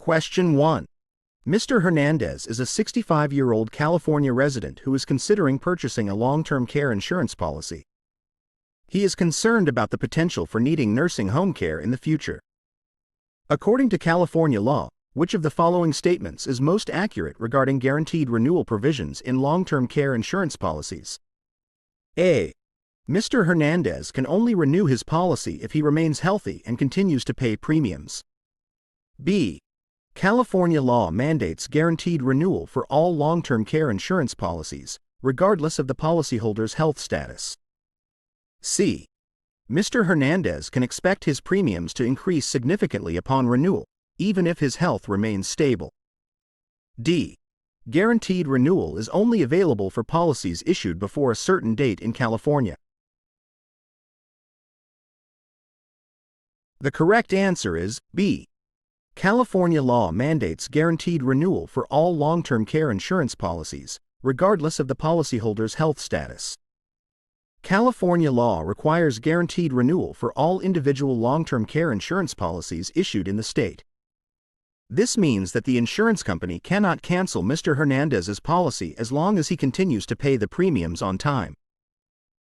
Question 1. Mr. Hernandez is a 65-year-old California resident who is considering purchasing a long-term care insurance policy. He is concerned about the potential for needing nursing home care in the future. According to California law, which of the following statements is most accurate regarding guaranteed renewal provisions in long-term care insurance policies? A. Mr. Hernandez can only renew his policy if he remains healthy and continues to pay premiums. B. California law mandates guaranteed renewal for all long-term care insurance policies, regardless of the policyholder's health status. C. Mr. Hernandez can expect his premiums to increase significantly upon renewal, even if his health remains stable. D. Guaranteed renewal is only available for policies issued before a certain date in California. The correct answer is B. California law mandates guaranteed renewal for all long-term care insurance policies, regardless of the policyholder's health status. California law requires guaranteed renewal for all individual long-term care insurance policies issued in the state. This means that the insurance company cannot cancel Mr. Hernandez's policy as long as he continues to pay the premiums on time.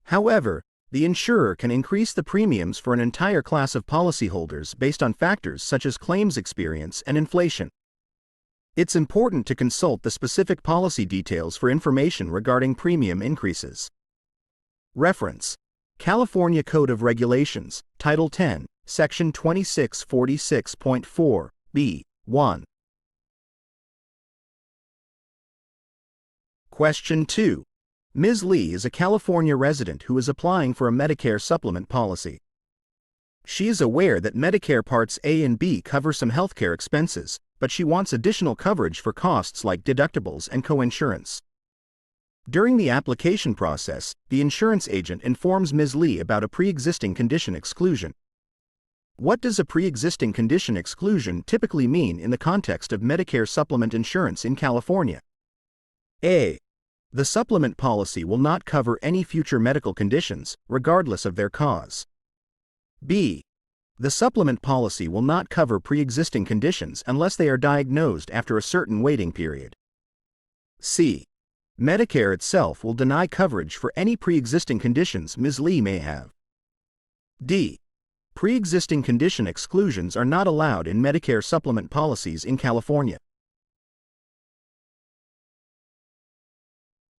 However, the insurer can increase the premiums for an entire class of policyholders based on factors such as claims experience and inflation. It's important to consult the specific policy details for information regarding premium increases. Reference: California Code of Regulations, Title 10, Section 2646.4, B.1. Question 2. Ms. Lee is a California resident who is applying for a Medicare supplement policy. She is aware that Medicare Parts A and B cover some healthcare expenses, but she wants additional coverage for costs like deductibles and coinsurance. During the application process, the insurance agent informs Ms. Lee about a pre-existing condition exclusion. What does a pre-existing condition exclusion typically mean in the context of Medicare supplement insurance in California? A. The supplement policy will not cover any future medical conditions, regardless of their cause. B. The supplement policy will not cover pre-existing conditions unless they are diagnosed after a certain waiting period. C. Medicare itself will deny coverage for any pre-existing conditions Ms. Lee may have. D. Pre-existing condition exclusions are not allowed in Medicare supplement policies in California.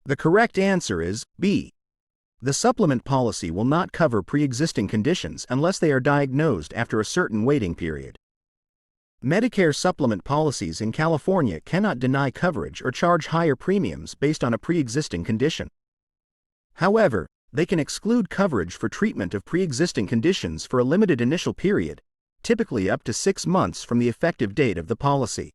The correct answer is B. The supplement policy will not cover pre-existing conditions unless they are diagnosed after a certain waiting period. Medicare supplement policies in California cannot deny coverage or charge higher premiums based on a pre-existing condition. However, they can exclude coverage for treatment of pre-existing conditions for a limited initial period, typically up to 6 months from the effective date of the policy.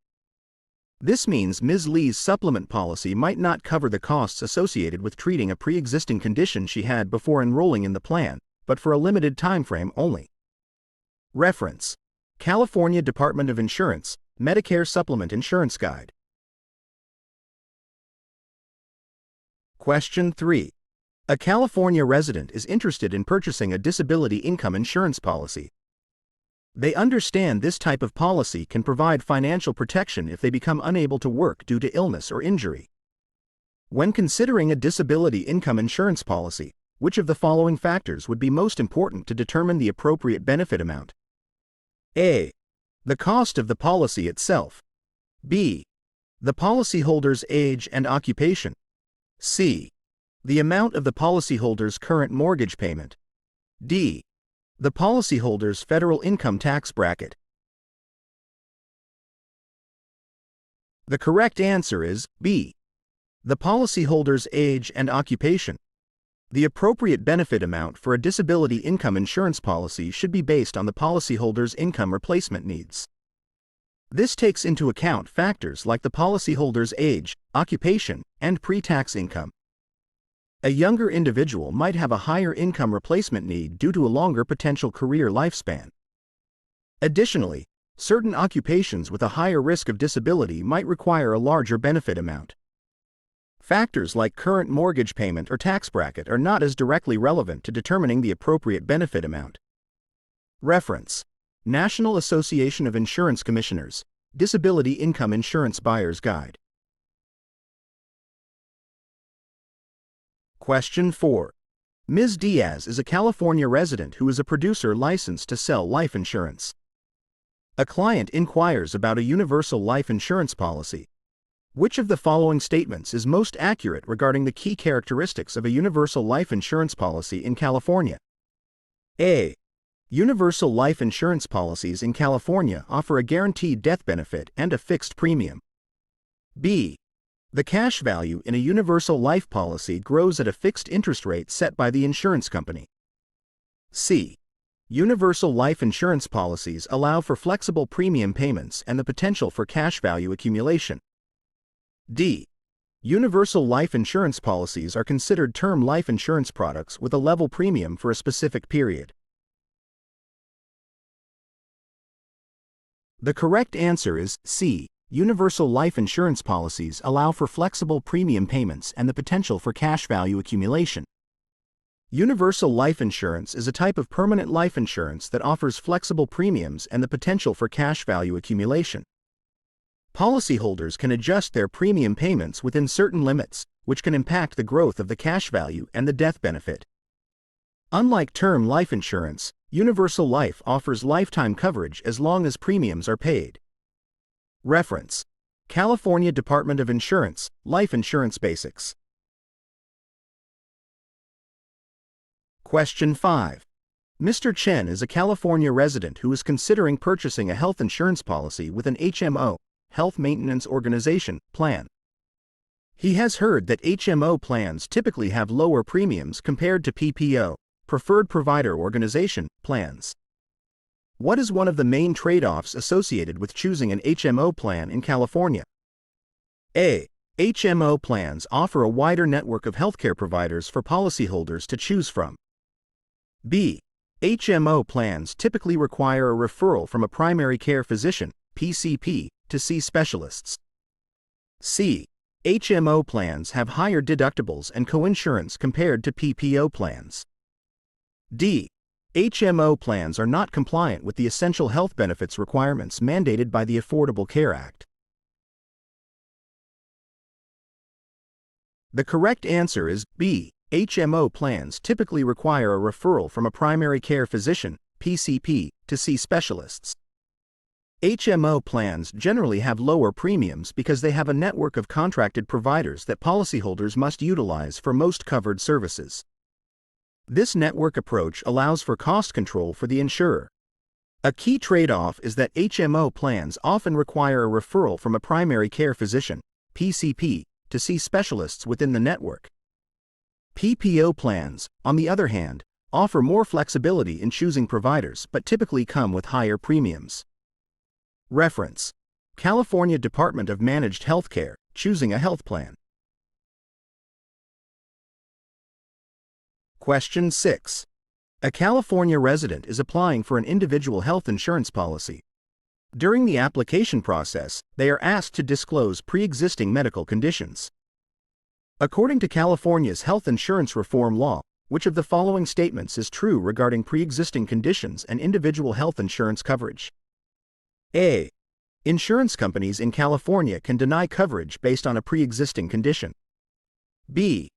This means Ms. Lee's supplement policy might not cover the costs associated with treating a pre-existing condition she had before enrolling in the plan, but for a limited timeframe only. Reference: California Department of Insurance, Medicare Supplement Insurance Guide. Question 3. A California resident is interested in purchasing a disability income insurance policy. They understand this type of policy can provide financial protection if they become unable to work due to illness or injury. When considering a disability income insurance policy, which of the following factors would be most important to determine the appropriate benefit amount? A. The cost of the policy itself. B. The policyholder's age and occupation. C. The amount of the policyholder's current mortgage payment. D. The policyholder's federal income tax bracket. The correct answer is B. The policyholder's age and occupation. The appropriate benefit amount for a disability income insurance policy should be based on the policyholder's income replacement needs. This takes into account factors like the policyholder's age, occupation, and pre-tax income. A younger individual might have a higher income replacement need due to a longer potential career lifespan. Additionally, certain occupations with a higher risk of disability might require a larger benefit amount. Factors like current mortgage payment or tax bracket are not as directly relevant to determining the appropriate benefit amount. Reference: National Association of Insurance Commissioners, Disability Income Insurance Buyer's Guide. Question 4. Ms. Diaz is a California resident who is a producer licensed to sell life insurance. A client inquires about a universal life insurance policy. Which of the following statements is most accurate regarding the key characteristics of a universal life insurance policy in California? A. Universal life insurance policies in California offer a guaranteed death benefit and a fixed premium. B. The cash value in a universal life policy grows at a fixed interest rate set by the insurance company. C. Universal life insurance policies allow for flexible premium payments and the potential for cash value accumulation. D. Universal life insurance policies are considered term life insurance products with a level premium for a specific period. The correct answer is C. Universal life insurance policies allow for flexible premium payments and the potential for cash value accumulation. Universal life insurance is a type of permanent life insurance that offers flexible premiums and the potential for cash value accumulation. Policyholders can adjust their premium payments within certain limits, which can impact the growth of the cash value and the death benefit. Unlike term life insurance, universal life offers lifetime coverage as long as premiums are paid. Reference: California Department of Insurance, Life Insurance Basics. Question 5. Mr. Chen is a California resident who is considering purchasing a health insurance policy with an HMO, Health Maintenance Organization, plan. He has heard that HMO plans typically have lower premiums compared to PPO, Preferred Provider Organization, plans. What is one of the main trade-offs associated with choosing an HMO plan in California? A. HMO plans offer a wider network of healthcare providers for policyholders to choose from. B. HMO plans typically require a referral from a primary care physician, PCP, to see specialists. C. HMO plans have higher deductibles and coinsurance compared to PPO plans. D. HMO plans are not compliant with the essential health benefits requirements mandated by the Affordable Care Act. The correct answer is B. HMO plans typically require a referral from a primary care physician, PCP, to see specialists. HMO plans generally have lower premiums because they have a network of contracted providers that policyholders must utilize for most covered services. This network approach allows for cost control for the insurer. A key trade-off is that HMO plans often require a referral from a primary care physician, PCP, to see specialists within the network. PPO plans, on the other hand, offer more flexibility in choosing providers but typically come with higher premiums. Reference: California Department of Managed Healthcare, choosing a health plan. Question 6. A California resident is applying for an individual health insurance policy. During the application process, they are asked to disclose pre-existing medical conditions. According to California's health insurance reform law, which of the following statements is true regarding pre-existing conditions and individual health insurance coverage? A. Insurance companies in California can deny coverage based on a pre-existing condition. B.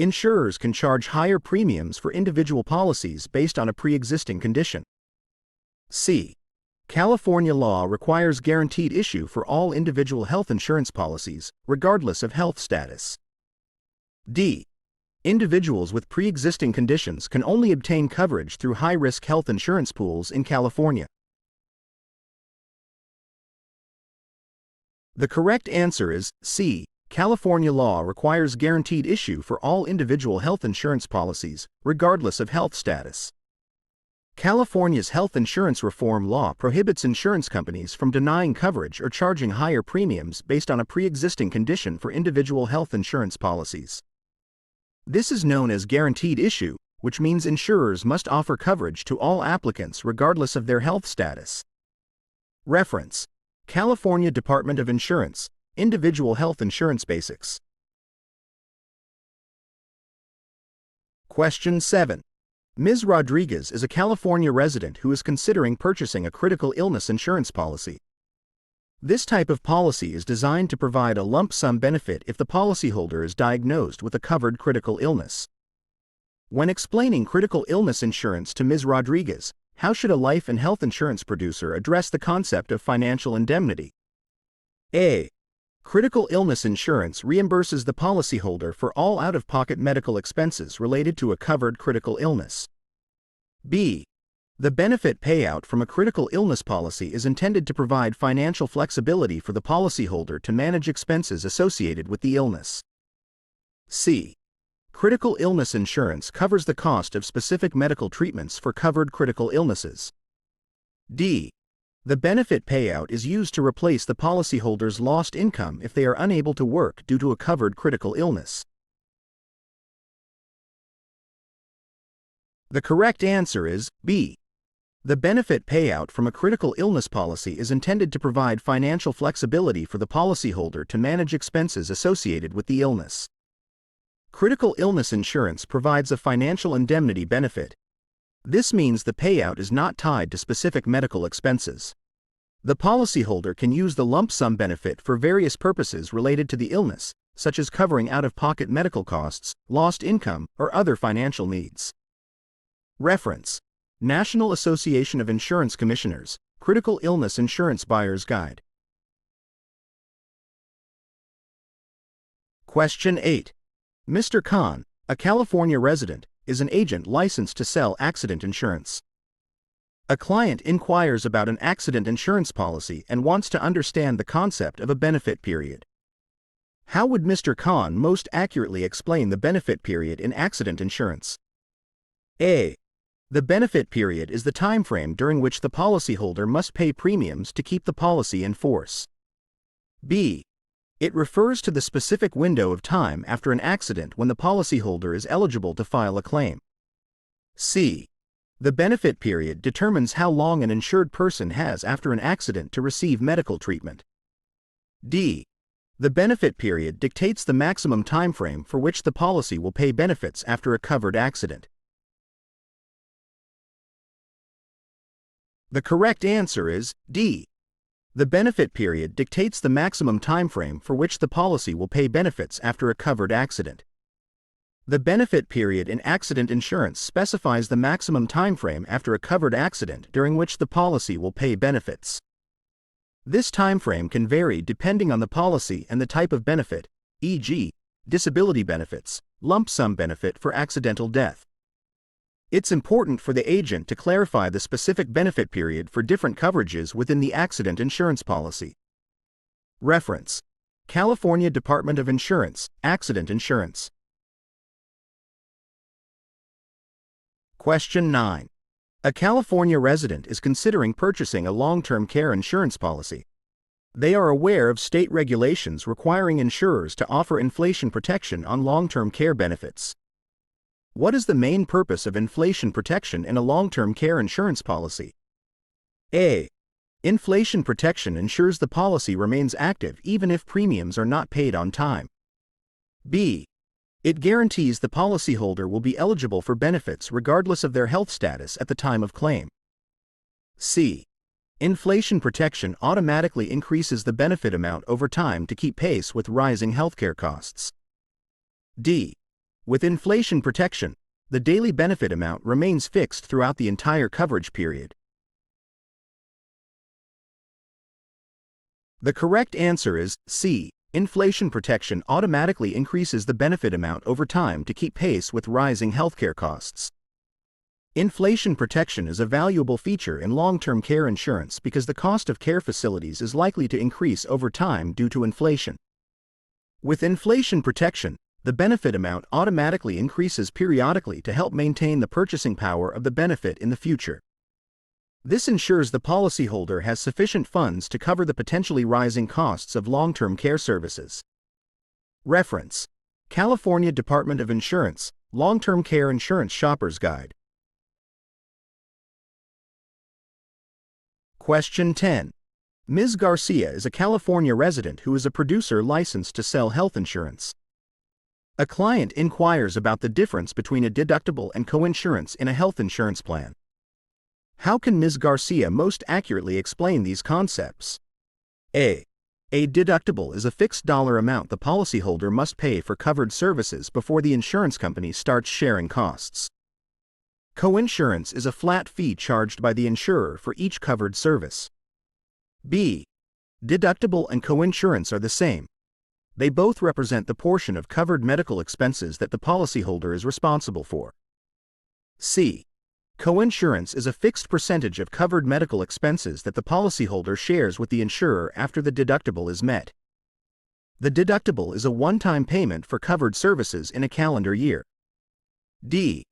Insurers can charge higher premiums for individual policies based on a pre-existing condition. C. California law requires guaranteed issue for all individual health insurance policies, regardless of health status. D. Individuals with pre-existing conditions can only obtain coverage through high-risk health insurance pools in California. The correct answer is C. California law requires guaranteed issue for all individual health insurance policies, regardless of health status. California's health insurance reform law prohibits insurance companies from denying coverage or charging higher premiums based on a pre-existing condition for individual health insurance policies. This is known as guaranteed issue, which means insurers must offer coverage to all applicants regardless of their health status. Reference: California Department of Insurance, Individual Health Insurance Basics. Question 7. Ms. Rodriguez is a California resident who is considering purchasing a critical illness insurance policy. This type of policy is designed to provide a lump sum benefit if the policyholder is diagnosed with a covered critical illness. When explaining critical illness insurance to Ms. Rodriguez, how should a life and health insurance producer address the concept of financial indemnity? A. Critical illness insurance reimburses the policyholder for all out-of-pocket medical expenses related to a covered critical illness. B. The benefit payout from a critical illness policy is intended to provide financial flexibility for the policyholder to manage expenses associated with the illness. C. Critical illness insurance covers the cost of specific medical treatments for covered critical illnesses. D. The benefit payout is used to replace the policyholder's lost income if they are unable to work due to a covered critical illness. The correct answer is B. The benefit payout from a critical illness policy is intended to provide financial flexibility for the policyholder to manage expenses associated with the illness. Critical illness insurance provides a financial indemnity benefit. This means the payout is not tied to specific medical expenses. The policyholder can use the lump sum benefit for various purposes related to the illness, such as covering out-of-pocket medical costs, lost income, or other financial needs. Reference: National Association of Insurance Commissioners, Critical Illness Insurance Buyer's Guide. Question 8. Mr. Khan, a California resident, is an agent licensed to sell accident insurance. A client inquires about an accident insurance policy and wants to understand the concept of a benefit period. How would Mr. Khan most accurately explain the benefit period in accident insurance? A. The benefit period is the time frame during which the policyholder must pay premiums to keep the policy in force. B. It refers to the specific window of time after an accident when the policyholder is eligible to file a claim. C. The benefit period determines how long an insured person has after an accident to receive medical treatment. D. The benefit period dictates the maximum time frame for which the policy will pay benefits after a covered accident. The correct answer is D. The benefit period dictates the maximum time frame for which the policy will pay benefits after a covered accident. The benefit period in accident insurance specifies the maximum time frame after a covered accident during which the policy will pay benefits. This time frame can vary depending on the policy and the type of benefit, e.g., disability benefits, lump sum benefit for accidental death. It's important for the agent to clarify the specific benefit period for different coverages within the accident insurance policy. Reference: California Department of Insurance, Accident Insurance. Question 9. A California resident is considering purchasing a long-term care insurance policy. They are aware of state regulations requiring insurers to offer inflation protection on long-term care benefits. What is the main purpose of inflation protection in a long-term care insurance policy? A. Inflation protection ensures the policy remains active even if premiums are not paid on time. B. It guarantees the policyholder will be eligible for benefits regardless of their health status at the time of claim. C. Inflation protection automatically increases the benefit amount over time to keep pace with rising healthcare costs. D. With inflation protection, the daily benefit amount remains fixed throughout the entire coverage period. The correct answer is C. Inflation protection automatically increases the benefit amount over time to keep pace with rising healthcare costs. Inflation protection is a valuable feature in long-term care insurance because the cost of care facilities is likely to increase over time due to inflation. With inflation protection, the benefit amount automatically increases periodically to help maintain the purchasing power of the benefit in the future. This ensures the policyholder has sufficient funds to cover the potentially rising costs of long-term care services. Reference: California Department of Insurance, Long-Term Care Insurance Shopper's Guide. Question 10. Ms. Garcia is a California resident who is a producer licensed to sell health insurance. A client inquires about the difference between a deductible and coinsurance in a health insurance plan. How can Ms. Garcia most accurately explain these concepts? A. A deductible is a fixed dollar amount the policyholder must pay for covered services before the insurance company starts sharing costs. Coinsurance is a flat fee charged by the insurer for each covered service. B. Deductible and coinsurance are the same. They both represent the portion of covered medical expenses that the policyholder is responsible for. C. Coinsurance is a fixed percentage of covered medical expenses that the policyholder shares with the insurer after the deductible is met. The deductible is a one-time payment for covered services in a calendar year. D.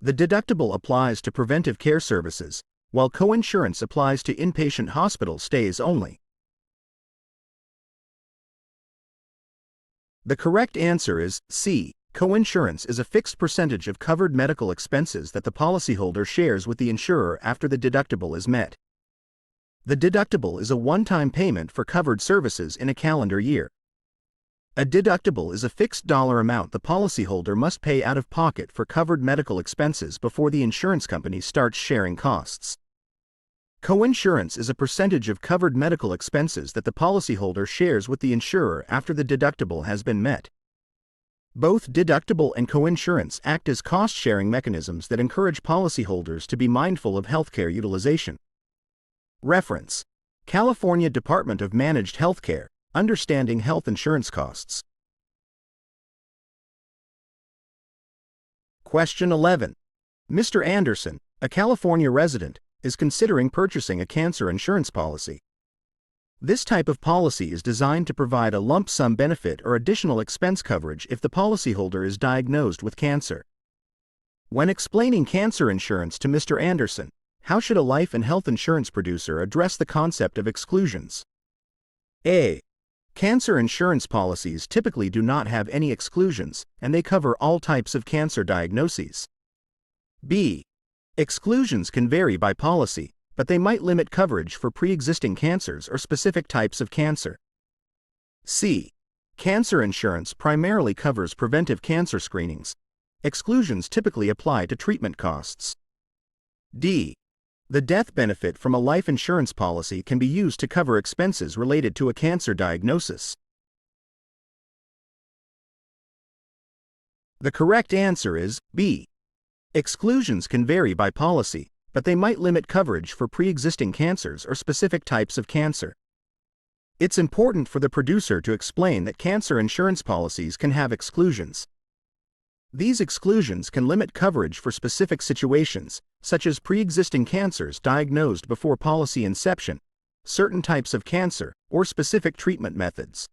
The deductible applies to preventive care services, while coinsurance applies to inpatient hospital stays only. The correct answer is C. Coinsurance is a fixed percentage of covered medical expenses that the policyholder shares with the insurer after the deductible is met. The deductible is a one-time payment for covered services in a calendar year. A deductible is a fixed dollar amount the policyholder must pay out of pocket for covered medical expenses before the insurance company starts sharing costs. Coinsurance is a percentage of covered medical expenses that the policyholder shares with the insurer after the deductible has been met. Both deductible and coinsurance act as cost-sharing mechanisms that encourage policyholders to be mindful of healthcare utilization. Reference: California Department of Managed Healthcare, Understanding Health Insurance Costs. Question 11. Mr. Anderson, a California resident, is considering purchasing a cancer insurance policy. This type of policy is designed to provide a lump sum benefit or additional expense coverage if the policyholder is diagnosed with cancer. When explaining cancer insurance to Mr. Anderson, how should a life and health insurance producer address the concept of exclusions? A. Cancer insurance policies typically do not have any exclusions, and they cover all types of cancer diagnoses. B. Exclusions can vary by policy, but they might limit coverage for pre-existing cancers or specific types of cancer. C. Cancer insurance primarily covers preventive cancer screenings. Exclusions typically apply to treatment costs. D. The death benefit from a life insurance policy can be used to cover expenses related to a cancer diagnosis. The correct answer is B. Exclusions can vary by policy, but they might limit coverage for pre-existing cancers or specific types of cancer. It's important for the producer to explain that cancer insurance policies can have exclusions. These exclusions can limit coverage for specific situations, such as pre-existing cancers diagnosed before policy inception, certain types of cancer, or specific treatment methods.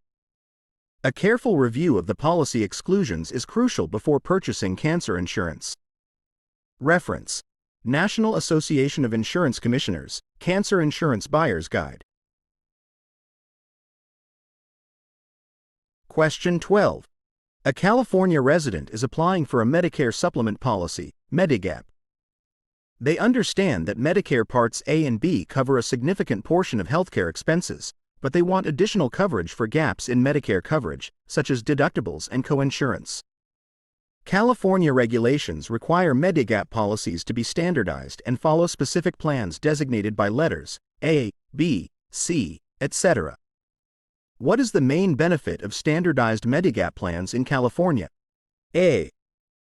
A careful review of the policy exclusions is crucial before purchasing cancer insurance. Reference: National Association of Insurance Commissioners, Cancer Insurance Buyer's Guide. Question 12. A California resident is applying for a Medicare supplement policy, Medigap. They understand that Medicare Parts A and B cover a significant portion of healthcare expenses, but they want additional coverage for gaps in Medicare coverage, such as deductibles and coinsurance. California regulations require Medigap policies to be standardized and follow specific plans designated by letters A, B, C, etc. What is the main benefit of standardized Medigap plans in California? A.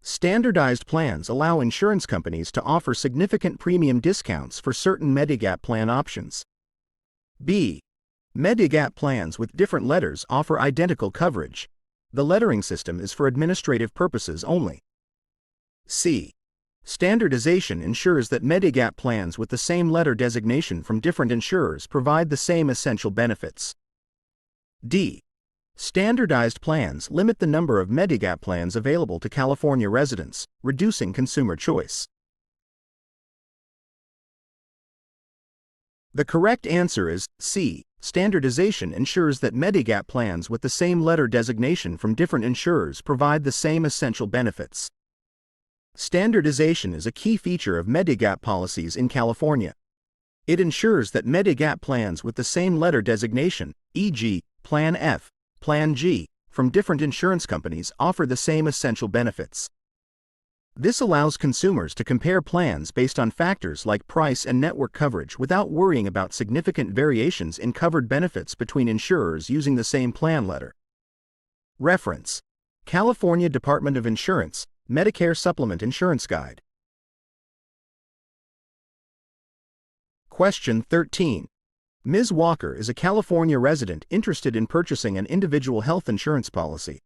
Standardized plans allow insurance companies to offer significant premium discounts for certain Medigap plan options. B. Medigap plans with different letters offer identical coverage. The lettering system is for administrative purposes only. C. Standardization ensures that Medigap plans with the same letter designation from different insurers provide the same essential benefits. D. Standardized plans limit the number of Medigap plans available to California residents, reducing consumer choice. The correct answer is C. Standardization ensures that Medigap plans with the same letter designation from different insurers provide the same essential benefits. Standardization is a key feature of Medigap policies in California. It ensures that Medigap plans with the same letter designation, e.g., Plan F, Plan G, from different insurance companies offer the same essential benefits. This allows consumers to compare plans based on factors like price and network coverage without worrying about significant variations in covered benefits between insurers using the same plan letter. Reference: California Department of Insurance, Medicare Supplement Insurance Guide. Question 13. Ms. Walker is a California resident interested in purchasing an individual health insurance policy.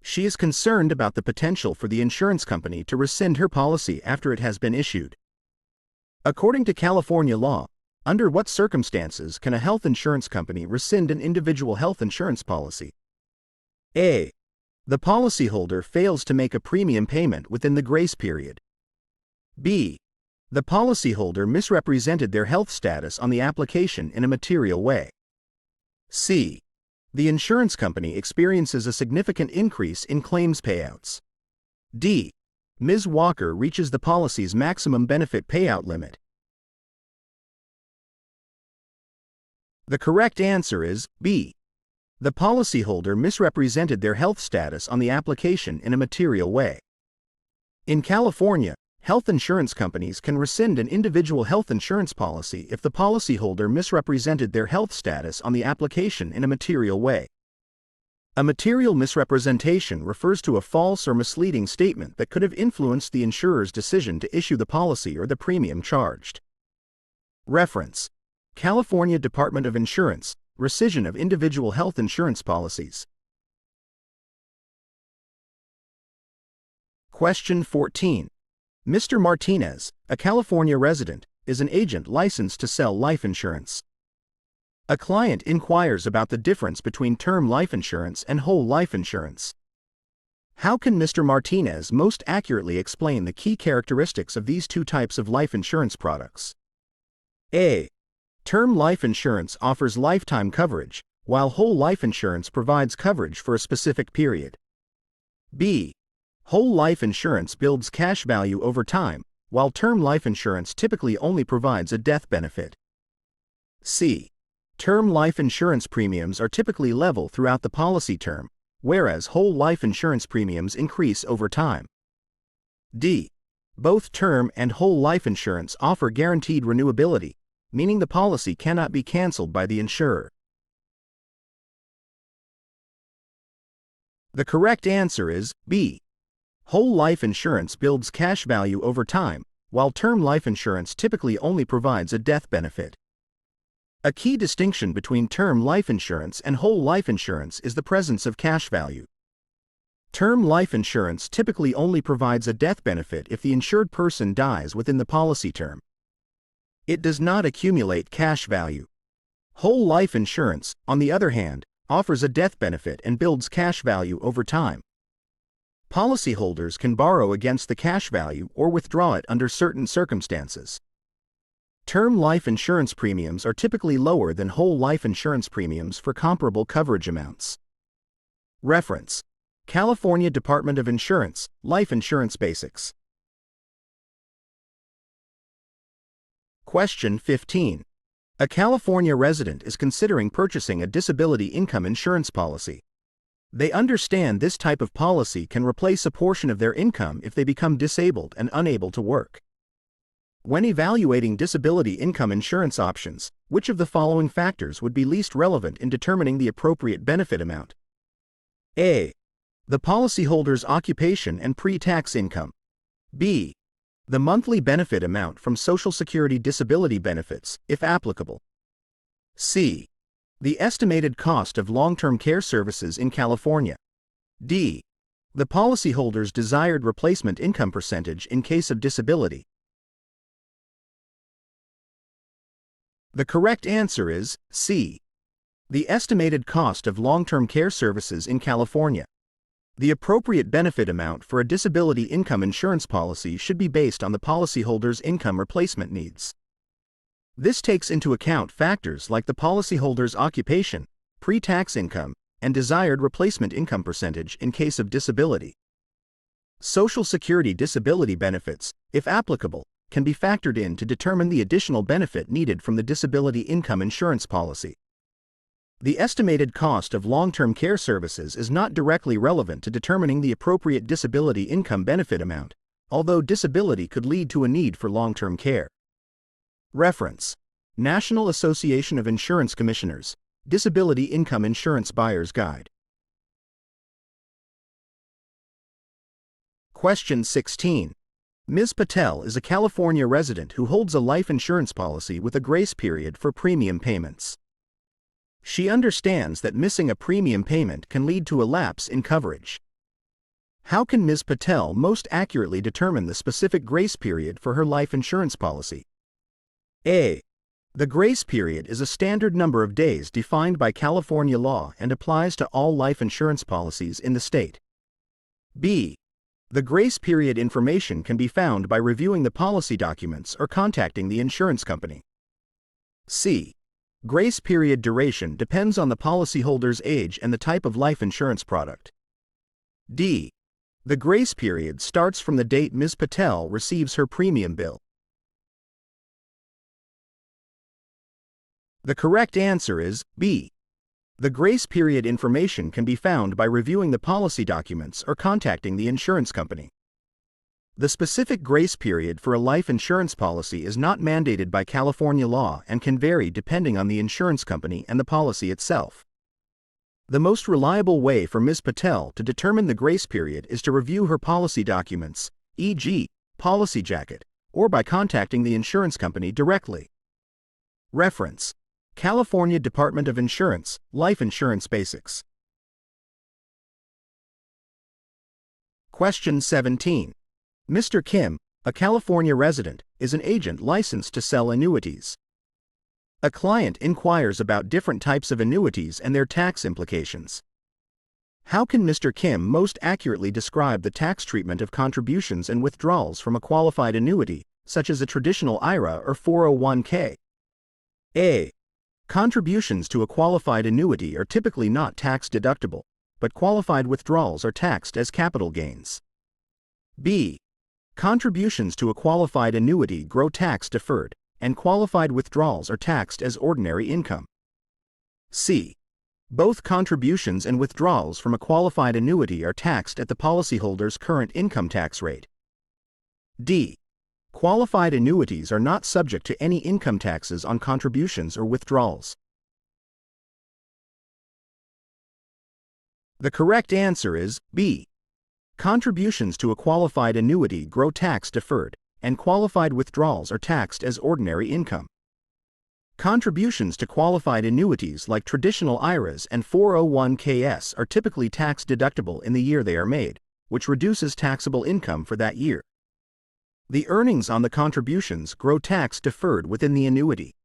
She is concerned about the potential for the insurance company to rescind her policy after it has been issued. According to California law, under what circumstances can a health insurance company rescind an individual health insurance policy? A. The policyholder fails to make a premium payment within the grace period. B. The policyholder misrepresented their health status on the application in a material way. C. The insurance company experiences a significant increase in claims payouts. D. Ms. Walker reaches the policy's maximum benefit payout limit. The correct answer is B. The policyholder misrepresented their health status on the application in a material way. In California, health insurance companies can rescind an individual health insurance policy if the policyholder misrepresented their health status on the application in a material way. A material misrepresentation refers to a false or misleading statement that could have influenced the insurer's decision to issue the policy or the premium charged. Reference: California Department of Insurance, Rescission of Individual Health Insurance Policies. Question 14. Mr. Martinez, a California resident, is an agent licensed to sell life insurance. A client inquires about the difference between term life insurance and whole life insurance. How can Mr. Martinez most accurately explain the key characteristics of these two types of life insurance products? A. Term life insurance offers lifetime coverage, while whole life insurance provides coverage for a specific period. B. Whole life insurance builds cash value over time, while term life insurance typically only provides a death benefit. C. Term life insurance premiums are typically level throughout the policy term, whereas whole life insurance premiums increase over time. D. Both term and whole life insurance offer guaranteed renewability, meaning the policy cannot be canceled by the insurer. The correct answer is B. Whole life insurance builds cash value over time, while term life insurance typically only provides a death benefit. A key distinction between term life insurance and whole life insurance is the presence of cash value. Term life insurance typically only provides a death benefit if the insured person dies within the policy term. It does not accumulate cash value. Whole life insurance, on the other hand, offers a death benefit and builds cash value over time. Policyholders can borrow against the cash value or withdraw it under certain circumstances. Term life insurance premiums are typically lower than whole life insurance premiums for comparable coverage amounts. Reference: California Department of Insurance, Life Insurance Basics. Question 15. A California resident is considering purchasing a disability income insurance policy. They understand this type of policy can replace a portion of their income if they become disabled and unable to work. When evaluating disability income insurance options, which of the following factors would be least relevant in determining the appropriate benefit amount? A. The policyholder's occupation and pre-tax income. B. The monthly benefit amount from Social Security disability benefits, if applicable. C. The estimated cost of long-term care services in California. D. The policyholder's desired replacement income percentage in case of disability. The correct answer is C. The estimated cost of long-term care services in California. The appropriate benefit amount for a disability income insurance policy should be based on the policyholder's income replacement needs. This takes into account factors like the policyholder's occupation, pre-tax income, and desired replacement income percentage in case of disability. Social Security disability benefits, if applicable, can be factored in to determine the additional benefit needed from the disability income insurance policy. The estimated cost of long-term care services is not directly relevant to determining the appropriate disability income benefit amount, although disability could lead to a need for long-term care. Reference: National Association of Insurance Commissioners, Disability Income Insurance Buyer's Guide. Question 16. Ms. Patel is a California resident who holds a life insurance policy with a grace period for premium payments. She understands that missing a premium payment can lead to a lapse in coverage. How can Ms. Patel most accurately determine the specific grace period for her life insurance policy? A. The grace period is a standard number of days defined by California law and applies to all life insurance policies in the state. B. The grace period information can be found by reviewing the policy documents or contacting the insurance company. C. Grace period duration depends on the policyholder's age and the type of life insurance product. D. The grace period starts from the date Ms. Patel receives her premium bill. The correct answer is B. The grace period information can be found by reviewing the policy documents or contacting the insurance company. The specific grace period for a life insurance policy is not mandated by California law and can vary depending on the insurance company and the policy itself. The most reliable way for Ms. Patel to determine the grace period is to review her policy documents, e.g., policy jacket, or by contacting the insurance company directly. Reference: California Department of Insurance, Life Insurance Basics. Question 17. Mr. Kim, a California resident, is an agent licensed to sell annuities. A client inquires about different types of annuities and their tax implications. How can Mr. Kim most accurately describe the tax treatment of contributions and withdrawals from a qualified annuity, such as a traditional IRA or 401k? A. Contributions to a qualified annuity are typically not tax-deductible, but qualified withdrawals are taxed as capital gains. B. Contributions to a qualified annuity grow tax-deferred, and qualified withdrawals are taxed as ordinary income. C. Both contributions and withdrawals from a qualified annuity are taxed at the policyholder's current income tax rate. D. Qualified annuities are not subject to any income taxes on contributions or withdrawals. The correct answer is B. Contributions to a qualified annuity grow tax-deferred, and qualified withdrawals are taxed as ordinary income. Contributions to qualified annuities like traditional IRAs and 401ks are typically tax-deductible in the year they are made, which reduces taxable income for that year. The earnings on the contributions grow tax-deferred within the annuity.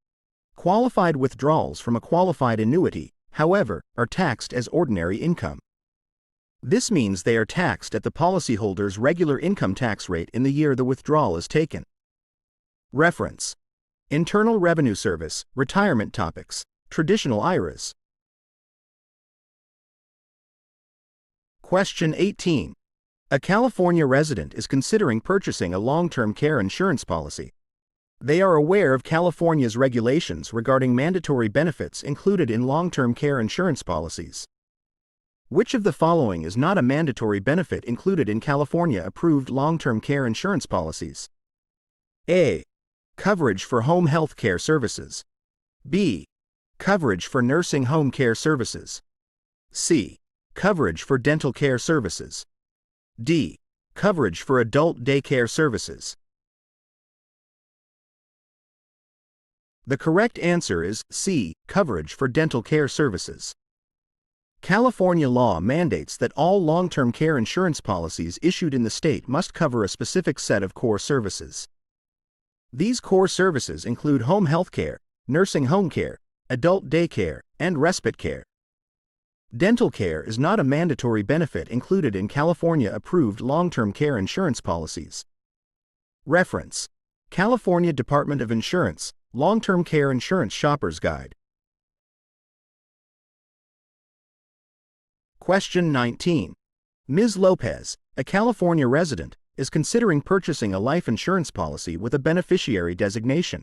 Qualified withdrawals from a qualified annuity, however, are taxed as ordinary income. This means they are taxed at the policyholder's regular income tax rate in the year the withdrawal is taken. Reference: Internal Revenue Service, Retirement Topics, Traditional IRAs. Question 18. A California resident is considering purchasing a long-term care insurance policy. They are aware of California's regulations regarding mandatory benefits included in long-term care insurance policies. Which of the following is not a mandatory benefit included in California-approved long-term care insurance policies? A. Coverage for home health care services. B. Coverage for nursing home care services. C. Coverage for dental care services. D. Coverage for adult daycare services. The correct answer is C. Coverage for dental care services. California law mandates that all long-term care insurance policies issued in the state must cover a specific set of core services. These core services include home health care, nursing home care, adult daycare, and respite care. Dental care is not a mandatory benefit included in California-approved long-term care insurance policies. Reference: California Department of Insurance, Long-Term Care Insurance Shopper's Guide. Question 19. Ms. Lopez, a California resident, is considering purchasing a life insurance policy with a beneficiary designation.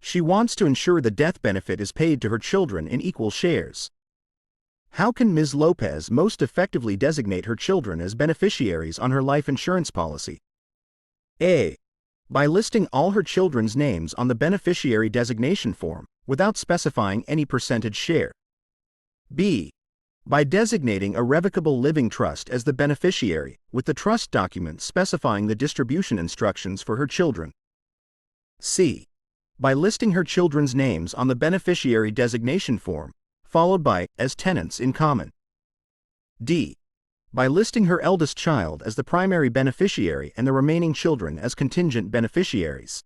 She wants to ensure the death benefit is paid to her children in equal shares. How can Ms. Lopez most effectively designate her children as beneficiaries on her life insurance policy? A. By listing all her children's names on the beneficiary designation form, without specifying any percentage share. B. By designating a revocable living trust as the beneficiary, with the trust document specifying the distribution instructions for her children. C. By listing her children's names on the beneficiary designation form, followed by as tenants in common. D. By listing her eldest child as the primary beneficiary and the remaining children as contingent beneficiaries.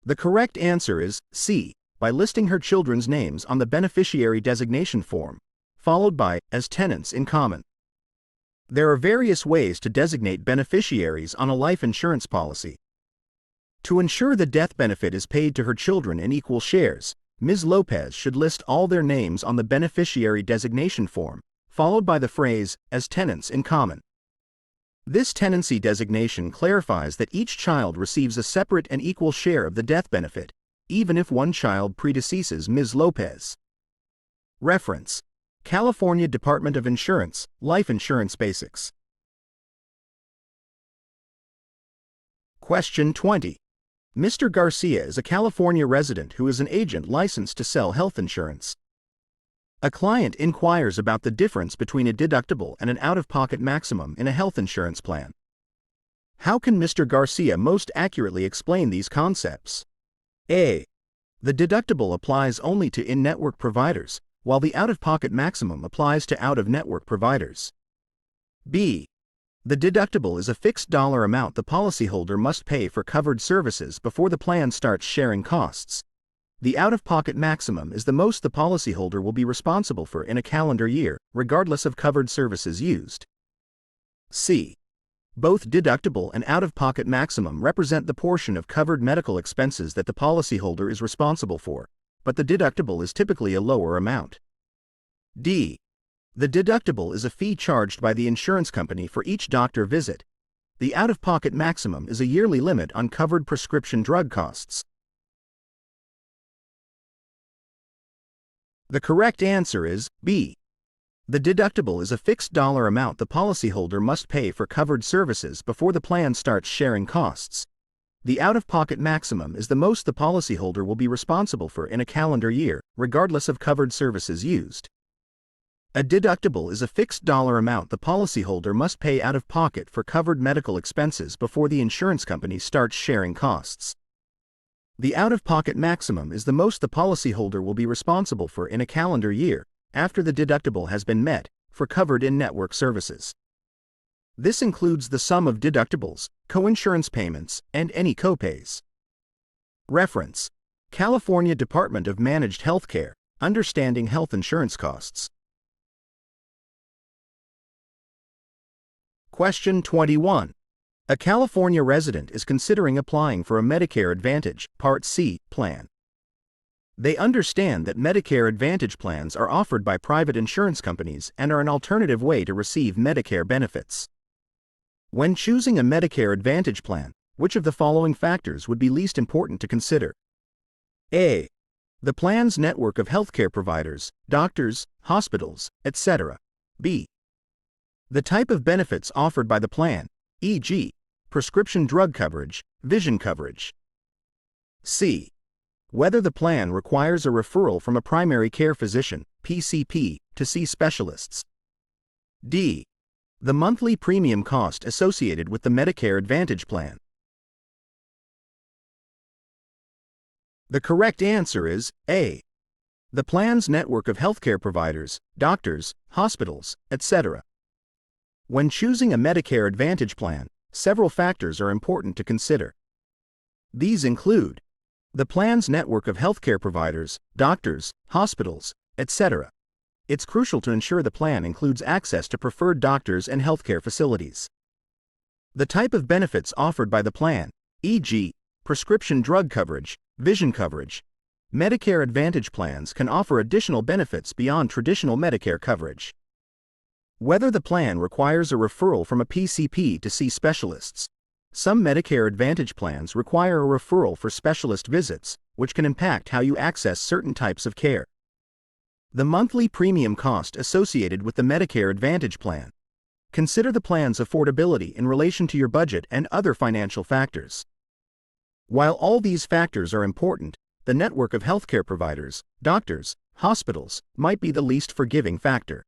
The correct answer is C. By listing her children's names on the beneficiary designation form, followed by as tenants in common. There are various ways to designate beneficiaries on a life insurance policy. To ensure the death benefit is paid to her children in equal shares, Ms. Lopez should list all their names on the beneficiary designation form, followed by the phrase, as tenants in common. This tenancy designation clarifies that each child receives a separate and equal share of the death benefit, even if one child predeceases Ms. Lopez. Reference: California Department of Insurance, Life Insurance Basics. Question 20. Mr. Garcia is a California resident who is an agent licensed to sell health insurance. A client inquires about the difference between a deductible and an out-of-pocket maximum in a health insurance plan. How can Mr. Garcia most accurately explain these concepts? A. The deductible applies only to in-network providers, while the out-of-pocket maximum applies to out-of-network providers. B. The deductible is a fixed dollar amount the policyholder must pay for covered services before the plan starts sharing costs. The out-of-pocket maximum is the most the policyholder will be responsible for in a calendar year, regardless of covered services used. C. Both deductible and out-of-pocket maximum represent the portion of covered medical expenses that the policyholder is responsible for, but the deductible is typically a lower amount. D. The deductible is a fee charged by the insurance company for each doctor visit. The out-of-pocket maximum is a yearly limit on covered prescription drug costs. The correct answer is B. The deductible is a fixed dollar amount the policyholder must pay for covered services before the plan starts sharing costs. The out-of-pocket maximum is the most the policyholder will be responsible for in a calendar year, regardless of covered services used. A deductible is a fixed dollar amount the policyholder must pay out of pocket for covered medical expenses before the insurance company starts sharing costs. The out-of-pocket maximum is the most the policyholder will be responsible for in a calendar year, after the deductible has been met, for covered in-network services. This includes the sum of deductibles, coinsurance payments, and any copays. Reference: California Department of Managed Healthcare, Understanding Health Insurance Costs. Question 21. A California resident is considering applying for a Medicare Advantage, Part C, plan. They understand that Medicare Advantage plans are offered by private insurance companies and are an alternative way to receive Medicare benefits. When choosing a Medicare Advantage plan, which of the following factors would be least important to consider? A. The plan's network of healthcare providers, doctors, hospitals, etc. B. The type of benefits offered by the plan, e.g., prescription drug coverage, vision coverage. C. Whether the plan requires a referral from a primary care physician, PCP, to see specialists. D. The monthly premium cost associated with the Medicare Advantage plan. The correct answer is A. The plan's network of healthcare providers, doctors, hospitals, etc. When choosing a Medicare Advantage plan, several factors are important to consider. These include the plan's network of healthcare providers, doctors, hospitals, etc. It's crucial to ensure the plan includes access to preferred doctors and healthcare facilities. The type of benefits offered by the plan, e.g., prescription drug coverage, vision coverage. Medicare Advantage plans can offer additional benefits beyond traditional Medicare coverage. Whether the plan requires a referral from a PCP to see specialists. Some Medicare Advantage plans require a referral for specialist visits, which can impact how you access certain types of care. The monthly premium cost associated with the Medicare Advantage plan. Consider the plan's affordability in relation to your budget and other financial factors. While all these factors are important, the network of healthcare providers, doctors, hospitals, might be the least forgiving factor.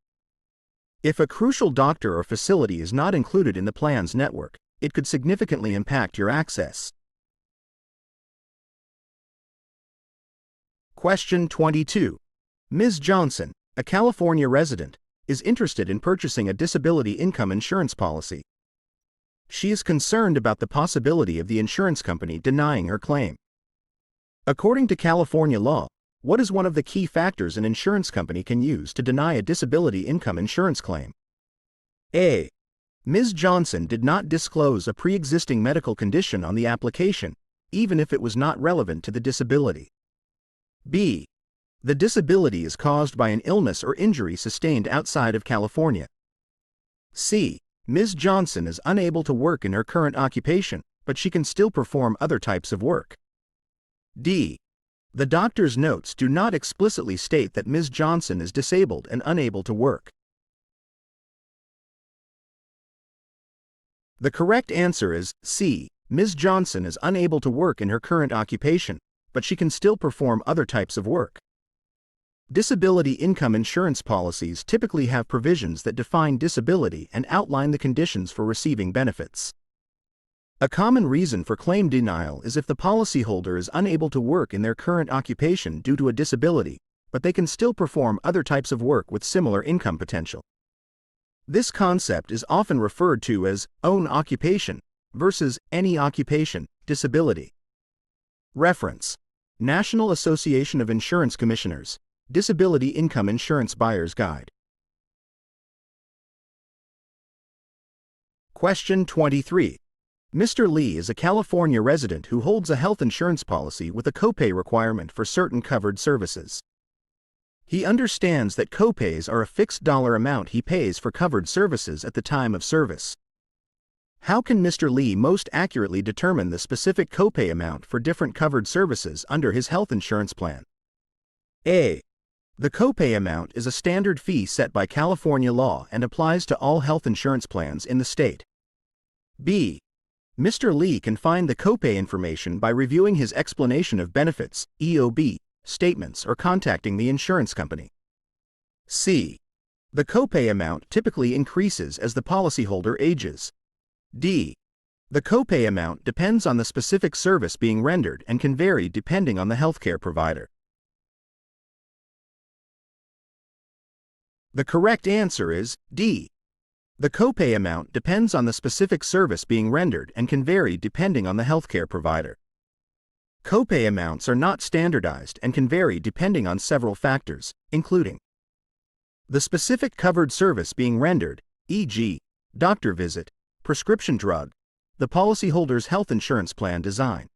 If a crucial doctor or facility is not included in the plan's network, it could significantly impact your access. Question 22. Ms. Johnson, a California resident, is interested in purchasing a disability income insurance policy. She is concerned about the possibility of the insurance company denying her claim. According to California law, what is one of the key factors an insurance company can use to deny a disability income insurance claim? A. Ms. Johnson did not disclose a pre-existing medical condition on the application, even if it was not relevant to the disability. B. The disability is caused by an illness or injury sustained outside of California. C. Ms. Johnson is unable to work in her current occupation, but she can still perform other types of work. D. The doctor's notes do not explicitly state that Ms. Johnson is disabled and unable to work. The correct answer is C. Ms. Johnson is unable to work in her current occupation, but she can still perform other types of work. Disability income insurance policies typically have provisions that define disability and outline the conditions for receiving benefits. A common reason for claim denial is if the policyholder is unable to work in their current occupation due to a disability, but they can still perform other types of work with similar income potential. This concept is often referred to as own occupation versus any occupation disability. Reference: National Association of Insurance Commissioners, Disability Income Insurance Buyer's Guide. Question 23. Mr. Lee is a California resident who holds a health insurance policy with a copay requirement for certain covered services. He understands that copays are a fixed dollar amount he pays for covered services at the time of service. How can Mr. Lee most accurately determine the specific copay amount for different covered services under his health insurance plan? A. The copay amount is a standard fee set by California law and applies to all health insurance plans in the state. B. Mr. Lee can find the copay information by reviewing his explanation of benefits, EOB, statements or contacting the insurance company. C. The copay amount typically increases as the policyholder ages. D. The copay amount depends on the specific service being rendered and can vary depending on the healthcare provider. The correct answer is D. The copay amount depends on the specific service being rendered and can vary depending on the healthcare provider. Copay amounts are not standardized and can vary depending on several factors, including the specific covered service being rendered, e.g., doctor visit, prescription drug, the policyholder's health insurance plan design.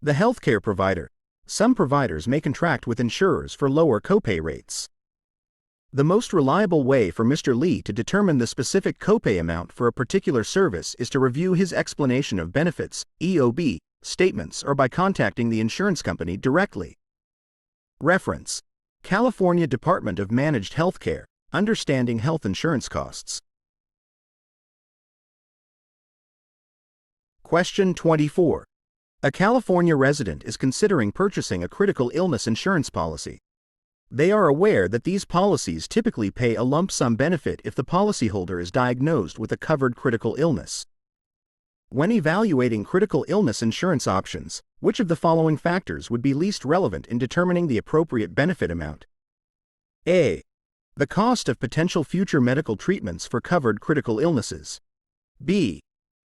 The healthcare provider. Some providers may contract with insurers for lower copay rates. The most reliable way for Mr. Lee to determine the specific copay amount for a particular service is to review his explanation of benefits, EOB, statements or by contacting the insurance company directly. Reference: California Department of Managed Healthcare, Understanding Health Insurance Costs. Question 24. A California resident is considering purchasing a critical illness insurance policy. They are aware that these policies typically pay a lump sum benefit if the policyholder is diagnosed with a covered critical illness. When evaluating critical illness insurance options, which of the following factors would be least relevant in determining the appropriate benefit amount? A. The cost of potential future medical treatments for covered critical illnesses. B.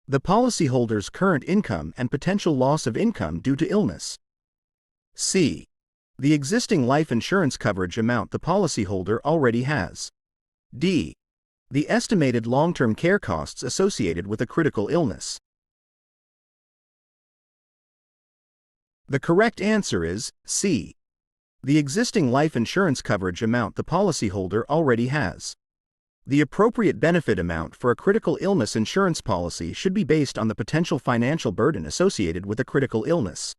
The policyholder's current income and potential loss of income due to illness. C. The existing life insurance coverage amount the policyholder already has. D. The estimated long-term care costs associated with a critical illness. The correct answer is C. The existing life insurance coverage amount the policyholder already has. The appropriate benefit amount for a critical illness insurance policy should be based on the potential financial burden associated with a critical illness.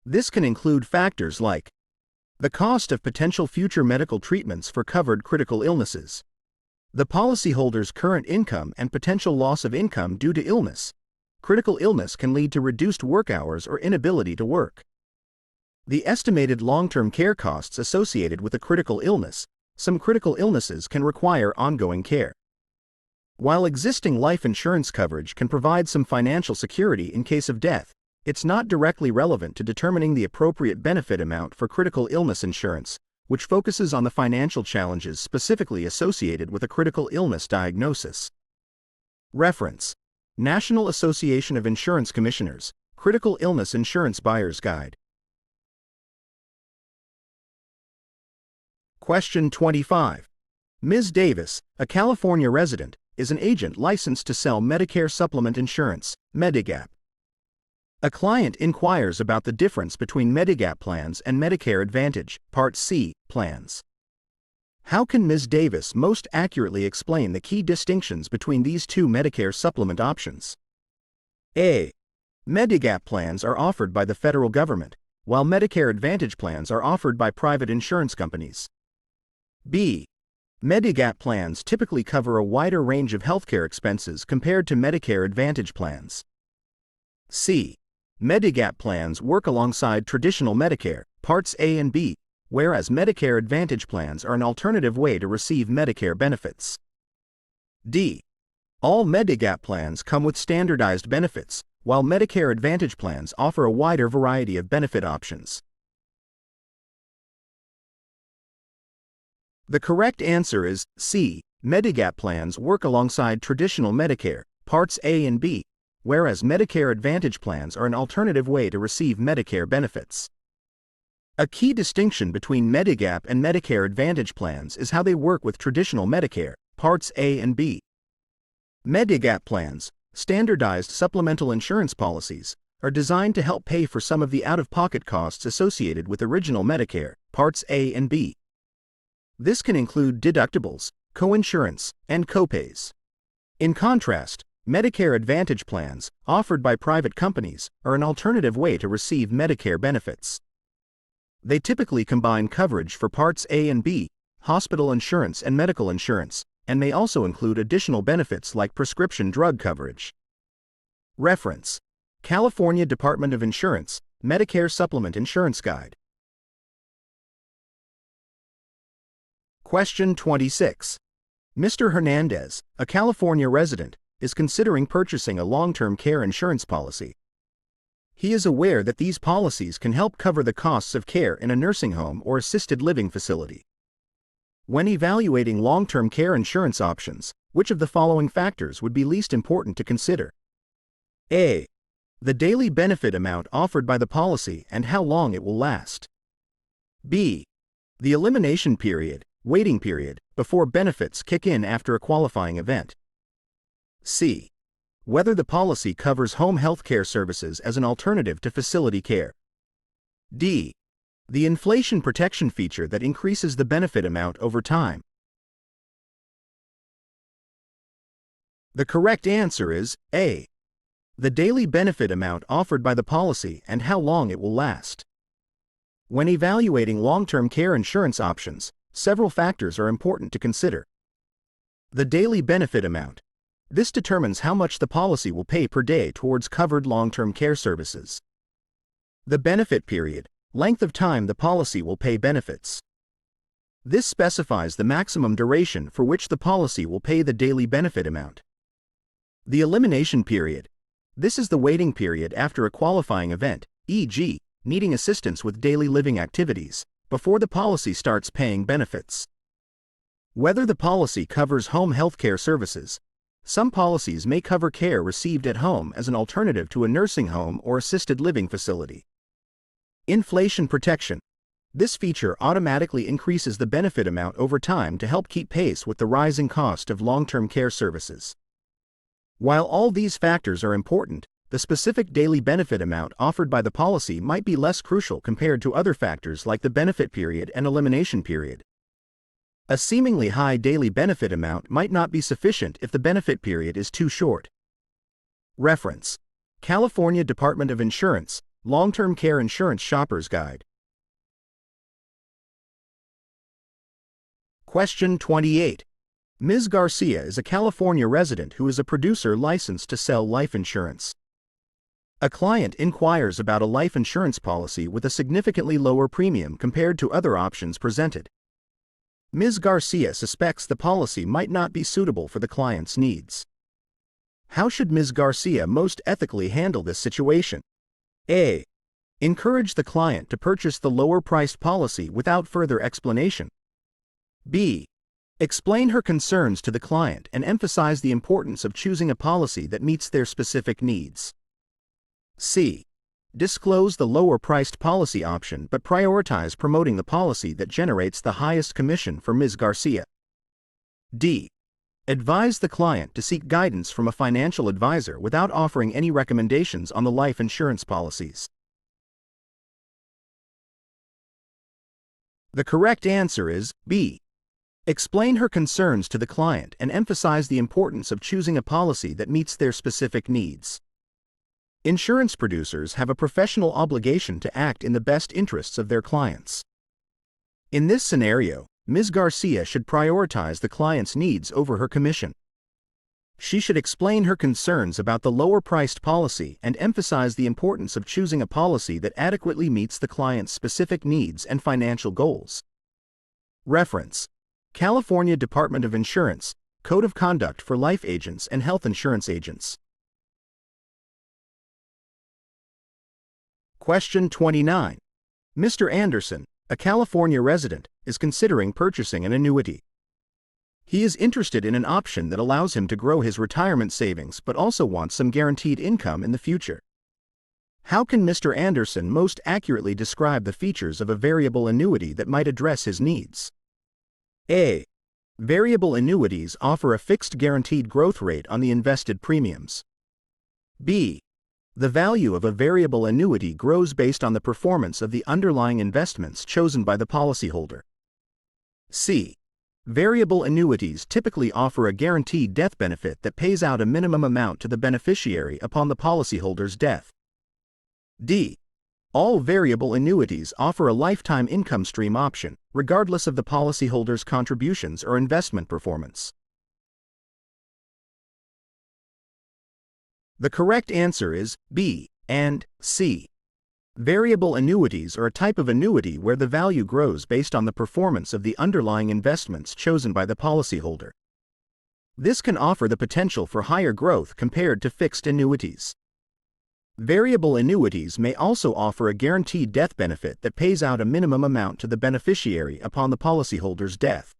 This can include factors like the cost of potential future medical treatments for covered critical illnesses, the policyholder's current income and potential loss of income due to illness. Critical illness can lead to reduced work hours or inability to work. The estimated long-term care costs associated with a critical illness. Some critical illnesses can require ongoing care. While existing life insurance coverage can provide some financial security in case of death, it's not directly relevant to determining the appropriate benefit amount for critical illness insurance, which focuses on the financial challenges specifically associated with a critical illness diagnosis. Reference: National Association of Insurance Commissioners, Critical Illness Insurance Buyer's Guide. Question 25. Ms. Davis, a California resident, is an agent licensed to sell Medicare Supplement Insurance, Medigap. A client inquires about the difference between Medigap plans and Medicare Advantage, Part C, plans. How can Ms. Davis most accurately explain the key distinctions between these two Medicare supplement options? A. Medigap plans are offered by the federal government, while Medicare Advantage plans are offered by private insurance companies. B. Medigap plans typically cover a wider range of healthcare expenses compared to Medicare Advantage plans. C. Medigap plans work alongside traditional Medicare, Parts A and B, whereas Medicare Advantage plans are an alternative way to receive Medicare benefits. D. All Medigap plans come with standardized benefits, while Medicare Advantage plans offer a wider variety of benefit options. The correct answer is C. Medigap plans work alongside traditional Medicare, Parts A and B, whereas Medicare Advantage plans are an alternative way to receive Medicare benefits. A key distinction between Medigap and Medicare Advantage plans is how they work with traditional Medicare, Parts A and B. Medigap plans, standardized supplemental insurance policies, are designed to help pay for some of the out-of-pocket costs associated with original Medicare, Parts A and B. This can include deductibles, coinsurance, and copays. In contrast, Medicare Advantage plans, offered by private companies, are an alternative way to receive Medicare benefits. They typically combine coverage for Parts A and B, hospital insurance and medical insurance, and may also include additional benefits like prescription drug coverage. Reference: California Department of Insurance, Medicare Supplement Insurance Guide. Question 26. Mr. Hernandez, a California resident, is considering purchasing a long-term care insurance policy. He is aware that these policies can help cover the costs of care in a nursing home or assisted living facility. When evaluating long-term care insurance options, which of the following factors would be least important to consider? A. The daily benefit amount offered by the policy and how long it will last. B. The elimination period, waiting period, before benefits kick in after a qualifying event. C. Whether the policy covers home health care services as an alternative to facility care. D. The inflation protection feature that increases the benefit amount over time. The correct answer is A. The daily benefit amount offered by the policy and how long it will last. When evaluating long-term care insurance options, several factors are important to consider. The daily benefit amount. This determines how much the policy will pay per day towards covered long-term care services. The benefit period, length of time the policy will pay benefits. This specifies the maximum duration for which the policy will pay the daily benefit amount. The elimination period. This is the waiting period after a qualifying event, e.g., needing assistance with daily living activities, before the policy starts paying benefits. Whether the policy covers home health care services. Some policies may cover care received at home as an alternative to a nursing home or assisted living facility. Inflation protection. This feature automatically increases the benefit amount over time to help keep pace with the rising cost of long-term care services. While all these factors are important, the specific daily benefit amount offered by the policy might be less crucial compared to other factors like the benefit period and elimination period. A seemingly high daily benefit amount might not be sufficient if the benefit period is too short. Reference: California Department of Insurance, Long-Term Care Insurance Shopper's Guide. Question 28. Ms. Garcia is a California resident who is a producer licensed to sell life insurance. A client inquires about a life insurance policy with a significantly lower premium compared to other options presented. Ms. Garcia suspects the policy might not be suitable for the client's needs. How should Ms. Garcia most ethically handle this situation? A. Encourage the client to purchase the lower-priced policy without further explanation. B. Explain her concerns to the client and emphasize the importance of choosing a policy that meets their specific needs. C. Disclose the lower-priced policy option but prioritize promoting the policy that generates the highest commission for Ms. Garcia. D. Advise the client to seek guidance from a financial advisor without offering any recommendations on the life insurance policies. The correct answer is B. Explain her concerns to the client and emphasize the importance of choosing a policy that meets their specific needs. Insurance producers have a professional obligation to act in the best interests of their clients. In this scenario, Ms. Garcia should prioritize the client's needs over her commission. She should explain her concerns about the lower-priced policy and emphasize the importance of choosing a policy that adequately meets the client's specific needs and financial goals. Reference: California Department of Insurance, Code of Conduct for Life Agents and Health Insurance Agents. Question 29. Mr. Anderson, a California resident, is considering purchasing an annuity. He is interested in an option that allows him to grow his retirement savings but also wants some guaranteed income in the future. How can Mr. Anderson most accurately describe the features of a variable annuity that might address his needs? A. Variable annuities offer a fixed guaranteed growth rate on the invested premiums. B. The value of a variable annuity grows based on the performance of the underlying investments chosen by the policyholder. C. Variable annuities typically offer a guaranteed death benefit that pays out a minimum amount to the beneficiary upon the policyholder's death. D. All variable annuities offer a lifetime income stream option, regardless of the policyholder's contributions or investment performance. The correct answer is B and C. Variable annuities are a type of annuity where the value grows based on the performance of the underlying investments chosen by the policyholder. This can offer the potential for higher growth compared to fixed annuities. Variable annuities may also offer a guaranteed death benefit that pays out a minimum amount to the beneficiary upon the policyholder's death.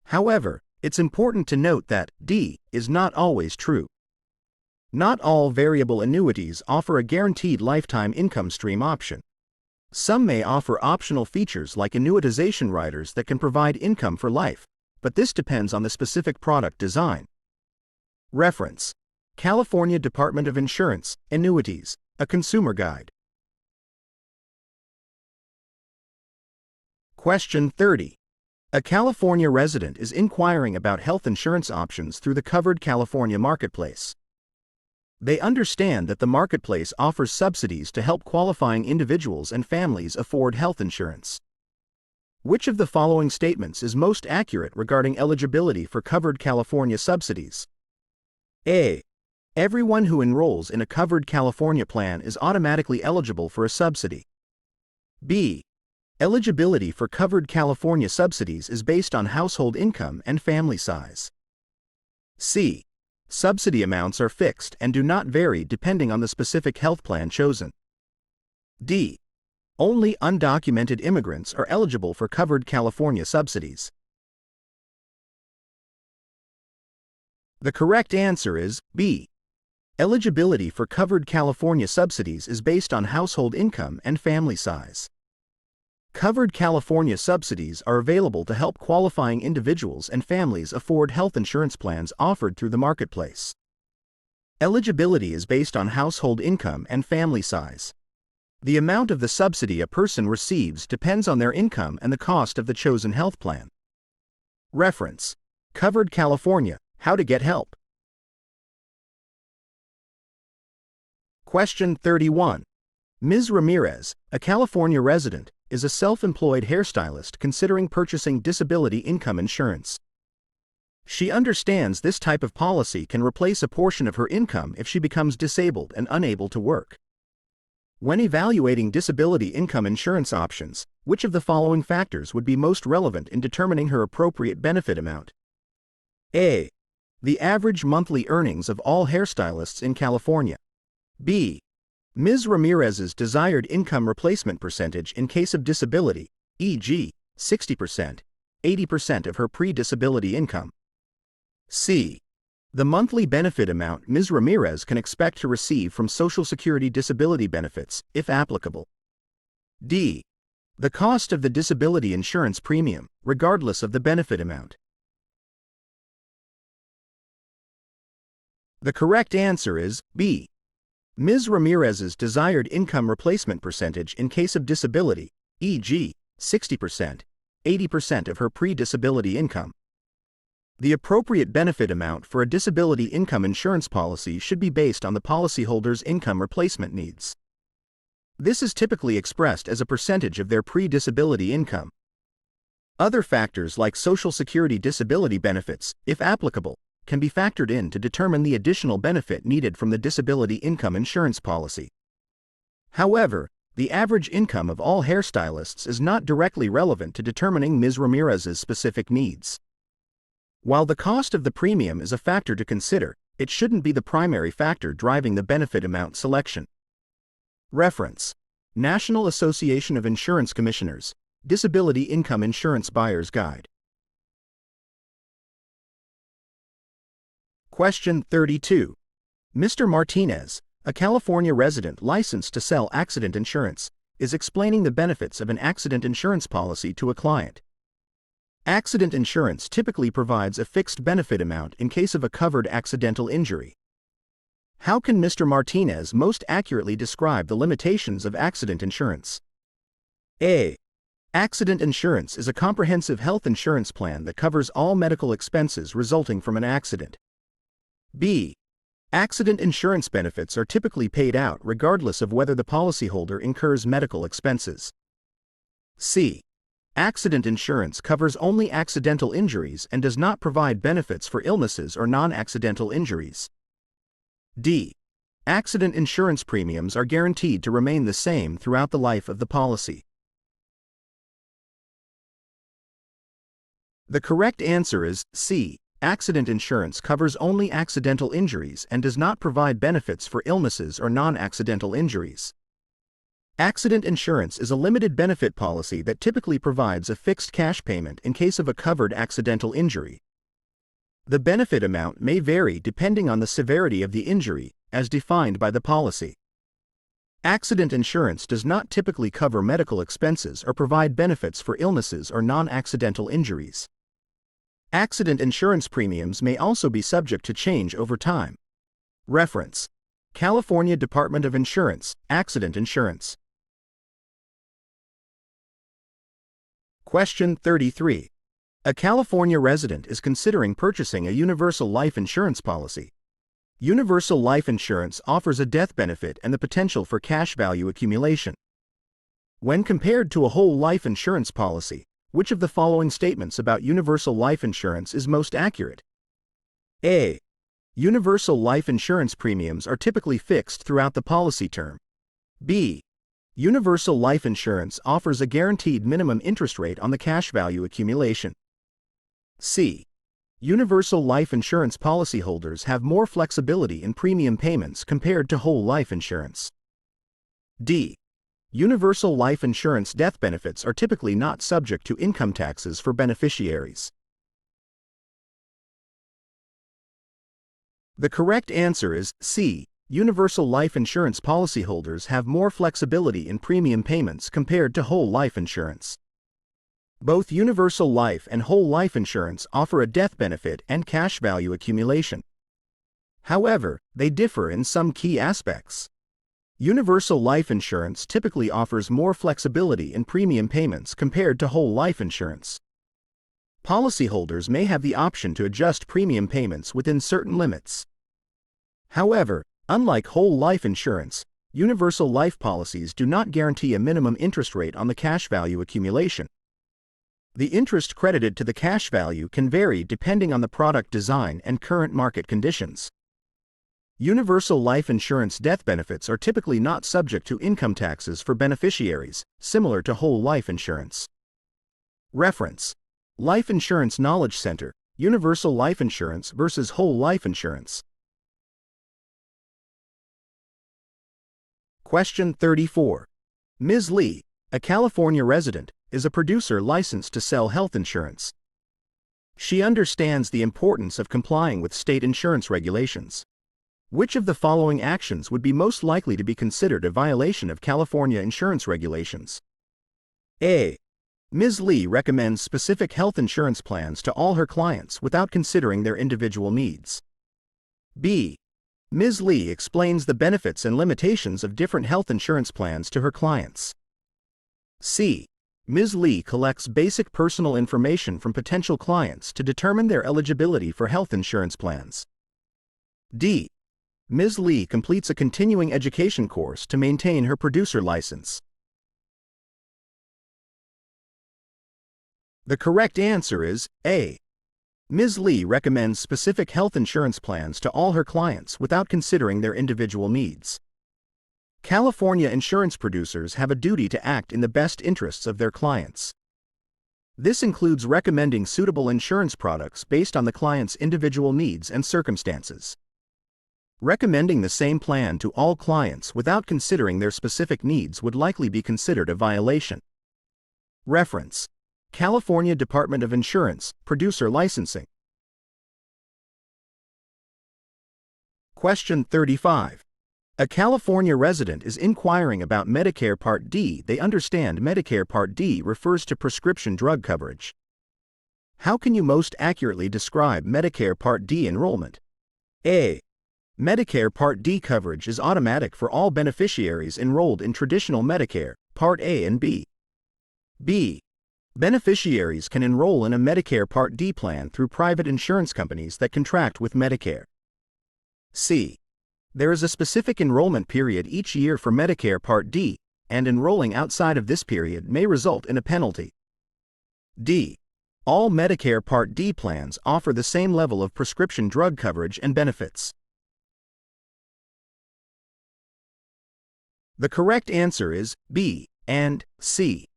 However, it's important to note that D is not always true. Not all variable annuities offer a guaranteed lifetime income stream option. Some may offer optional features like annuitization riders that can provide income for life, but this depends on the specific product design. Reference: California Department of Insurance, Annuities, a Consumer Guide. Question 30. A California resident is inquiring about health insurance options through the Covered California Marketplace. They understand that the marketplace offers subsidies to help qualifying individuals and families afford health insurance. Which of the following statements is most accurate regarding eligibility for Covered California subsidies? A. Everyone who enrolls in a Covered California plan is automatically eligible for a subsidy. B. Eligibility for Covered California subsidies is based on household income and family size. C. Subsidy amounts are fixed and do not vary depending on the specific health plan chosen. D. Only undocumented immigrants are eligible for Covered California subsidies. The correct answer is B. Eligibility for Covered California subsidies is based on household income and family size. Covered California subsidies are available to help qualifying individuals and families afford health insurance plans offered through the marketplace. Eligibility is based on household income and family size. The amount of the subsidy a person receives depends on their income and the cost of the chosen health plan. Reference: Covered California, How to Get Help. Question 31. Ms. Ramirez, a California resident, is a self-employed hairstylist considering purchasing disability income insurance. She understands this type of policy can replace a portion of her income if she becomes disabled and unable to work. When evaluating disability income insurance options, which of the following factors would be most relevant in determining her appropriate benefit amount? A. The average monthly earnings of all hairstylists in California. B. Ms. Ramirez's desired income replacement percentage in case of disability, e.g., 60%, 80% of her pre-disability income. C. The monthly benefit amount Ms. Ramirez can expect to receive from Social Security disability benefits, if applicable. D. The cost of the disability insurance premium, regardless of the benefit amount. The correct answer is B. Ms. Ramirez's desired income replacement percentage in case of disability, e.g., 60%, 80% of her pre-disability income. The appropriate benefit amount for a disability income insurance policy should be based on the policyholder's income replacement needs. This is typically expressed as a percentage of their pre-disability income. Other factors like Social Security disability benefits, if applicable, can be factored in to determine the additional benefit needed from the disability income insurance policy. However, the average income of all hairstylists is not directly relevant to determining Ms. Ramirez's specific needs. While the cost of the premium is a factor to consider, it shouldn't be the primary factor driving the benefit amount selection. Reference: National Association of Insurance Commissioners, Disability Income Insurance Buyer's Guide. Question 32. Mr. Martinez, a California resident licensed to sell accident insurance, is explaining the benefits of an accident insurance policy to a client. Accident insurance typically provides a fixed benefit amount in case of a covered accidental injury. How can Mr. Martinez most accurately describe the limitations of accident insurance? A. Accident insurance is a comprehensive health insurance plan that covers all medical expenses resulting from an accident. B. Accident insurance benefits are typically paid out regardless of whether the policyholder incurs medical expenses. C. Accident insurance covers only accidental injuries and does not provide benefits for illnesses or non-accidental injuries. D. Accident insurance premiums are guaranteed to remain the same throughout the life of the policy. The correct answer is C. Accident insurance covers only accidental injuries and does not provide benefits for illnesses or non-accidental injuries. Accident insurance is a limited benefit policy that typically provides a fixed cash payment in case of a covered accidental injury. The benefit amount may vary depending on the severity of the injury, as defined by the policy. Accident insurance does not typically cover medical expenses or provide benefits for illnesses or non-accidental injuries. Accident insurance premiums may also be subject to change over time. Reference: California Department of Insurance, Accident Insurance. Question 33. A California resident is considering purchasing a universal life insurance policy. Universal life insurance offers a death benefit and the potential for cash value accumulation. When compared to a whole life insurance policy, which of the following statements about universal life insurance is most accurate? A. Universal life insurance premiums are typically fixed throughout the policy term. B. Universal life insurance offers a guaranteed minimum interest rate on the cash value accumulation. C. Universal life insurance policyholders have more flexibility in premium payments compared to whole life insurance. D. Universal life insurance death benefits are typically not subject to income taxes for beneficiaries. The correct answer is C. Universal life insurance policyholders have more flexibility in premium payments compared to whole life insurance. Both universal life and whole life insurance offer a death benefit and cash value accumulation. However, they differ in some key aspects. Universal life insurance typically offers more flexibility in premium payments compared to whole life insurance. Policyholders may have the option to adjust premium payments within certain limits. However, unlike whole life insurance, universal life policies do not guarantee a minimum interest rate on the cash value accumulation. The interest credited to the cash value can vary depending on the product design and current market conditions. Universal life insurance death benefits are typically not subject to income taxes for beneficiaries, similar to whole life insurance. Reference: Life Insurance Knowledge Center, Universal Life Insurance versus Whole Life Insurance. Question 34. Ms. Lee, a California resident, is a producer licensed to sell health insurance. She understands the importance of complying with state insurance regulations. Which of the following actions would be most likely to be considered a violation of California insurance regulations? A. Ms. Lee recommends specific health insurance plans to all her clients without considering their individual needs. B. Ms. Lee explains the benefits and limitations of different health insurance plans to her clients. C. Ms. Lee collects basic personal information from potential clients to determine their eligibility for health insurance plans. D. Ms. Lee completes a continuing education course to maintain her producer license. The correct answer is A. Ms. Lee recommends specific health insurance plans to all her clients without considering their individual needs. California insurance producers have a duty to act in the best interests of their clients. This includes recommending suitable insurance products based on the client's individual needs and circumstances. Recommending the same plan to all clients without considering their specific needs would likely be considered a violation. Reference: California Department of Insurance, Producer Licensing. Question 35. A California resident is inquiring about Medicare Part D. They understand Medicare Part D refers to prescription drug coverage. How can you most accurately describe Medicare Part D enrollment? A. Medicare Part D coverage is automatic for all beneficiaries enrolled in traditional Medicare, Part A and B. B. Beneficiaries can enroll in a Medicare Part D plan through private insurance companies that contract with Medicare. C. There is a specific enrollment period each year for Medicare Part D, and enrolling outside of this period may result in a penalty. D. All Medicare Part D plans offer the same level of prescription drug coverage and benefits. The correct answer is B and C.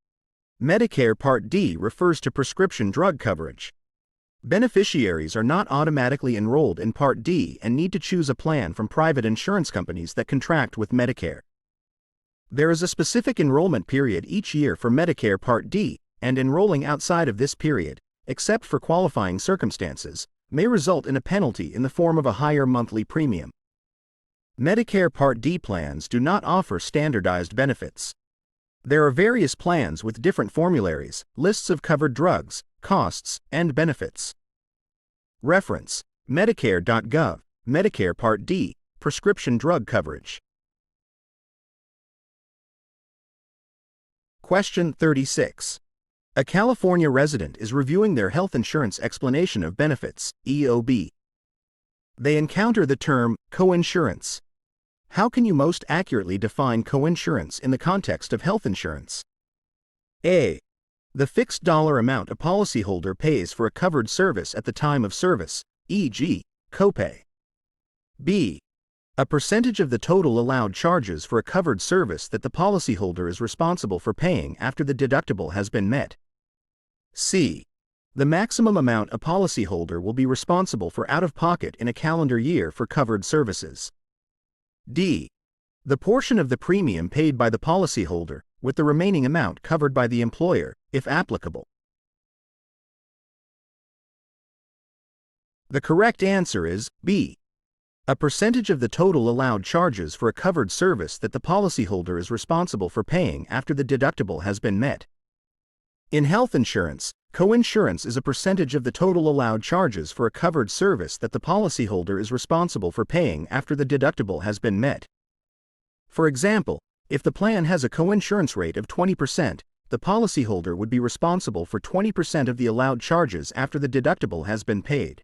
Medicare Part D refers to prescription drug coverage. Beneficiaries are not automatically enrolled in Part D and need to choose a plan from private insurance companies that contract with Medicare. There is a specific enrollment period each year for Medicare Part D, and enrolling outside of this period, except for qualifying circumstances, may result in a penalty in the form of a higher monthly premium. Medicare Part D plans do not offer standardized benefits. There are various plans with different formularies, lists of covered drugs, costs, and benefits. Reference: Medicare.gov, Medicare Part D, prescription drug coverage. Question 36. A California resident is reviewing their health insurance explanation of benefits, EOB. They encounter the term coinsurance. How can you most accurately define coinsurance in the context of health insurance? A. The fixed dollar amount a policyholder pays for a covered service at the time of service, e.g., copay. B. A percentage of the total allowed charges for a covered service that the policyholder is responsible for paying after the deductible has been met. C. The maximum amount a policyholder will be responsible for out-of-pocket in a calendar year for covered services. D. The portion of the premium paid by the policyholder, with the remaining amount covered by the employer, if applicable. The correct answer is B. A percentage of the total allowed charges for a covered service that the policyholder is responsible for paying after the deductible has been met. In health insurance, coinsurance is a percentage of the total allowed charges for a covered service that the policyholder is responsible for paying after the deductible has been met. For example, if the plan has a coinsurance rate of 20%, the policyholder would be responsible for 20% of the allowed charges after the deductible has been paid.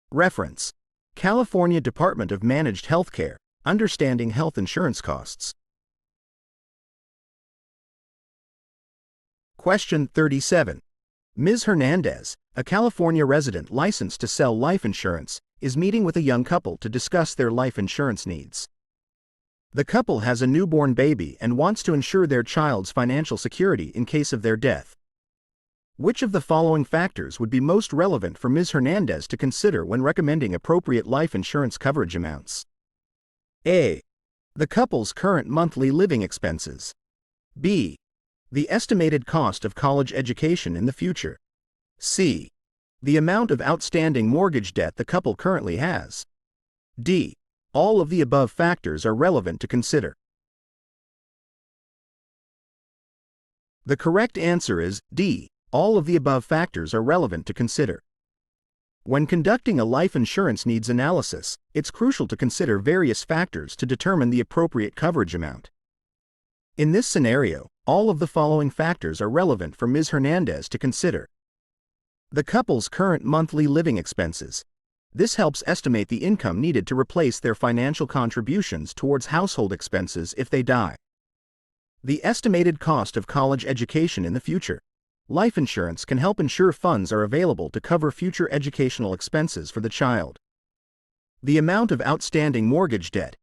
Reference: California Department of Managed Healthcare, Understanding Health Insurance Costs. Question 37. Ms. Hernandez, a California resident licensed to sell life insurance, is meeting with a young couple to discuss their life insurance needs. The couple has a newborn baby and wants to ensure their child's financial security in case of their death. Which of the following factors would be most relevant for Ms. Hernandez to consider when recommending appropriate life insurance coverage amounts? A. The couple's current monthly living expenses. B. The estimated cost of college education in the future. C. The amount of outstanding mortgage debt the couple currently has. D. All of the above factors are relevant to consider. The correct answer is D. All of the above factors are relevant to consider. When conducting a life insurance needs analysis, it's crucial to consider various factors to determine the appropriate coverage amount. In this scenario, all of the following factors are relevant for Ms. Hernandez to consider. The couple's current monthly living expenses. This helps estimate the income needed to replace their financial contributions towards household expenses if they die. The estimated cost of college education in the future. Life insurance can help ensure funds are available to cover future educational expenses for the child. The amount of outstanding mortgage debt.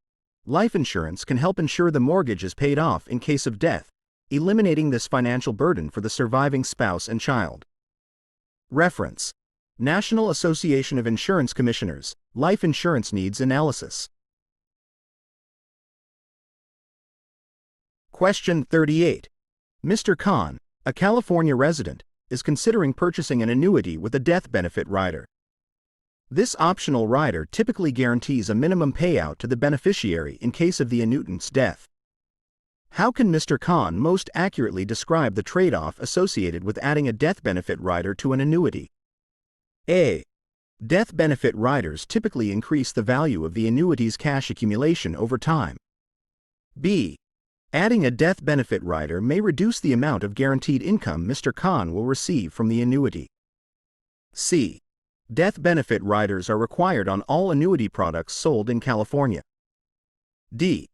Life insurance can help ensure the mortgage is paid off in case of death, eliminating this financial burden for the surviving spouse and child. Reference: National Association of Insurance Commissioners, Life Insurance Needs Analysis. Question 38. Mr. Khan, a California resident, is considering purchasing an annuity with a death benefit rider. This optional rider typically guarantees a minimum payout to the beneficiary in case of the annuitant's death. How can Mr. Khan most accurately describe the trade-off associated with adding a death benefit rider to an annuity? A. Death benefit riders typically increase the value of the annuity's cash accumulation over time. B. Adding a death benefit rider may reduce the amount of guaranteed income Mr. Khan will receive from the annuity. C. Death benefit riders are required on all annuity products sold in California. D.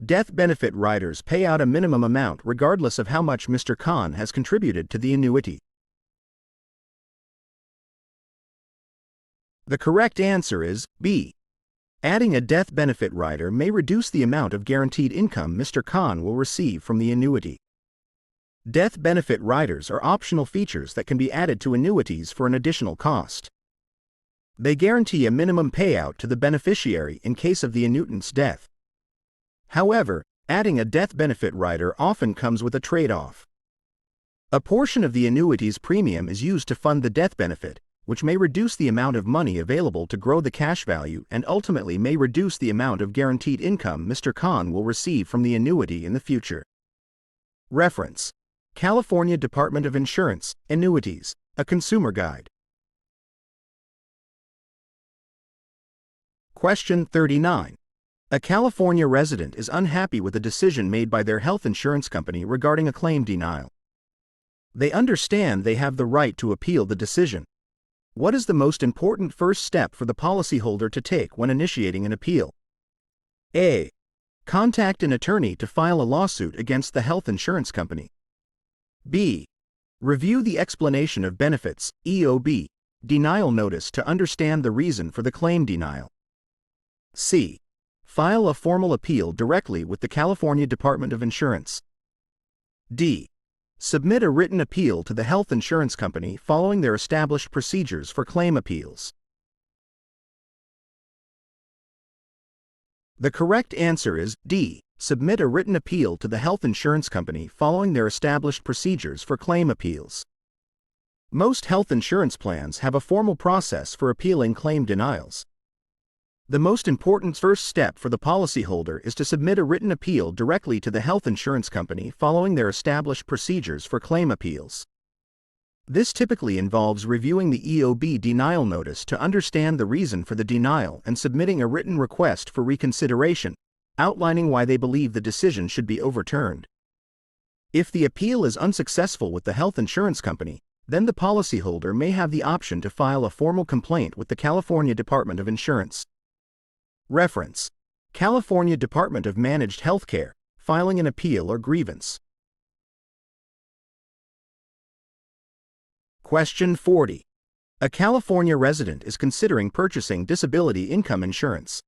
Death benefit riders pay out a minimum amount regardless of how much Mr. Khan has contributed to the annuity. The correct answer is B. Adding a death benefit rider may reduce the amount of guaranteed income Mr. Khan will receive from the annuity. Death benefit riders are optional features that can be added to annuities for an additional cost. They guarantee a minimum payout to the beneficiary in case of the annuitant's death. However, adding a death benefit rider often comes with a trade-off. A portion of the annuity's premium is used to fund the death benefit, which may reduce the amount of money available to grow the cash value and ultimately may reduce the amount of guaranteed income Mr. Khan will receive from the annuity in the future. Reference: California Department of Insurance, Annuities, a Consumer Guide. Question 39. A California resident is unhappy with a decision made by their health insurance company regarding a claim denial. They understand they have the right to appeal the decision. What is the most important first step for the policyholder to take when initiating an appeal? A. Contact an attorney to file a lawsuit against the health insurance company. B. Review the explanation of benefits, EOB, denial notice to understand the reason for the claim denial. C. File a formal appeal directly with the California Department of Insurance. D. Submit a written appeal to the health insurance company following their established procedures for claim appeals. The correct answer is D. Submit a written appeal to the health insurance company following their established procedures for claim appeals. Most health insurance plans have a formal process for appealing claim denials. The most important first step for the policyholder is to submit a written appeal directly to the health insurance company following their established procedures for claim appeals. This typically involves reviewing the EOB denial notice to understand the reason for the denial and submitting a written request for reconsideration, outlining why they believe the decision should be overturned. If the appeal is unsuccessful with the health insurance company, then the policyholder may have the option to file a formal complaint with the California Department of Insurance. Reference: California Department of Managed Healthcare, filing an appeal or grievance. Question 40. A California resident is considering purchasing disability income insurance.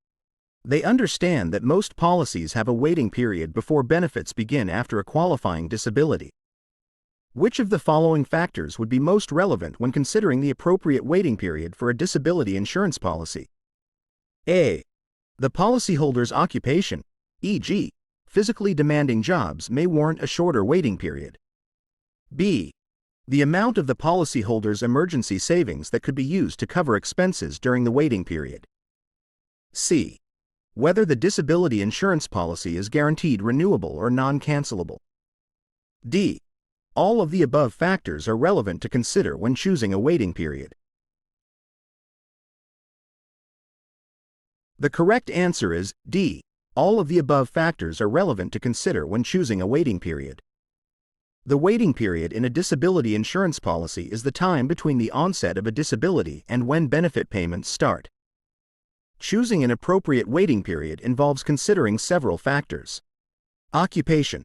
They understand that most policies have a waiting period before benefits begin after a qualifying disability. Which of the following factors would be most relevant when considering the appropriate waiting period for a disability insurance policy? A. The policyholder's occupation, e.g., physically demanding jobs, may warrant a shorter waiting period. B. The amount of the policyholder's emergency savings that could be used to cover expenses during the waiting period. C. Whether the disability insurance policy is guaranteed renewable or non-cancelable. D. All of the above factors are relevant to consider when choosing a waiting period. The correct answer is D. All of the above factors are relevant to consider when choosing a waiting period. The waiting period in a disability insurance policy is the time between the onset of a disability and when benefit payments start. Choosing an appropriate waiting period involves considering several factors. Occupation.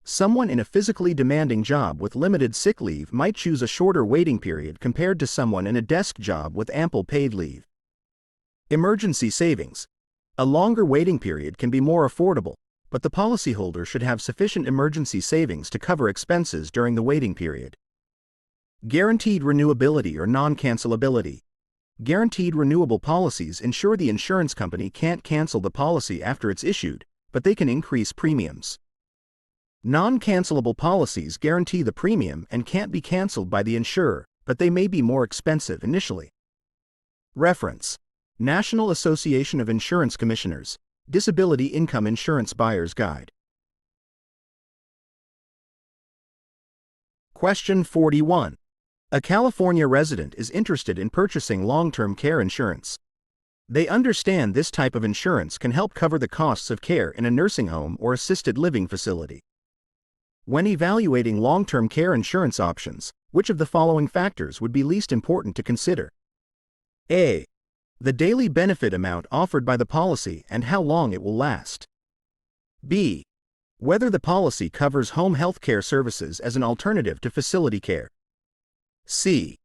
Someone in a physically demanding job with limited sick leave might choose a shorter waiting period compared to someone in a desk job with ample paid leave. Emergency savings. A longer waiting period can be more affordable, but the policyholder should have sufficient emergency savings to cover expenses during the waiting period. Guaranteed renewability or non-cancelability. Guaranteed renewable policies ensure the insurance company can't cancel the policy after it's issued, but they can increase premiums. Non-cancelable policies guarantee the premium and can't be canceled by the insurer, but they may be more expensive initially. Reference: National Association of Insurance Commissioners, Disability Income Insurance Buyer's Guide. Question 41. A California resident is interested in purchasing long-term care insurance. They understand this type of insurance can help cover the costs of care in a nursing home or assisted living facility. When evaluating long-term care insurance options, which of the following factors would be least important to consider? A. The daily benefit amount offered by the policy and how long it will last. B. Whether the policy covers home health care services as an alternative to facility care. C.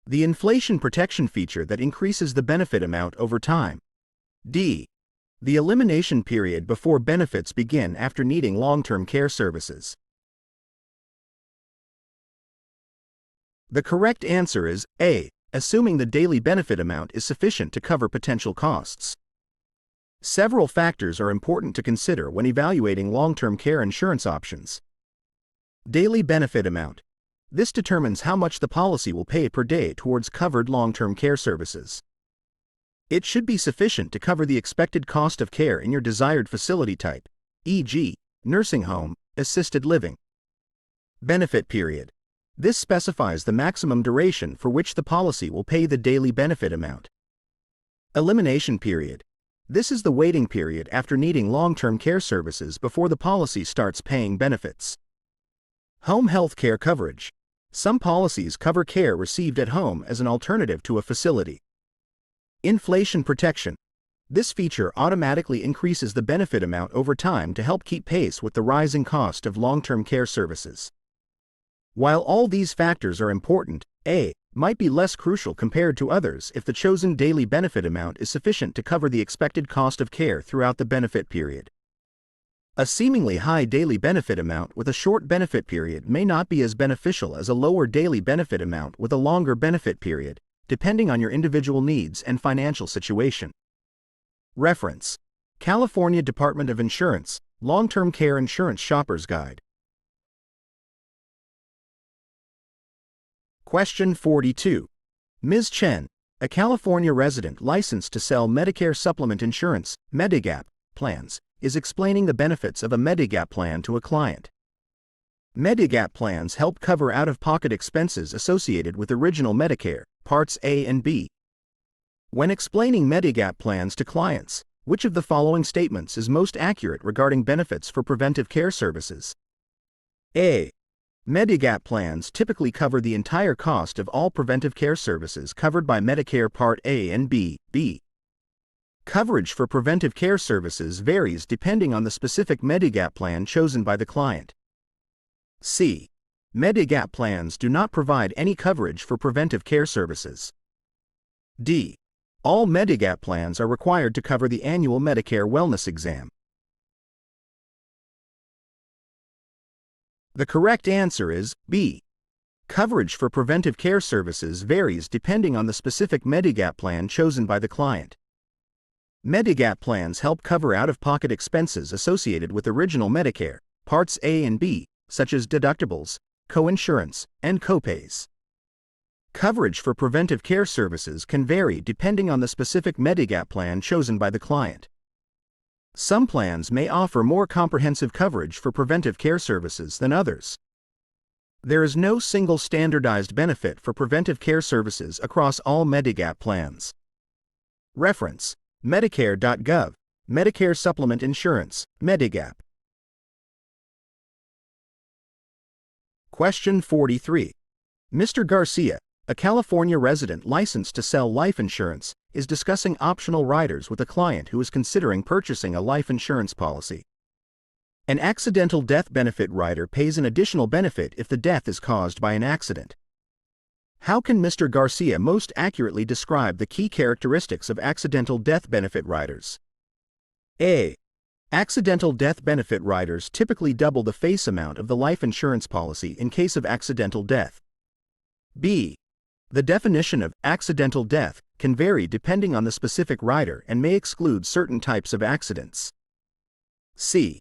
The inflation protection feature that increases the benefit amount over time. D. The elimination period before benefits begin after needing long-term care services. The correct answer is A. Assuming the daily benefit amount is sufficient to cover potential costs. Several factors are important to consider when evaluating long-term care insurance options. Daily benefit amount. This determines how much the policy will pay per day towards covered long-term care services. It should be sufficient to cover the expected cost of care in your desired facility type, e.g., nursing home, assisted living. Benefit period. This specifies the maximum duration for which the policy will pay the daily benefit amount. Elimination period. This is the waiting period after needing long-term care services before the policy starts paying benefits. Home health care coverage. Some policies cover care received at home as an alternative to a facility. Inflation protection. This feature automatically increases the benefit amount over time to help keep pace with the rising cost of long-term care services. While all these factors are important, A might be less crucial compared to others if the chosen daily benefit amount is sufficient to cover the expected cost of care throughout the benefit period. A seemingly high daily benefit amount with a short benefit period may not be as beneficial as a lower daily benefit amount with a longer benefit period, depending on your individual needs and financial situation. Reference: California Department of Insurance, Long-Term Care Insurance Shopper's Guide. Question 42. Ms. Chen, a California resident licensed to sell Medicare Supplement Insurance, Medigap, plans, is explaining the benefits of a Medigap plan to a client. Medigap plans help cover out-of-pocket expenses associated with original Medicare, Parts A and B. When explaining Medigap plans to clients, which of the following statements is most accurate regarding benefits for preventive care services? A. Medigap plans typically cover the entire cost of all preventive care services covered by Medicare Part A and B. Coverage for preventive care services varies depending on the specific Medigap plan chosen by the client. C. Medigap plans do not provide any coverage for preventive care services. D. All Medigap plans are required to cover the annual Medicare wellness exam. The correct answer is B. Coverage for preventive care services varies depending on the specific Medigap plan chosen by the client. Medigap plans help cover out-of-pocket expenses associated with original Medicare, Parts A and B, such as deductibles, coinsurance, and copays. Coverage for preventive care services can vary depending on the specific Medigap plan chosen by the client. Some plans may offer more comprehensive coverage for preventive care services than others. There is no single standardized benefit for preventive care services across all Medigap plans. Reference: Medicare.gov, Medicare Supplement Insurance, Medigap. Question 43. Mr. Garcia, a California resident licensed to sell life insurance, is discussing optional riders with a client who is considering purchasing a life insurance policy. An accidental death benefit rider pays an additional benefit if the death is caused by an accident. How can Mr. Garcia most accurately describe the key characteristics of accidental death benefit riders? A. Accidental death benefit riders typically double the face amount of the life insurance policy in case of accidental death. B. The definition of accidental death can vary depending on the specific rider and may exclude certain types of accidents. C.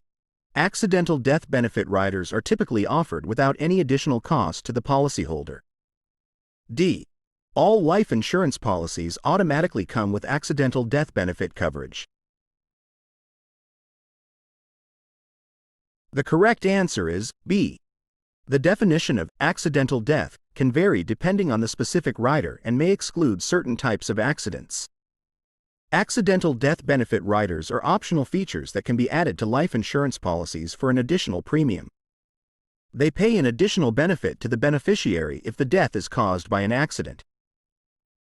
Accidental death benefit riders are typically offered without any additional cost to the policyholder. D. All life insurance policies automatically come with accidental death benefit coverage. The correct answer is B. The definition of accidental death can vary depending on the specific rider and may exclude certain types of accidents. Accidental death benefit riders are optional features that can be added to life insurance policies for an additional premium. They pay an additional benefit to the beneficiary if the death is caused by an accident.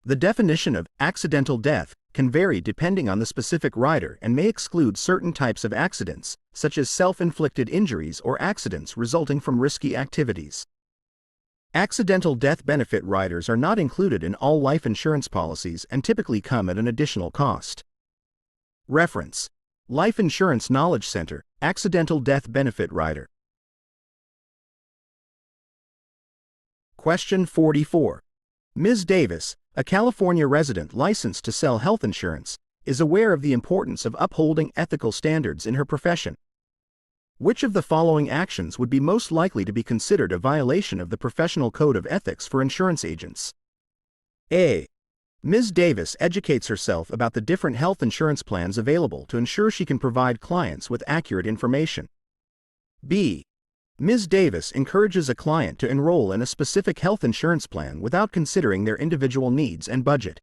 The definition of accidental death can vary depending on the specific rider and may exclude certain types of accidents, such as self-inflicted injuries or accidents resulting from risky activities. Accidental death benefit riders are not included in all life insurance policies and typically come at an additional cost. Reference: Life Insurance Knowledge Center, Accidental Death Benefit Rider. Question 44. Ms. Davis, a California resident licensed to sell health insurance, is aware of the importance of upholding ethical standards in her profession. Which of the following actions would be most likely to be considered a violation of the Professional Code of Ethics for insurance agents? A. Ms. Davis educates herself about the different health insurance plans available to ensure she can provide clients with accurate information. B. Ms. Davis encourages a client to enroll in a specific health insurance plan without considering their individual needs and budget.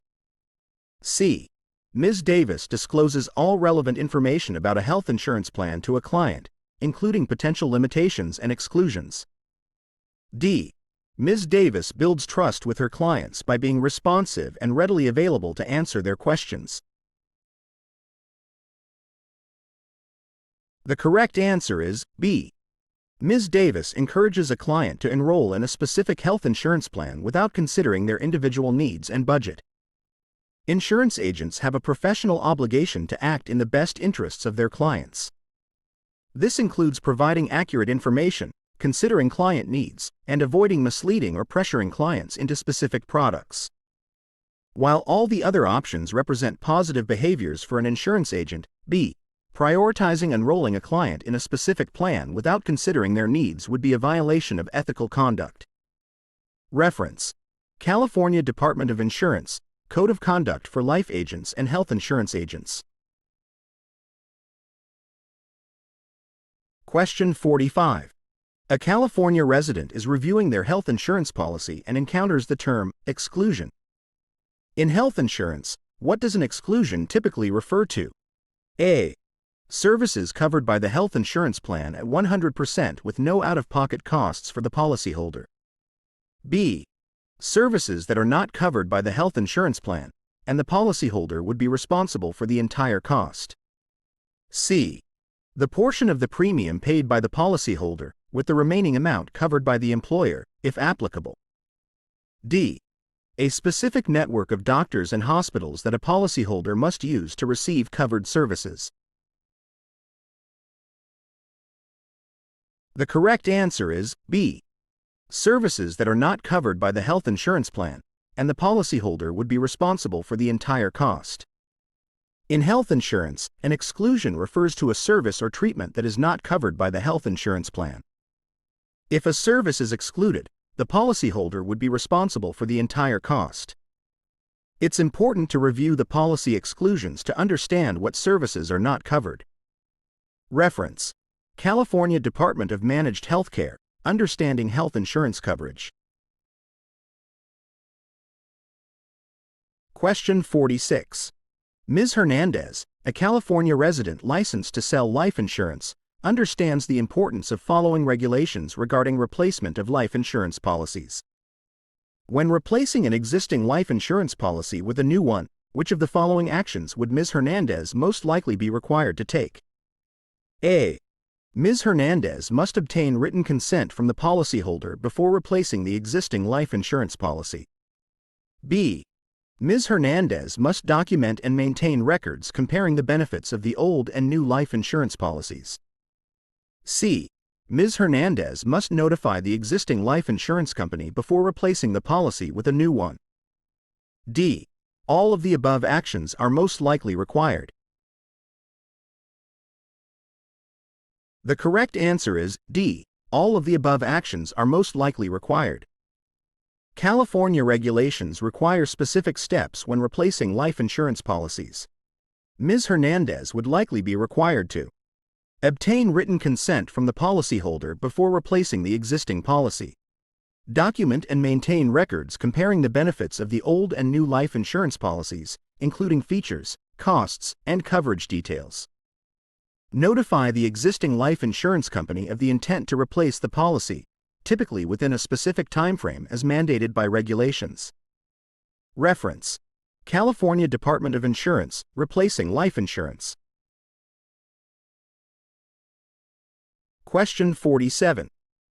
C. Ms. Davis discloses all relevant information about a health insurance plan to a client, including potential limitations and exclusions. D. Ms. Davis builds trust with her clients by being responsive and readily available to answer their questions. The correct answer is B. Ms. Davis encourages a client to enroll in a specific health insurance plan without considering their individual needs and budget. Insurance agents have a professional obligation to act in the best interests of their clients. This includes providing accurate information, considering client needs, and avoiding misleading or pressuring clients into specific products. While all the other options represent positive behaviors for an insurance agent, B. Prioritizing enrolling a client in a specific plan without considering their needs would be a violation of ethical conduct. Reference: California Department of Insurance, Code of Conduct for Life Agents and Health Insurance Agents. Question 45. A California resident is reviewing their health insurance policy and encounters the term exclusion. In health insurance, what does an exclusion typically refer to? A. Services covered by the health insurance plan at 100% with no out-of-pocket costs for the policyholder. B. Services that are not covered by the health insurance plan, and the policyholder would be responsible for the entire cost. C. The portion of the premium paid by the policyholder, with the remaining amount covered by the employer, if applicable. D. A specific network of doctors and hospitals that a policyholder must use to receive covered services. The correct answer is B. Services that are not covered by the health insurance plan, and the policyholder would be responsible for the entire cost. In health insurance, an exclusion refers to a service or treatment that is not covered by the health insurance plan. If a service is excluded, the policyholder would be responsible for the entire cost. It's important to review the policy exclusions to understand what services are not covered. Reference: California Department of Managed Healthcare, Understanding Health Insurance Coverage. Question 46. Ms. Hernandez, a California resident licensed to sell life insurance, understands the importance of following regulations regarding replacement of life insurance policies. When replacing an existing life insurance policy with a new one, which of the following actions would Ms. Hernandez most likely be required to take? A. Ms. Hernandez must obtain written consent from the policyholder before replacing the existing life insurance policy. B. Ms. Hernandez must document and maintain records comparing the benefits of the old and new life insurance policies. C. Ms. Hernandez must notify the existing life insurance company before replacing the policy with a new one. D. All of the above actions are most likely required. The correct answer is D. All of the above actions are most likely required. California regulations require specific steps when replacing life insurance policies. Ms. Hernandez would likely be required to obtain written consent from the policyholder before replacing the existing policy. Document and maintain records comparing the benefits of the old and new life insurance policies, including features, costs, and coverage details. Notify the existing life insurance company of the intent to replace the policy, typically within a specific timeframe as mandated by regulations. Reference: California Department of Insurance, Replacing Life Insurance. Question 47.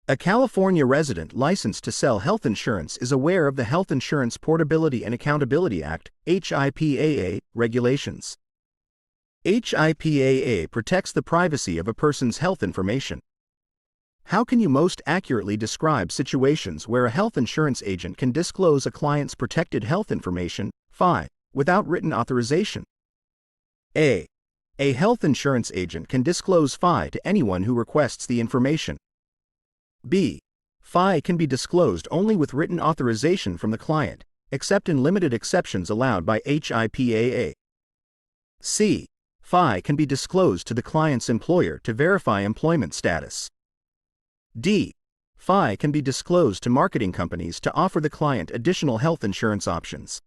A California resident licensed to sell health insurance is aware of the Health Insurance Portability and Accountability Act, HIPAA, regulations. HIPAA protects the privacy of a person's health information. How can you most accurately describe situations where a health insurance agent can disclose a client's protected health information, FI, without written authorization? A. A health insurance agent can disclose FI to anyone who requests the information. B. FI can be disclosed only with written authorization from the client, except in limited exceptions allowed by HIPAA. C. FI can be disclosed to the client's employer to verify employment status. D. FI can be disclosed to marketing companies to offer the client additional health insurance options.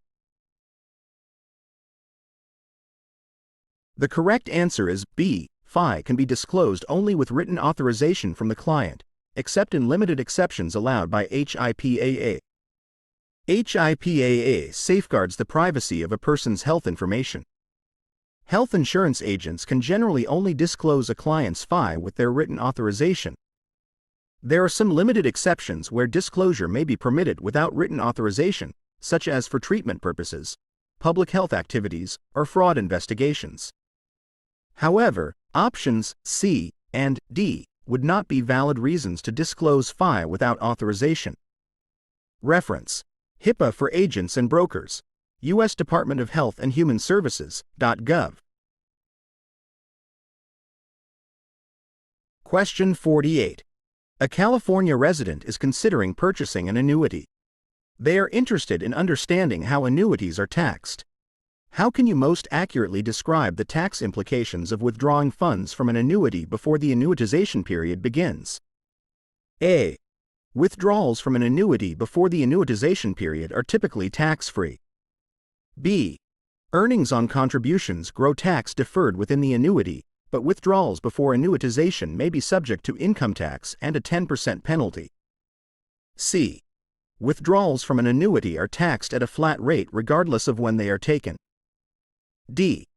The correct answer is B. FI can be disclosed only with written authorization from the client, except in limited exceptions allowed by HIPAA. HIPAA safeguards the privacy of a person's health information. Health insurance agents can generally only disclose a client's FI with their written authorization. There are some limited exceptions where disclosure may be permitted without written authorization, such as for treatment purposes, public health activities, or fraud investigations. However, options C and D would not be valid reasons to disclose FI without authorization. Reference: HIPAA for agents and brokers, U.S. Department of Health and Human Services.gov. Question 48. A California resident is considering purchasing an annuity. They are interested in understanding how annuities are taxed. How can you most accurately describe the tax implications of withdrawing funds from an annuity before the annuitization period begins? A. Withdrawals from an annuity before the annuitization period are typically tax-free. B. Earnings on contributions grow tax-deferred within the annuity, but withdrawals before annuitization may be subject to income tax and a 10% penalty. C. Withdrawals from an annuity are taxed at a flat rate regardless of when they are taken. D.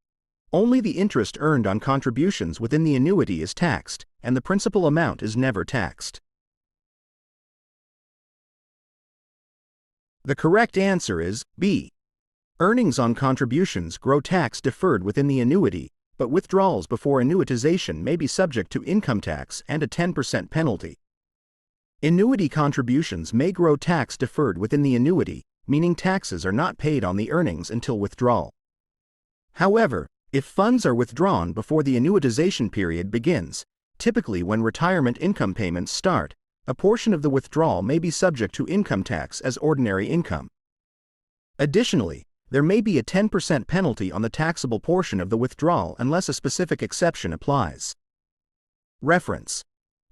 Only the interest earned on contributions within the annuity is taxed, and the principal amount is never taxed. The correct answer is B. Earnings on contributions grow tax deferred within the annuity, but withdrawals before annuitization may be subject to income tax and a 10% penalty. Annuity contributions may grow tax deferred within the annuity, meaning taxes are not paid on the earnings until withdrawal. However, if funds are withdrawn before the annuitization period begins, typically when retirement income payments start, a portion of the withdrawal may be subject to income tax as ordinary income. Additionally, there may be a 10% penalty on the taxable portion of the withdrawal unless a specific exception applies. Reference: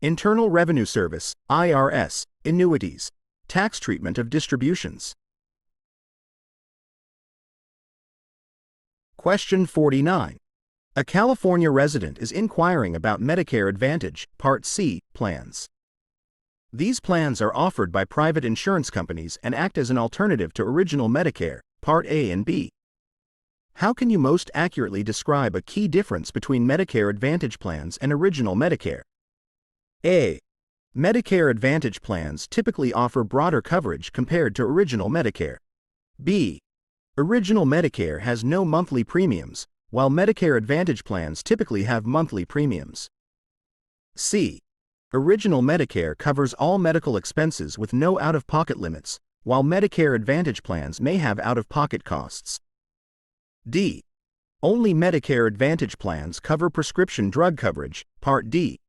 Internal Revenue Service, IRS, Annuities, Tax Treatment of Distributions. Question 49. A California resident is inquiring about Medicare Advantage, Part C, plans. These plans are offered by private insurance companies and act as an alternative to Original Medicare, Part A and B. How can you most accurately describe a key difference between Medicare Advantage plans and Original Medicare? A. Medicare Advantage plans typically offer broader coverage compared to Original Medicare. B. Original Medicare has no monthly premiums, while Medicare Advantage plans typically have monthly premiums. C. Original Medicare covers all medical expenses with no out-of-pocket limits, while Medicare Advantage plans may have out-of-pocket costs. D. Only Medicare Advantage plans cover prescription drug coverage, Part D.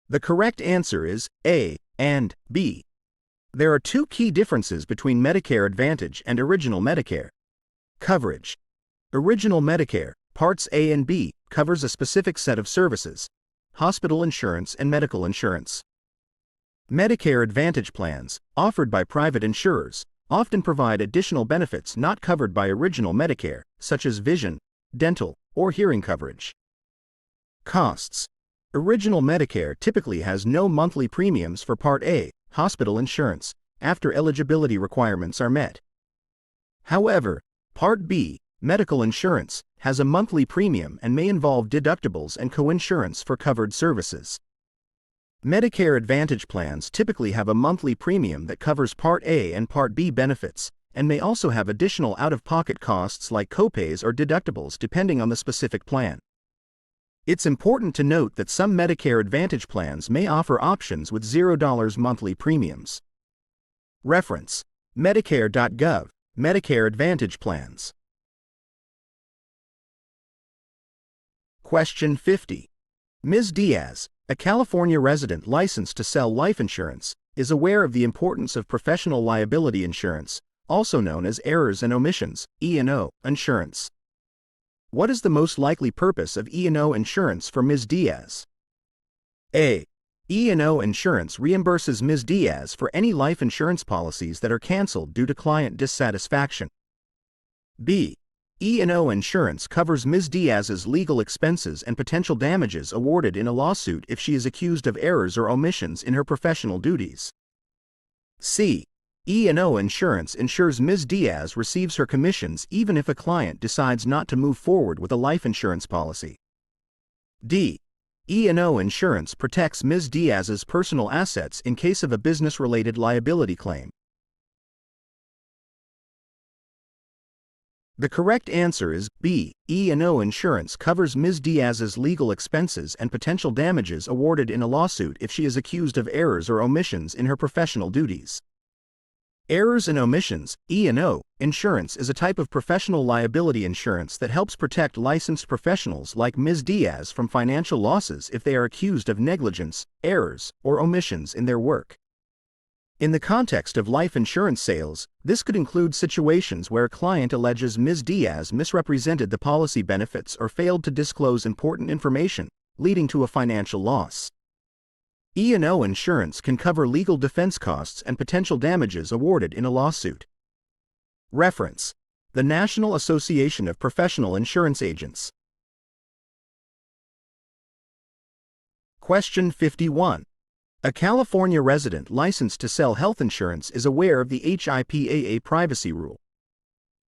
The correct answer is A and B. There are two key differences between Medicare Advantage and Original Medicare. Coverage. Original Medicare, Parts A and B, covers a specific set of services: hospital insurance and medical insurance. Medicare Advantage plans, offered by private insurers, often provide additional benefits not covered by Original Medicare, such as vision, dental, or hearing coverage. Costs. Original Medicare typically has no monthly premiums for Part A, hospital insurance, after eligibility requirements are met. However, Part B, medical insurance, has a monthly premium and may involve deductibles and coinsurance for covered services. Medicare Advantage plans typically have a monthly premium that covers Part A and Part B benefits, and may also have additional out-of-pocket costs like copays or deductibles depending on the specific plan. It's important to note that some Medicare Advantage plans may offer options with $0 monthly premiums. Reference: Medicare.gov, Medicare Advantage plans. Question 50. Ms. Diaz, a California resident licensed to sell life insurance, is aware of the importance of professional liability insurance, also known as errors and omissions, E&O, insurance. What is the most likely purpose of E&O insurance for Ms. Diaz? A. E&O insurance reimburses Ms. Diaz for any life insurance policies that are canceled due to client dissatisfaction. B. E&O insurance covers Ms. Diaz's legal expenses and potential damages awarded in a lawsuit if she is accused of errors or omissions in her professional duties. C. E&O insurance ensures Ms. Diaz receives her commissions even if a client decides not to move forward with a life insurance policy. D. E&O insurance protects Ms. Diaz's personal assets in case of a business-related liability claim. The correct answer is B. E&O insurance covers Ms. Diaz's legal expenses and potential damages awarded in a lawsuit if she is accused of errors or omissions in her professional duties. Errors and omissions, E&O, insurance is a type of professional liability insurance that helps protect licensed professionals like Ms. Diaz from financial losses if they are accused of negligence, errors, or omissions in their work. In the context of life insurance sales, this could include situations where a client alleges Ms. Diaz misrepresented the policy benefits or failed to disclose important information, leading to a financial loss. E&O insurance can cover legal defense costs and potential damages awarded in a lawsuit. Reference: the National Association of Professional Insurance Agents. Question 51. A California resident licensed to sell health insurance is aware of the HIPAA privacy rule.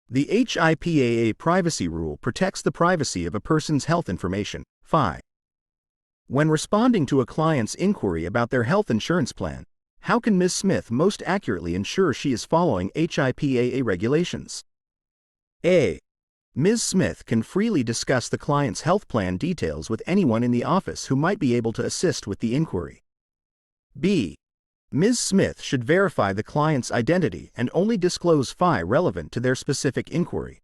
The HIPAA privacy rule protects the privacy of a person's health information, FI. When responding to a client's inquiry about their health insurance plan, how can Ms. Smith most accurately ensure she is following HIPAA regulations? A. Ms. Smith can freely discuss the client's health plan details with anyone in the office who might be able to assist with the inquiry. B. Ms. Smith should verify the client's identity and only disclose FI relevant to their specific inquiry.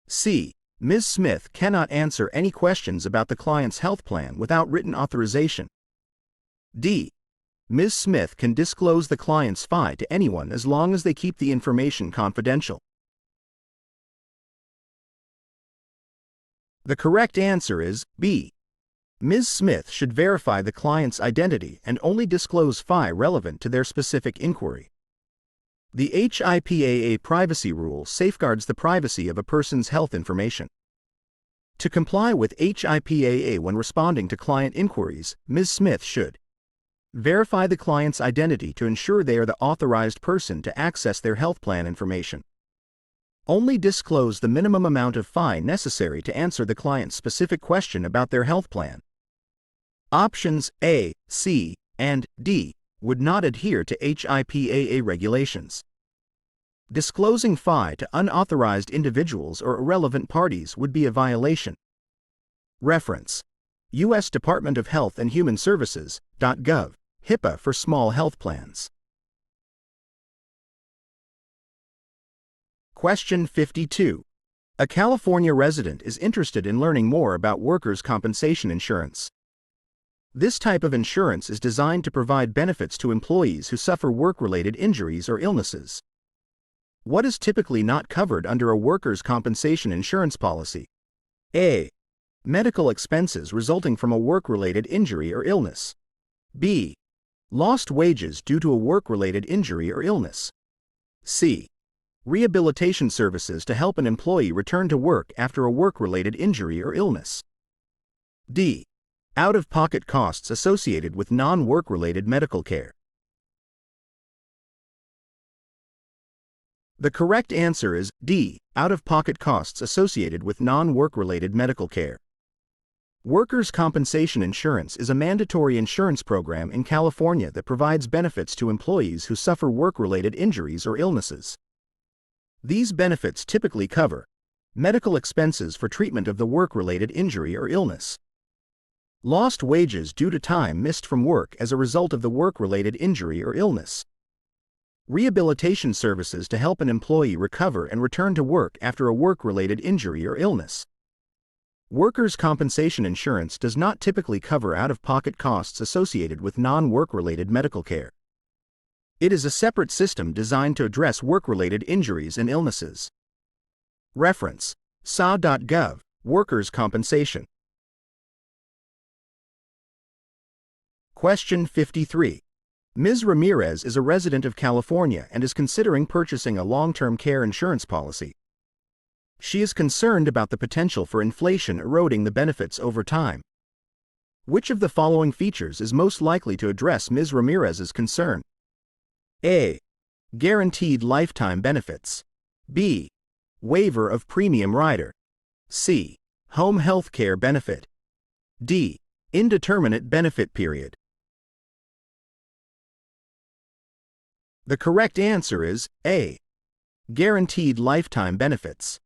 C. Ms. Smith cannot answer any questions about the client's health plan without written authorization. D. Ms. Smith can disclose the client's FI to anyone as long as they keep the information confidential. The correct answer is B. Ms. Smith should verify the client's identity and only disclose FI relevant to their specific inquiry. The HIPAA privacy rule safeguards the privacy of a person's health information. To comply with HIPAA when responding to client inquiries, Ms. Smith should verify the client's identity to ensure they are the authorized person to access their health plan information. Only disclose the minimum amount of FI necessary to answer the client's specific question about their health plan. Options A, C, and D would not adhere to HIPAA regulations. Disclosing FI to unauthorized individuals or irrelevant parties would be a violation. Reference: U.S. Department of Health and Human Services, .gov, HIPAA for small health plans. Question 52. A California resident is interested in learning more about workers' compensation insurance. This type of insurance is designed to provide benefits to employees who suffer work-related injuries or illnesses. What is typically not covered under a workers' compensation insurance policy? A. Medical expenses resulting from a work-related injury or illness. B. Lost wages due to a work-related injury or illness. C. Rehabilitation services to help an employee return to work after a work-related injury or illness. D. Out-of-pocket costs associated with non-work-related medical care. The correct answer is D. Out-of-pocket costs associated with non-work-related medical care. Workers' compensation insurance is a mandatory insurance program in California that provides benefits to employees who suffer work-related injuries or illnesses. These benefits typically cover medical expenses for treatment of the work-related injury or illness, lost wages due to time missed from work as a result of the work-related injury or illness, rehabilitation services to help an employee recover and return to work after a work-related injury or illness. Workers' compensation insurance does not typically cover out-of-pocket costs associated with non-work-related medical care. It is a separate system designed to address work-related injuries and illnesses. Reference: SA.gov, Workers' Compensation. Question 53. Ms. Ramirez is a resident of California and is considering purchasing a long-term care insurance policy. She is concerned about the potential for inflation eroding the benefits over time. Which of the following features is most likely to address Ms. Ramirez's concern? A. Guaranteed lifetime benefits. B. Waiver of premium rider. C. Home health care benefit. D. Indeterminate benefit period. The correct answer is A. Guaranteed lifetime benefits.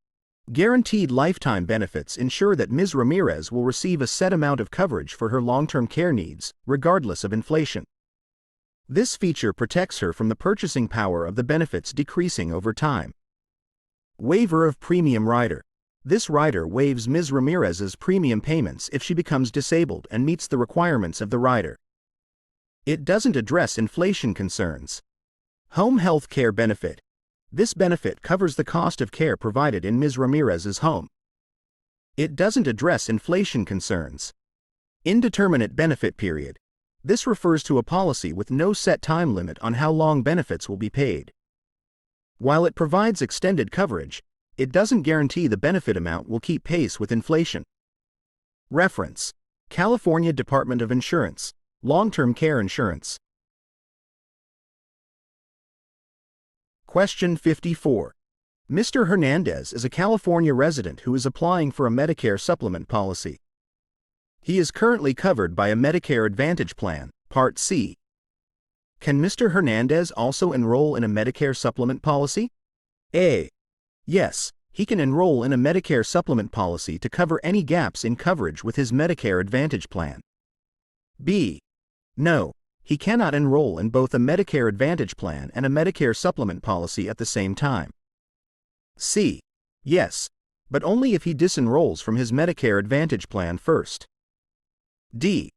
Guaranteed lifetime benefits ensure that Ms. Ramirez will receive a set amount of coverage for her long-term care needs, regardless of inflation. This feature protects her from the purchasing power of the benefits decreasing over time. Waiver of premium rider. This rider waives Ms. Ramirez's premium payments if she becomes disabled and meets the requirements of the rider. It doesn't address inflation concerns. Home health care benefit. This benefit covers the cost of care provided in Ms. Ramirez's home. It doesn't address inflation concerns. Indeterminate benefit period. This refers to a policy with no set time limit on how long benefits will be paid. While it provides extended coverage, it doesn't guarantee the benefit amount will keep pace with inflation. Reference: California Department of Insurance, Long-Term Care Insurance. Question 54. Mr. Hernandez is a California resident who is applying for a Medicare supplement policy. He is currently covered by a Medicare Advantage plan, Part C. Can Mr. Hernandez also enroll in a Medicare supplement policy? A. Yes, he can enroll in a Medicare supplement policy to cover any gaps in coverage with his Medicare Advantage plan. B. No, he cannot enroll in both a Medicare Advantage plan and a Medicare supplement policy at the same time. C. Yes, but only if he disenrolls from his Medicare Advantage plan first. D.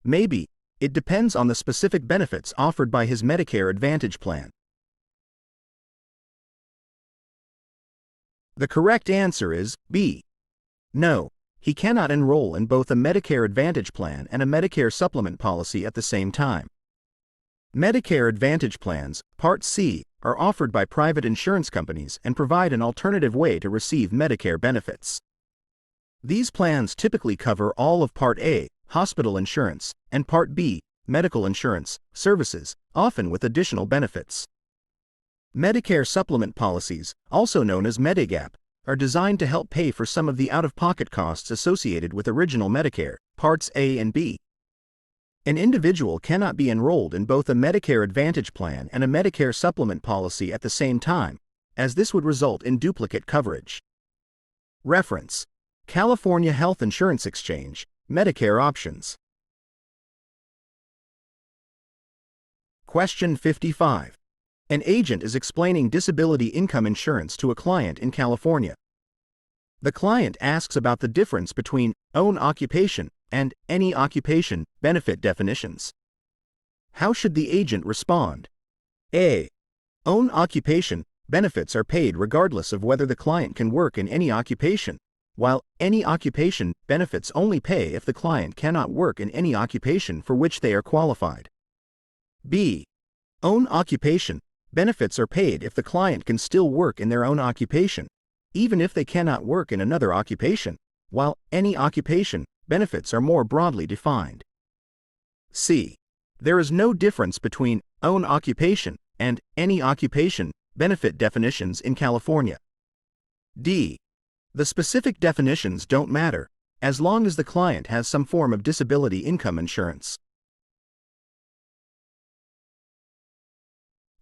Maybe, it depends on the specific benefits offered by his Medicare Advantage plan. The correct answer is B. No, he cannot enroll in both a Medicare Advantage plan and a Medicare supplement policy at the same time. Medicare Advantage plans, Part C, are offered by private insurance companies and provide an alternative way to receive Medicare benefits. These plans typically cover all of Part A, hospital insurance, and Part B, medical insurance, services, often with additional benefits. Medicare supplement policies, also known as Medigap, are designed to help pay for some of the out-of-pocket costs associated with original Medicare, Parts A and B. An individual cannot be enrolled in both a Medicare Advantage plan and a Medicare supplement policy at the same time, as this would result in duplicate coverage. Reference: California Health Insurance Exchange, Medicare Options. Question 55. An agent is explaining disability income insurance to a client in California. The client asks about the difference between own occupation and any occupation benefit definitions. How should the agent respond? A. Own occupation benefits are paid regardless of whether the client can work in any occupation, while any occupation benefits only pay if the client cannot work in any occupation for which they are qualified. B. Own occupation benefits are paid if the client can still work in their own occupation, even if they cannot work in another occupation, while any occupation benefits are more broadly defined. C. There is no difference between own occupation and any occupation benefit definitions in California. D. The specific definitions don't matter, as long as the client has some form of disability income insurance.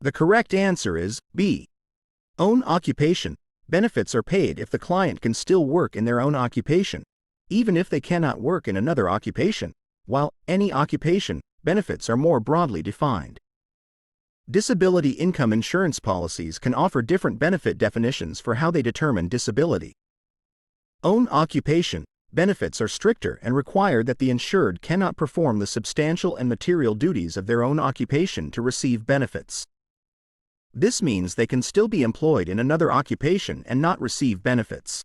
The correct answer is B. Own occupation benefits are paid if the client can still work in their own occupation, even if they cannot work in another occupation, while any occupation benefits are more broadly defined. Disability income insurance policies can offer different benefit definitions for how they determine disability. Own occupation benefits are stricter and require that the insured cannot perform the substantial and material duties of their own occupation to receive benefits. This means they can still be employed in another occupation and not receive benefits.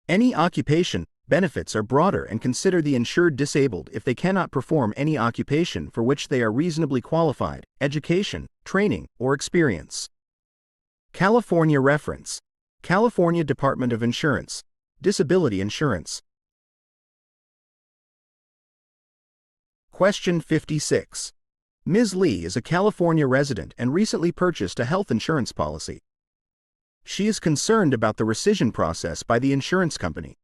Any occupation benefits are broader and consider the insured disabled if they cannot perform any occupation for which they are reasonably qualified, education, training, or experience. California reference: California Department of Insurance, Disability Insurance. Question 56. Ms. Lee is a California resident and recently purchased a health insurance policy. She is concerned about the rescission process by the insurance company.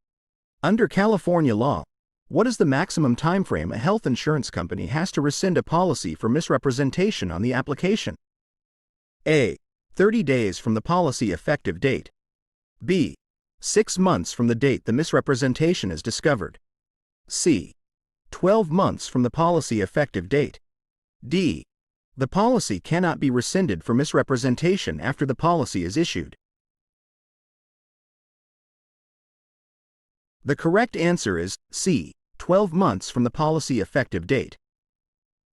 Under California law, what is the maximum timeframe a health insurance company has to rescind a policy for misrepresentation on the application? A. 30 days from the policy effective date. B. 6 months from the date the misrepresentation is discovered. C. 12 months from the policy effective date. D. The policy cannot be rescinded for misrepresentation after the policy is issued. The correct answer is C. 12 months from the policy effective date.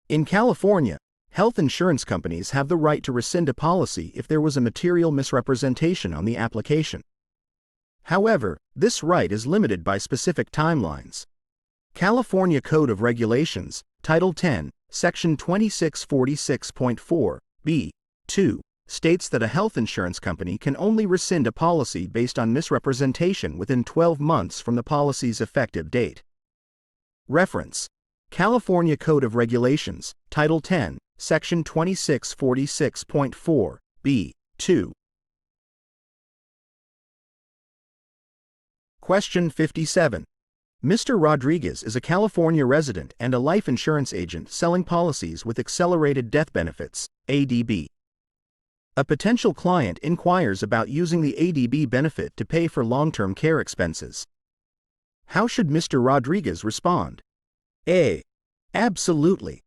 In California, health insurance companies have the right to rescind a policy if there was a material misrepresentation on the application. However, this right is limited by specific timelines. California Code of Regulations, Title 10, Section 2646.4, B. 2, states that a health insurance company can only rescind a policy based on misrepresentation within 12 months from the policy's effective date. Reference: California Code of Regulations, Title 10, Section 2646.4, B. 2. Question 57. Mr. Rodriguez is a California resident and a life insurance agent selling policies with accelerated death benefits, ADB. A potential client inquires about using the ADB benefit to pay for long-term care expenses. How should Mr. Rodriguez respond? A. Absolutely.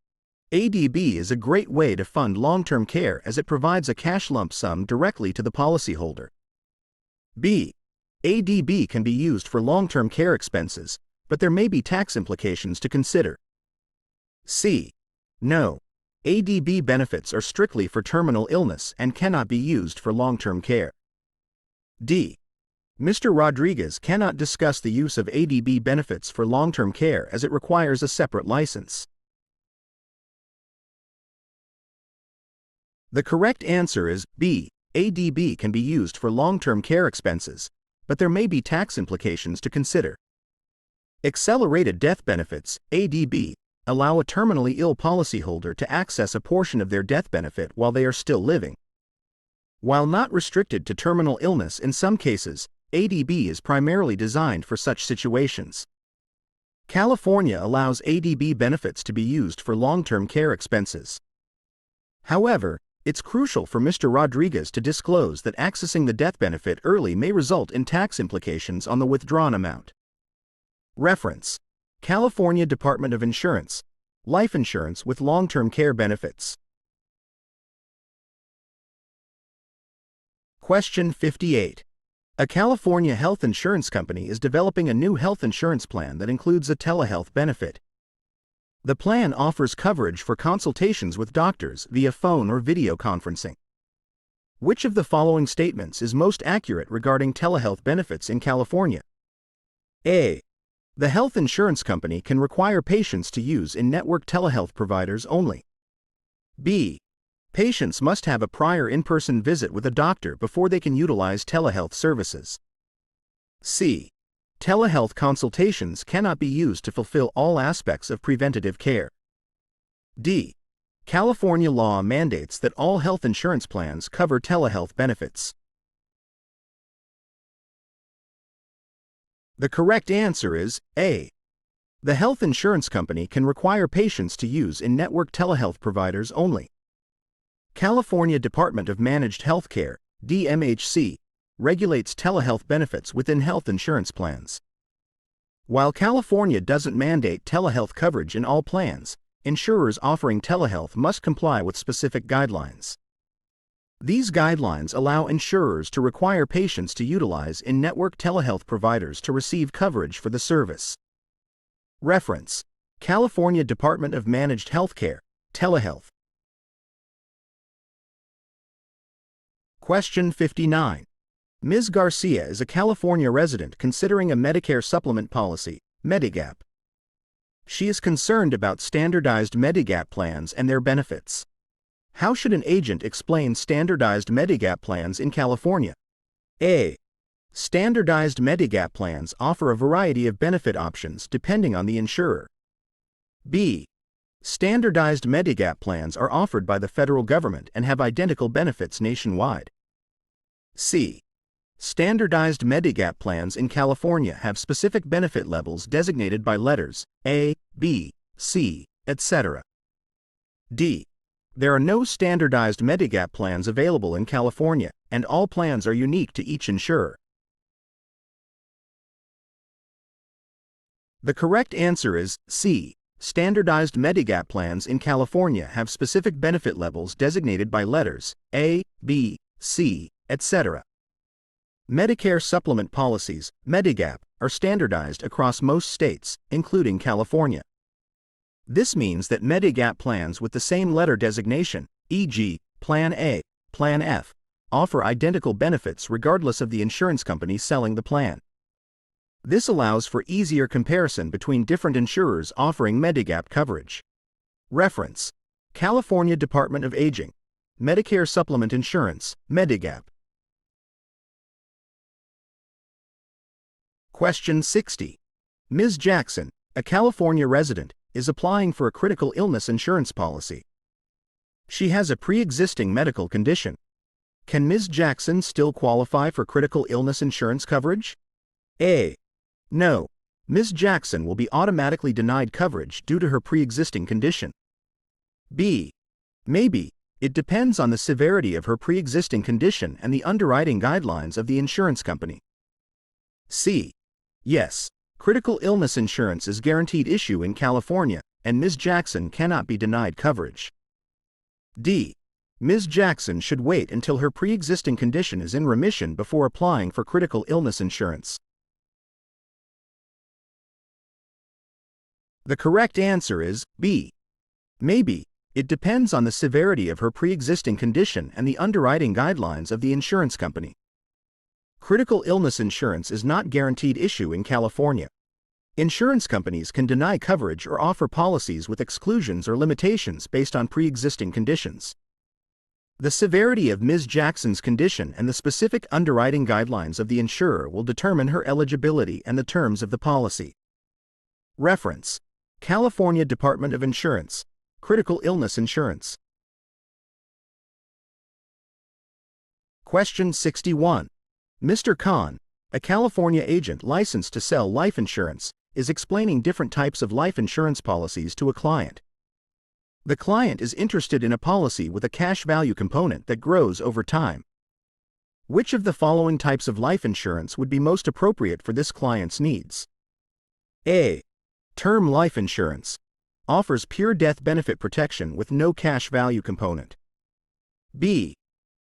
ADB is a great way to fund long-term care as it provides a cash lump sum directly to the policyholder. B. ADB can be used for long-term care expenses, but there may be tax implications to consider. C. No. ADB benefits are strictly for terminal illness and cannot be used for long-term care. D. Mr. Rodriguez cannot discuss the use of ADB benefits for long-term care as it requires a separate license. The correct answer is B. ADB can be used for long-term care expenses, but there may be tax implications to consider. Accelerated death benefits, ADB, allow a terminally ill policyholder to access a portion of their death benefit while they are still living. While not restricted to terminal illness in some cases, ADB is primarily designed for such situations. California allows ADB benefits to be used for long-term care expenses. However, it's crucial for Mr. Rodriguez to disclose that accessing the death benefit early may result in tax implications on the withdrawn amount. Reference: California Department of Insurance, life insurance with long-term care benefits. Question 58. A California health insurance company is developing a new health insurance plan that includes a telehealth benefit. The plan offers coverage for consultations with doctors via phone or video conferencing. Which of the following statements is most accurate regarding telehealth benefits in California? A. The health insurance company can require patients to use in-network telehealth providers only. B. Patients must have a prior in-person visit with a doctor before they can utilize telehealth services. C. Telehealth consultations cannot be used to fulfill all aspects of preventative care. D. California law mandates that all health insurance plans cover telehealth benefits. The correct answer is A. The health insurance company can require patients to use in-network telehealth providers only. California Department of Managed Healthcare, DMHC, regulates telehealth benefits within health insurance plans. While California doesn't mandate telehealth coverage in all plans, insurers offering telehealth must comply with specific guidelines. These guidelines allow insurers to require patients to utilize in-network telehealth providers to receive coverage for the service. Reference: California Department of Managed Healthcare, Telehealth. Question 59. Ms. Garcia is a California resident considering a Medicare supplement policy, Medigap. She is concerned about standardized Medigap plans and their benefits. How should an agent explain standardized Medigap plans in California? A. Standardized Medigap plans offer a variety of benefit options depending on the insurer. B. Standardized Medigap plans are offered by the federal government and have identical benefits nationwide. C. Standardized Medigap plans in California have specific benefit levels designated by letters A, B, C, etc. D. There are no standardized Medigap plans available in California, and all plans are unique to each insurer. The correct answer is C. Standardized Medigap plans in California have specific benefit levels designated by letters A, B, C, etc. Medicare supplement policies, Medigap, are standardized across most states, including California. This means that Medigap plans with the same letter designation, e.g., Plan A, Plan F, offer identical benefits regardless of the insurance company selling the plan. This allows for easier comparison between different insurers offering Medigap coverage. Reference: California Department of Aging, Medicare Supplement Insurance, Medigap. Question 60. Ms. Jackson, a California resident, is applying for a critical illness insurance policy. She has a pre-existing medical condition. Can Ms. Jackson still qualify for critical illness insurance coverage? A. No. Ms. Jackson will be automatically denied coverage due to her pre-existing condition. B. Maybe. It depends on the severity of her pre-existing condition and the underwriting guidelines of the insurance company. C. Yes. Critical illness insurance is guaranteed issue in California, and Ms. Jackson cannot be denied coverage. D. Ms. Jackson should wait until her pre-existing condition is in remission before applying for critical illness insurance. The correct answer is B. Maybe. It depends on the severity of her pre-existing condition and the underwriting guidelines of the insurance company. Critical illness insurance is not guaranteed issue in California. Insurance companies can deny coverage or offer policies with exclusions or limitations based on pre-existing conditions. The severity of Ms. Jackson's condition and the specific underwriting guidelines of the insurer will determine her eligibility and the terms of the policy. Reference: California Department of Insurance, Critical Illness Insurance. Question 61. Mr. Khan, a California agent licensed to sell life insurance, is explaining different types of life insurance policies to a client. The client is interested in a policy with a cash value component that grows over time. Which of the following types of life insurance would be most appropriate for this client's needs? A. Term life insurance. Offers pure death benefit protection with no cash value component. B.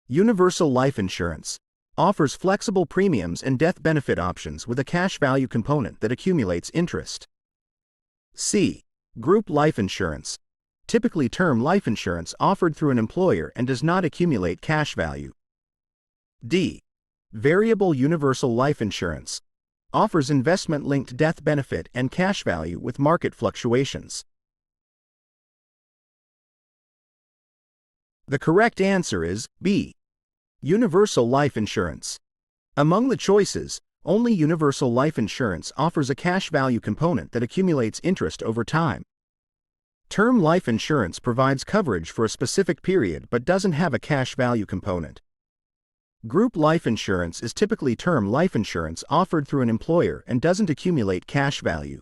Universal life insurance. Offers flexible premiums and death benefit options with a cash value component that accumulates interest. C. Group life insurance. Typically term life insurance offered through an employer and does not accumulate cash value. D. Variable universal life insurance. Offers investment-linked death benefit and cash value with market fluctuations. The correct answer is B. Universal life insurance. Among the choices, only universal life insurance offers a cash value component that accumulates interest over time. Term life insurance provides coverage for a specific period but doesn't have a cash value component. Group life insurance is typically term life insurance offered through an employer and doesn't accumulate cash value.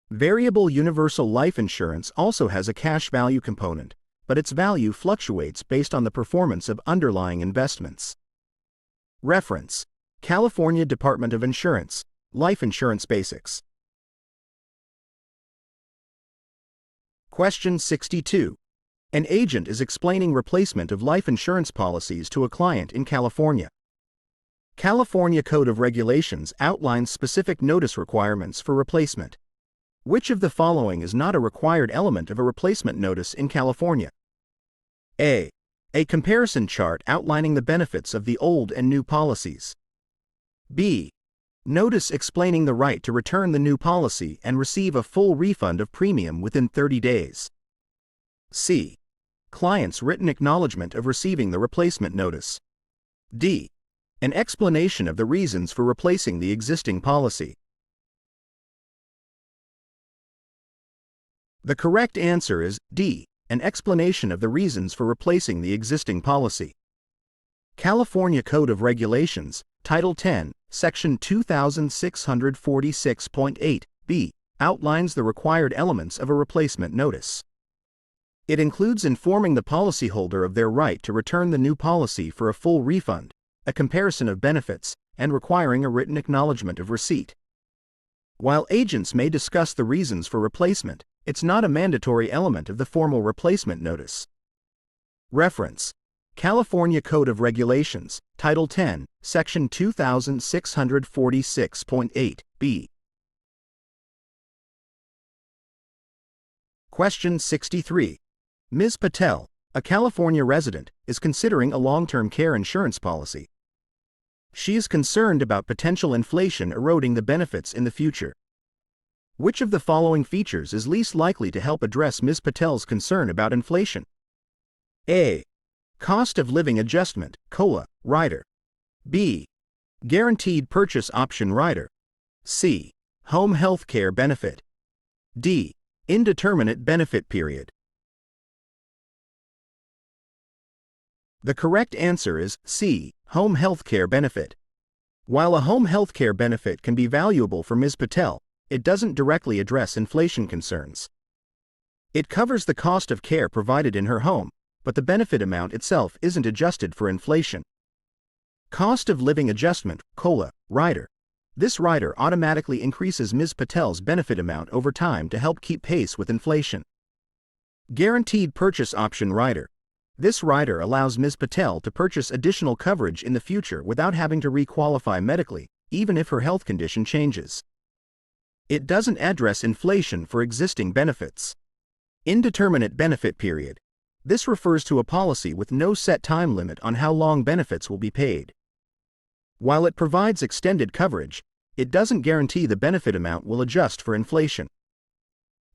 Variable universal life insurance also has a cash value component, but its value fluctuates based on the performance of underlying investments. Reference: California Department of Insurance, Life Insurance Basics. Question 62. An agent is explaining replacement of life insurance policies to a client in California. California Code of Regulations outlines specific notice requirements for replacement. Which of the following is not a required element of a replacement notice in California? A. A comparison chart outlining the benefits of the old and new policies. B. Notice explaining the right to return the new policy and receive a full refund of premium within 30 days. C. Client's written acknowledgement of receiving the replacement notice. D. An explanation of the reasons for replacing the existing policy. The correct answer is D. An explanation of the reasons for replacing the existing policy. California Code of Regulations, Title 10, Section 2646.8b, outlines the required elements of a replacement notice. It includes informing the policyholder of their right to return the new policy for a full refund, a comparison of benefits, and requiring a written acknowledgement of receipt. While agents may discuss the reasons for replacement, it's not a mandatory element of the formal replacement notice. Reference: California Code of Regulations, Title 10, Section 2646.8b. Question 63. Ms. Patel, a California resident, is considering a long-term care insurance policy. She is concerned about potential inflation eroding the benefits in the future. Which of the following features is least likely to help address Ms. Patel's concern about inflation? A. Cost of living adjustment, COLA, rider. B. Guaranteed purchase option rider. C. Home health care benefit. D. Indeterminate benefit period. The correct answer is C. Home health care benefit. While a home health care benefit can be valuable for Ms. Patel, it doesn't directly address inflation concerns. It covers the cost of care provided in her home, but the benefit amount itself isn't adjusted for inflation. Cost of living adjustment, COLA, rider. This rider automatically increases Ms. Patel's benefit amount over time to help keep pace with inflation. Guaranteed purchase option rider. This rider allows Ms. Patel to purchase additional coverage in the future without having to re-qualify medically, even if her health condition changes. It doesn't address inflation for existing benefits. Indeterminate benefit period. This refers to a policy with no set time limit on how long benefits will be paid. While it provides extended coverage, it doesn't guarantee the benefit amount will adjust for inflation.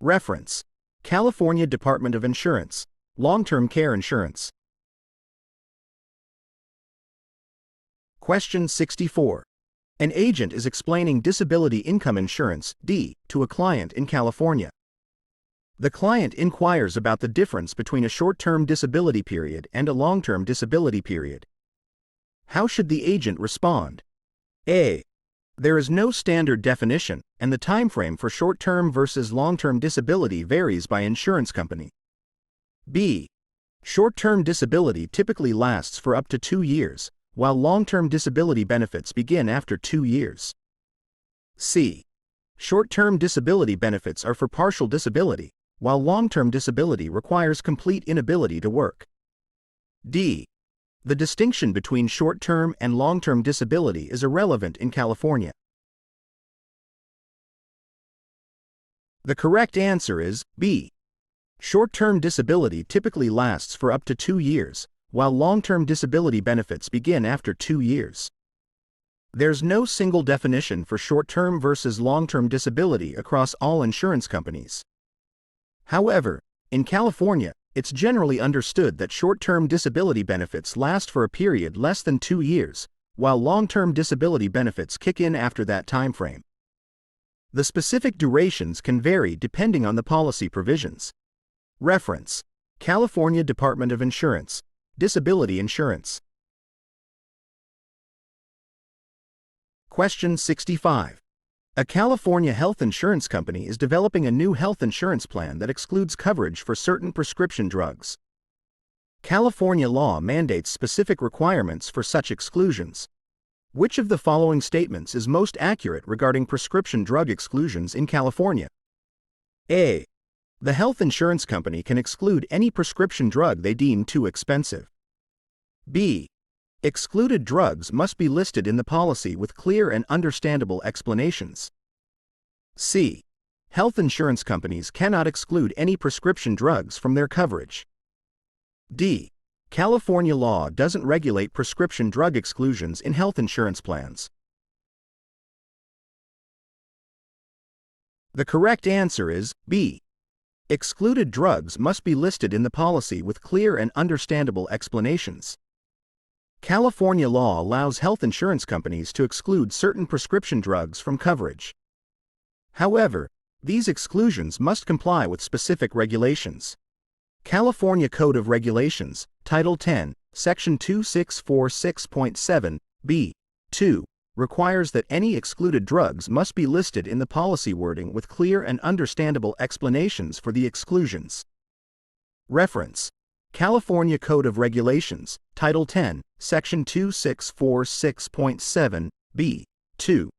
Reference: California Department of Insurance, Long-Term Care Insurance. Question 64. An agent is explaining disability income insurance, D, to a client in California. The client inquires about the difference between a short-term disability period and a long-term disability period. How should the agent respond? A. There is no standard definition, and the time frame for short-term versus long-term disability varies by insurance company. B. Short-term disability typically lasts for up to 2 years, while long-term disability benefits begin after 2 years. C. Short-term disability benefits are for partial disability, while long-term disability requires complete inability to work. D. The distinction between short-term and long-term disability is irrelevant in California. The correct answer is B. Short-term disability typically lasts for up to 2 years, while long-term disability benefits begin after 2 years. There's no single definition for short-term versus long-term disability across all insurance companies. However, in California, it's generally understood that short-term disability benefits last for a period less than 2 years, while long-term disability benefits kick in after that time frame. The specific durations can vary depending on the policy provisions. Reference: California Department of Insurance, Disability Insurance. Question 65. A California health insurance company is developing a new health insurance plan that excludes coverage for certain prescription drugs. California law mandates specific requirements for such exclusions. Which of the following statements is most accurate regarding prescription drug exclusions in California? A. The health insurance company can exclude any prescription drug they deem too expensive. B. Excluded drugs must be listed in the policy with clear and understandable explanations. C. Health insurance companies cannot exclude any prescription drugs from their coverage. D. California law doesn't regulate prescription drug exclusions in health insurance plans. The correct answer is B. Excluded drugs must be listed in the policy with clear and understandable explanations. California law allows health insurance companies to exclude certain prescription drugs from coverage. However, these exclusions must comply with specific regulations. California Code of Regulations, Title 10, Section 2646.7, B. 2, requires that any excluded drugs must be listed in the policy wording with clear and understandable explanations for the exclusions. Reference: California Code of Regulations, Title 10, Section 2646.7, B. 2.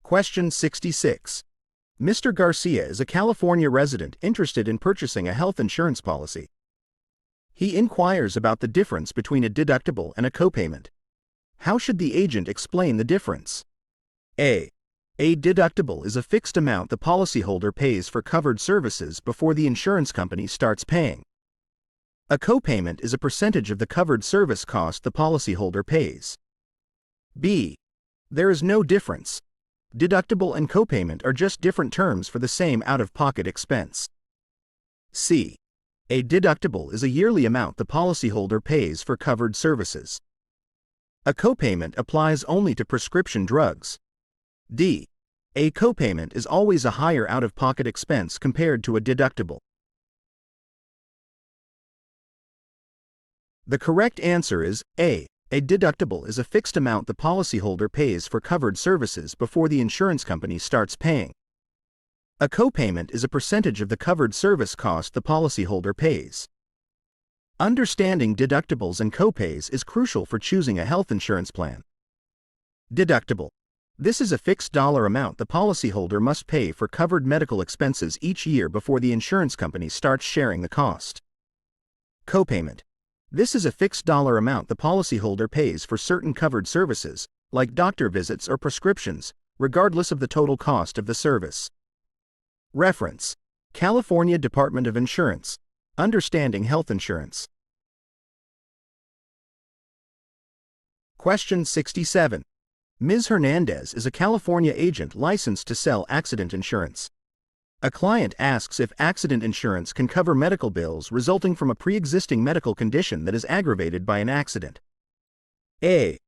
Question 66. Mr. Garcia is a California resident interested in purchasing a health insurance policy. He inquires about the difference between a deductible and a copayment. How should the agent explain the difference? A. A deductible is a fixed amount the policyholder pays for covered services before the insurance company starts paying. A copayment is a percentage of the covered service cost the policyholder pays. B. There is no difference. Deductible and copayment are just different terms for the same out-of-pocket expense. C. A deductible is a yearly amount the policyholder pays for covered services. A copayment applies only to prescription drugs. D. A copayment is always a higher out-of-pocket expense compared to a deductible. The correct answer is A. A deductible is a fixed amount the policyholder pays for covered services before the insurance company starts paying. A copayment is a percentage of the covered service cost the policyholder pays. Understanding deductibles and copays is crucial for choosing a health insurance plan. Deductible. This is a fixed dollar amount the policyholder must pay for covered medical expenses each year before the insurance company starts sharing the cost. Copayment. This is a fixed dollar amount the policyholder pays for certain covered services, like doctor visits or prescriptions, regardless of the total cost of the service. Reference: California Department of Insurance. Understanding Health Insurance. Question 67. Ms. Hernandez is a California agent licensed to sell accident insurance. A client asks if accident insurance can cover medical bills resulting from a pre-existing medical condition that is aggravated by an accident. A.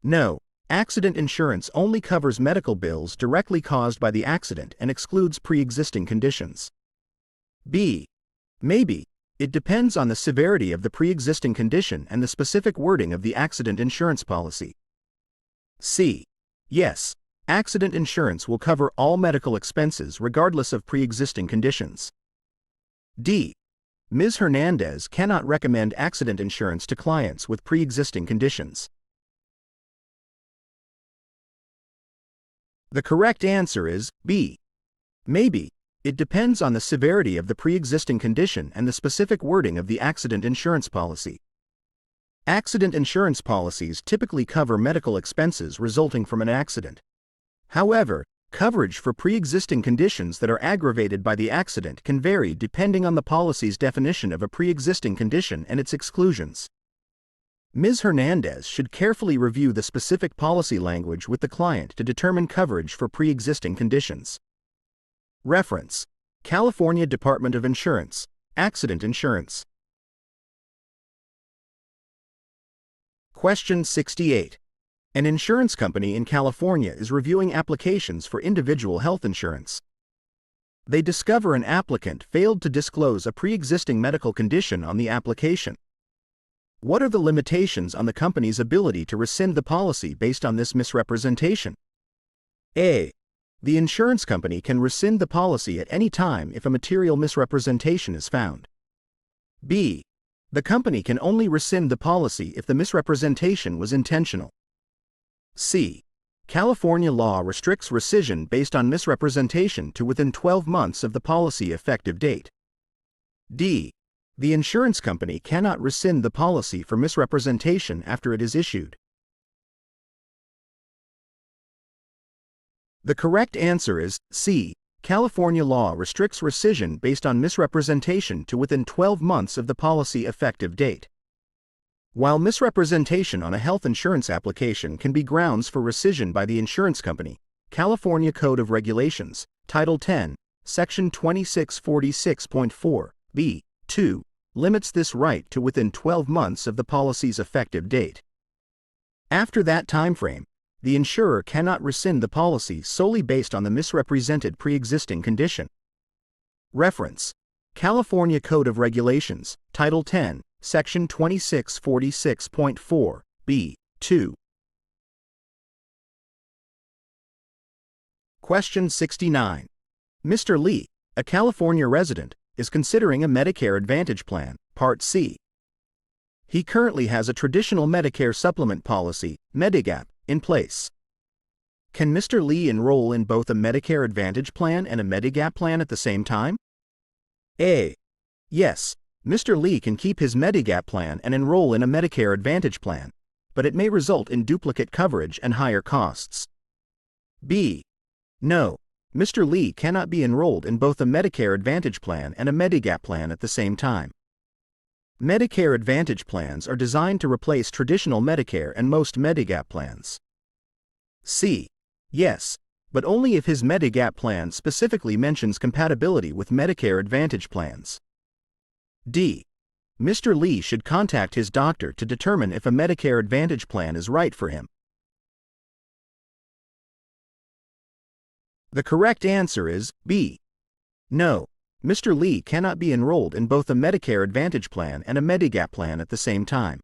No. Accident insurance only covers medical bills directly caused by the accident and excludes pre-existing conditions. B. Maybe. It depends on the severity of the pre-existing condition and the specific wording of the accident insurance policy. C. Yes. Accident insurance will cover all medical expenses regardless of pre-existing conditions. D. Ms. Hernandez cannot recommend accident insurance to clients with pre-existing conditions. The correct answer is B. Maybe. It depends on the severity of the pre-existing condition and the specific wording of the accident insurance policy. Accident insurance policies typically cover medical expenses resulting from an accident. However, coverage for pre-existing conditions that are aggravated by the accident can vary depending on the policy's definition of a pre-existing condition and its exclusions. Ms. Hernandez should carefully review the specific policy language with the client to determine coverage for pre-existing conditions. Reference: California Department of Insurance, Accident Insurance. Question 68. An insurance company in California is reviewing applications for individual health insurance. They discover an applicant failed to disclose a pre-existing medical condition on the application. What are the limitations on the company's ability to rescind the policy based on this misrepresentation? A. The insurance company can rescind the policy at any time if a material misrepresentation is found. B. The company can only rescind the policy if the misrepresentation was intentional. C. California law restricts rescission based on misrepresentation to within 12 months of the policy effective date. D. The insurance company cannot rescind the policy for misrepresentation after it is issued. The correct answer is C. California law restricts rescission based on misrepresentation to within 12 months of the policy effective date. While misrepresentation on a health insurance application can be grounds for rescission by the insurance company, California Code of Regulations, Title 10, Section 2646.4, b. 2, limits this right to within 12 months of the policy's effective date. After that timeframe, the insurer cannot rescind the policy solely based on the misrepresented pre-existing condition. Reference: California Code of Regulations, Title 10, Section 2646.4, b. 2. Question 69. Mr. Lee, a California resident, is considering a Medicare Advantage plan, Part C. He currently has a traditional Medicare supplement policy, Medigap, in place. Can Mr. Lee enroll in both a Medicare Advantage plan and a Medigap plan at the same time? A. Yes, Mr. Lee can keep his Medigap plan and enroll in a Medicare Advantage plan, but it may result in duplicate coverage and higher costs. B. No, Mr. Lee cannot be enrolled in both a Medicare Advantage plan and a Medigap plan at the same time. Medicare Advantage plans are designed to replace traditional Medicare and most Medigap plans. C. Yes, but only if his Medigap plan specifically mentions compatibility with Medicare Advantage plans. D. Mr. Lee should contact his doctor to determine if a Medicare Advantage plan is right for him. The correct answer is B. No, Mr. Lee cannot be enrolled in both a Medicare Advantage plan and a Medigap plan at the same time.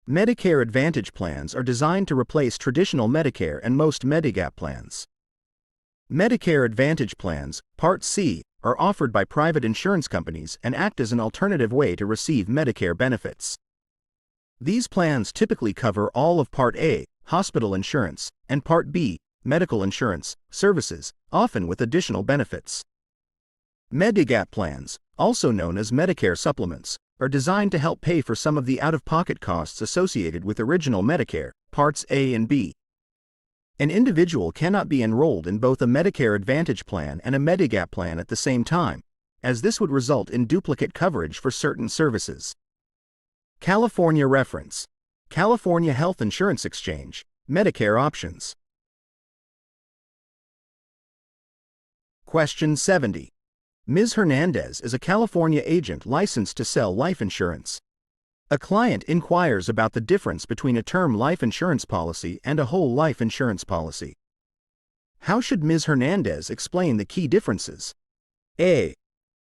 Medicare Advantage plans are designed to replace traditional Medicare and most Medigap plans. Medicare Advantage plans, Part C, are offered by private insurance companies and act as an alternative way to receive Medicare benefits. These plans typically cover all of Part A, hospital insurance, and Part B, medical insurance, services, often with additional benefits. Medigap plans, also known as Medicare supplements, are designed to help pay for some of the out-of-pocket costs associated with original Medicare, Parts A and B. An individual cannot be enrolled in both a Medicare Advantage plan and a Medigap plan at the same time, as this would result in duplicate coverage for certain services. California reference: California Health Insurance Exchange, Medicare options. Question 70. Ms. Hernandez is a California agent licensed to sell life insurance. A client inquires about the difference between a term life insurance policy and a whole life insurance policy. How should Ms. Hernandez explain the key differences? A.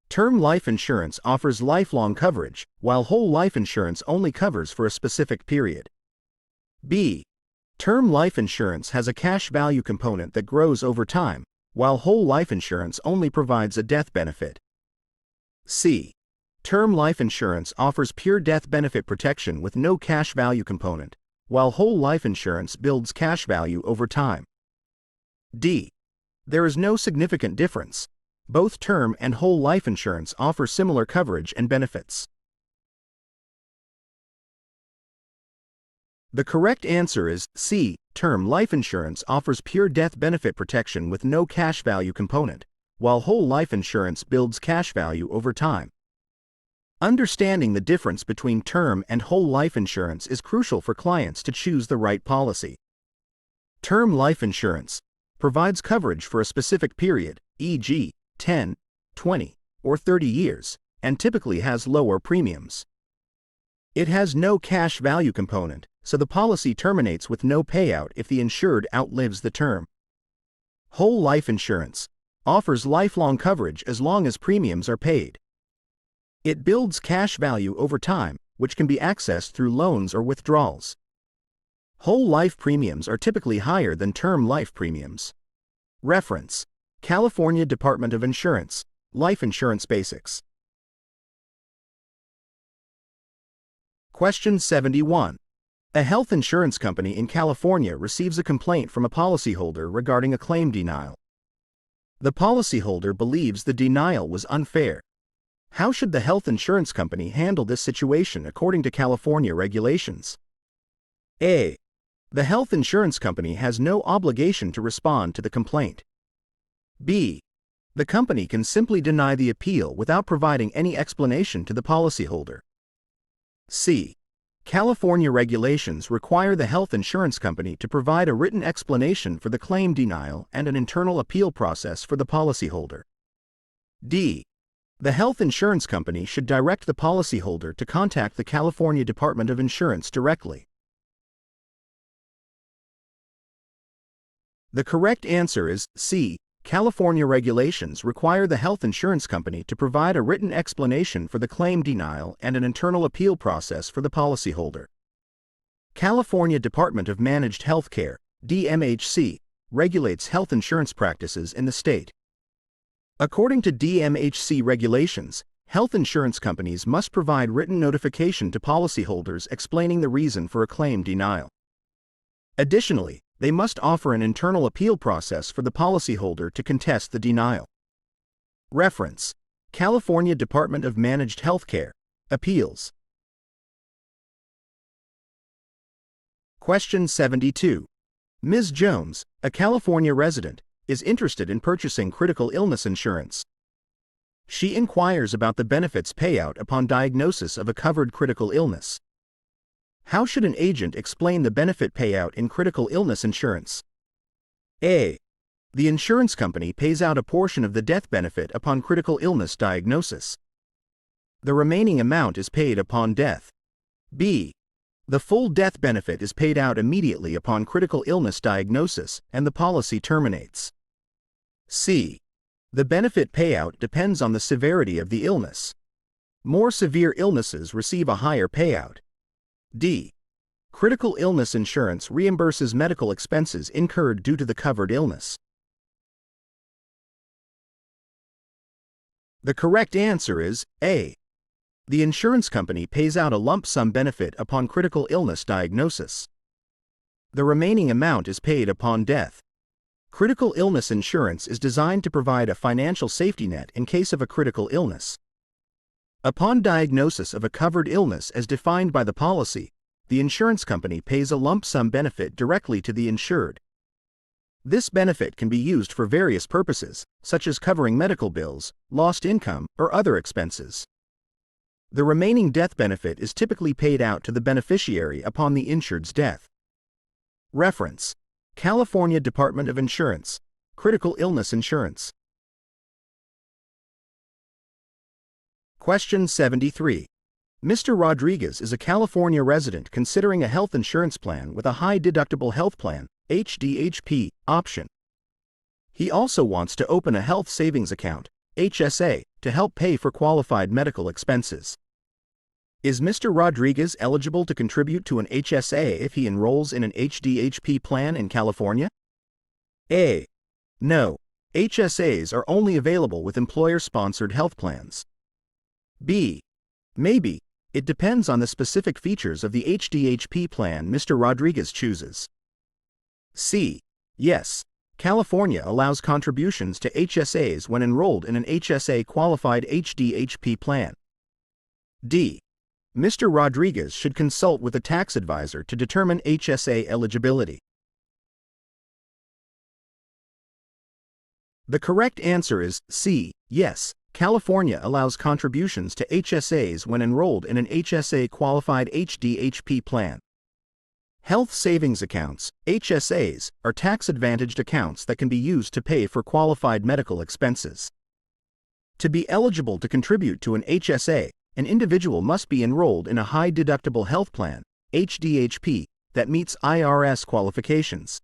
Term life insurance offers lifelong coverage, while whole life insurance only covers for a specific period. B. Term life insurance has a cash value component that grows over time, while whole life insurance only provides a death benefit. C. Term life insurance offers pure death benefit protection with no cash value component, while whole life insurance builds cash value over time. D. There is no significant difference. Both term and whole life insurance offer similar coverage and benefits. The correct answer is C. Term life insurance offers pure death benefit protection with no cash value component, while whole life insurance builds cash value over time. Understanding the difference between term and whole life insurance is crucial for clients to choose the right policy. Term life insurance provides coverage for a specific period, e.g., 10, 20, or 30 years, and typically has lower premiums. It has no cash value component, so the policy terminates with no payout if the insured outlives the term. Whole life insurance offers lifelong coverage as long as premiums are paid. It builds cash value over time, which can be accessed through loans or withdrawals. Whole life premiums are typically higher than term life premiums. Reference: California Department of Insurance, Life Insurance Basics. Question 71. A health insurance company in California receives a complaint from a policyholder regarding a claim denial. The policyholder believes the denial was unfair. How should the health insurance company handle this situation according to California regulations? A. The health insurance company has no obligation to respond to the complaint. B. The company can simply deny the appeal without providing any explanation to the policyholder. C. California regulations require the health insurance company to provide a written explanation for the claim denial and an internal appeal process for the policyholder. D. The health insurance company should direct the policyholder to contact the California Department of Insurance directly. The correct answer is C. California regulations require the health insurance company to provide a written explanation for the claim denial and an internal appeal process for the policyholder. California Department of Managed Health Care, DMHC, regulates health insurance practices in the state. According to DMHC regulations, health insurance companies must provide written notification to policyholders explaining the reason for a claim denial. Additionally, they must offer an internal appeal process for the policyholder to contest the denial. Reference: California Department of Managed Health Care, Appeals. Question 72. Ms. Jones, a California resident, is interested in purchasing critical illness insurance. She inquires about the benefits payout upon diagnosis of a covered critical illness. How should an agent explain the benefit payout in critical illness insurance? A. The insurance company pays out a portion of the death benefit upon critical illness diagnosis. The remaining amount is paid upon death. B. The full death benefit is paid out immediately upon critical illness diagnosis and the policy terminates. C. The benefit payout depends on the severity of the illness. More severe illnesses receive a higher payout. D. Critical illness insurance reimburses medical expenses incurred due to the covered illness. The correct answer is A. The insurance company pays out a lump sum benefit upon critical illness diagnosis. The remaining amount is paid upon death. Critical illness insurance is designed to provide a financial safety net in case of a critical illness. Upon diagnosis of a covered illness as defined by the policy, the insurance company pays a lump sum benefit directly to the insured. This benefit can be used for various purposes, such as covering medical bills, lost income, or other expenses. The remaining death benefit is typically paid out to the beneficiary upon the insured's death. Reference: California Department of Insurance, Critical Illness Insurance. Question 73. Mr. Rodriguez is a California resident considering a health insurance plan with a high deductible health plan, HDHP, option. He also wants to open a health savings account, HSA, to help pay for qualified medical expenses. Is Mr. Rodriguez eligible to contribute to an HSA if he enrolls in an HDHP plan in California? A. No. HSAs are only available with employer-sponsored health plans. B. Maybe. It depends on the specific features of the HDHP plan Mr. Rodriguez chooses. C. Yes. California allows contributions to HSAs when enrolled in an HSA-qualified HDHP plan. D. Mr. Rodriguez should consult with a tax advisor to determine HSA eligibility. The correct answer is C. Yes. California allows contributions to HSAs when enrolled in an HSA-qualified HDHP plan. Health savings accounts, HSAs, are tax-advantaged accounts that can be used to pay for qualified medical expenses. To be eligible to contribute to an HSA, an individual must be enrolled in a high-deductible health plan, HDHP, that meets IRS qualifications.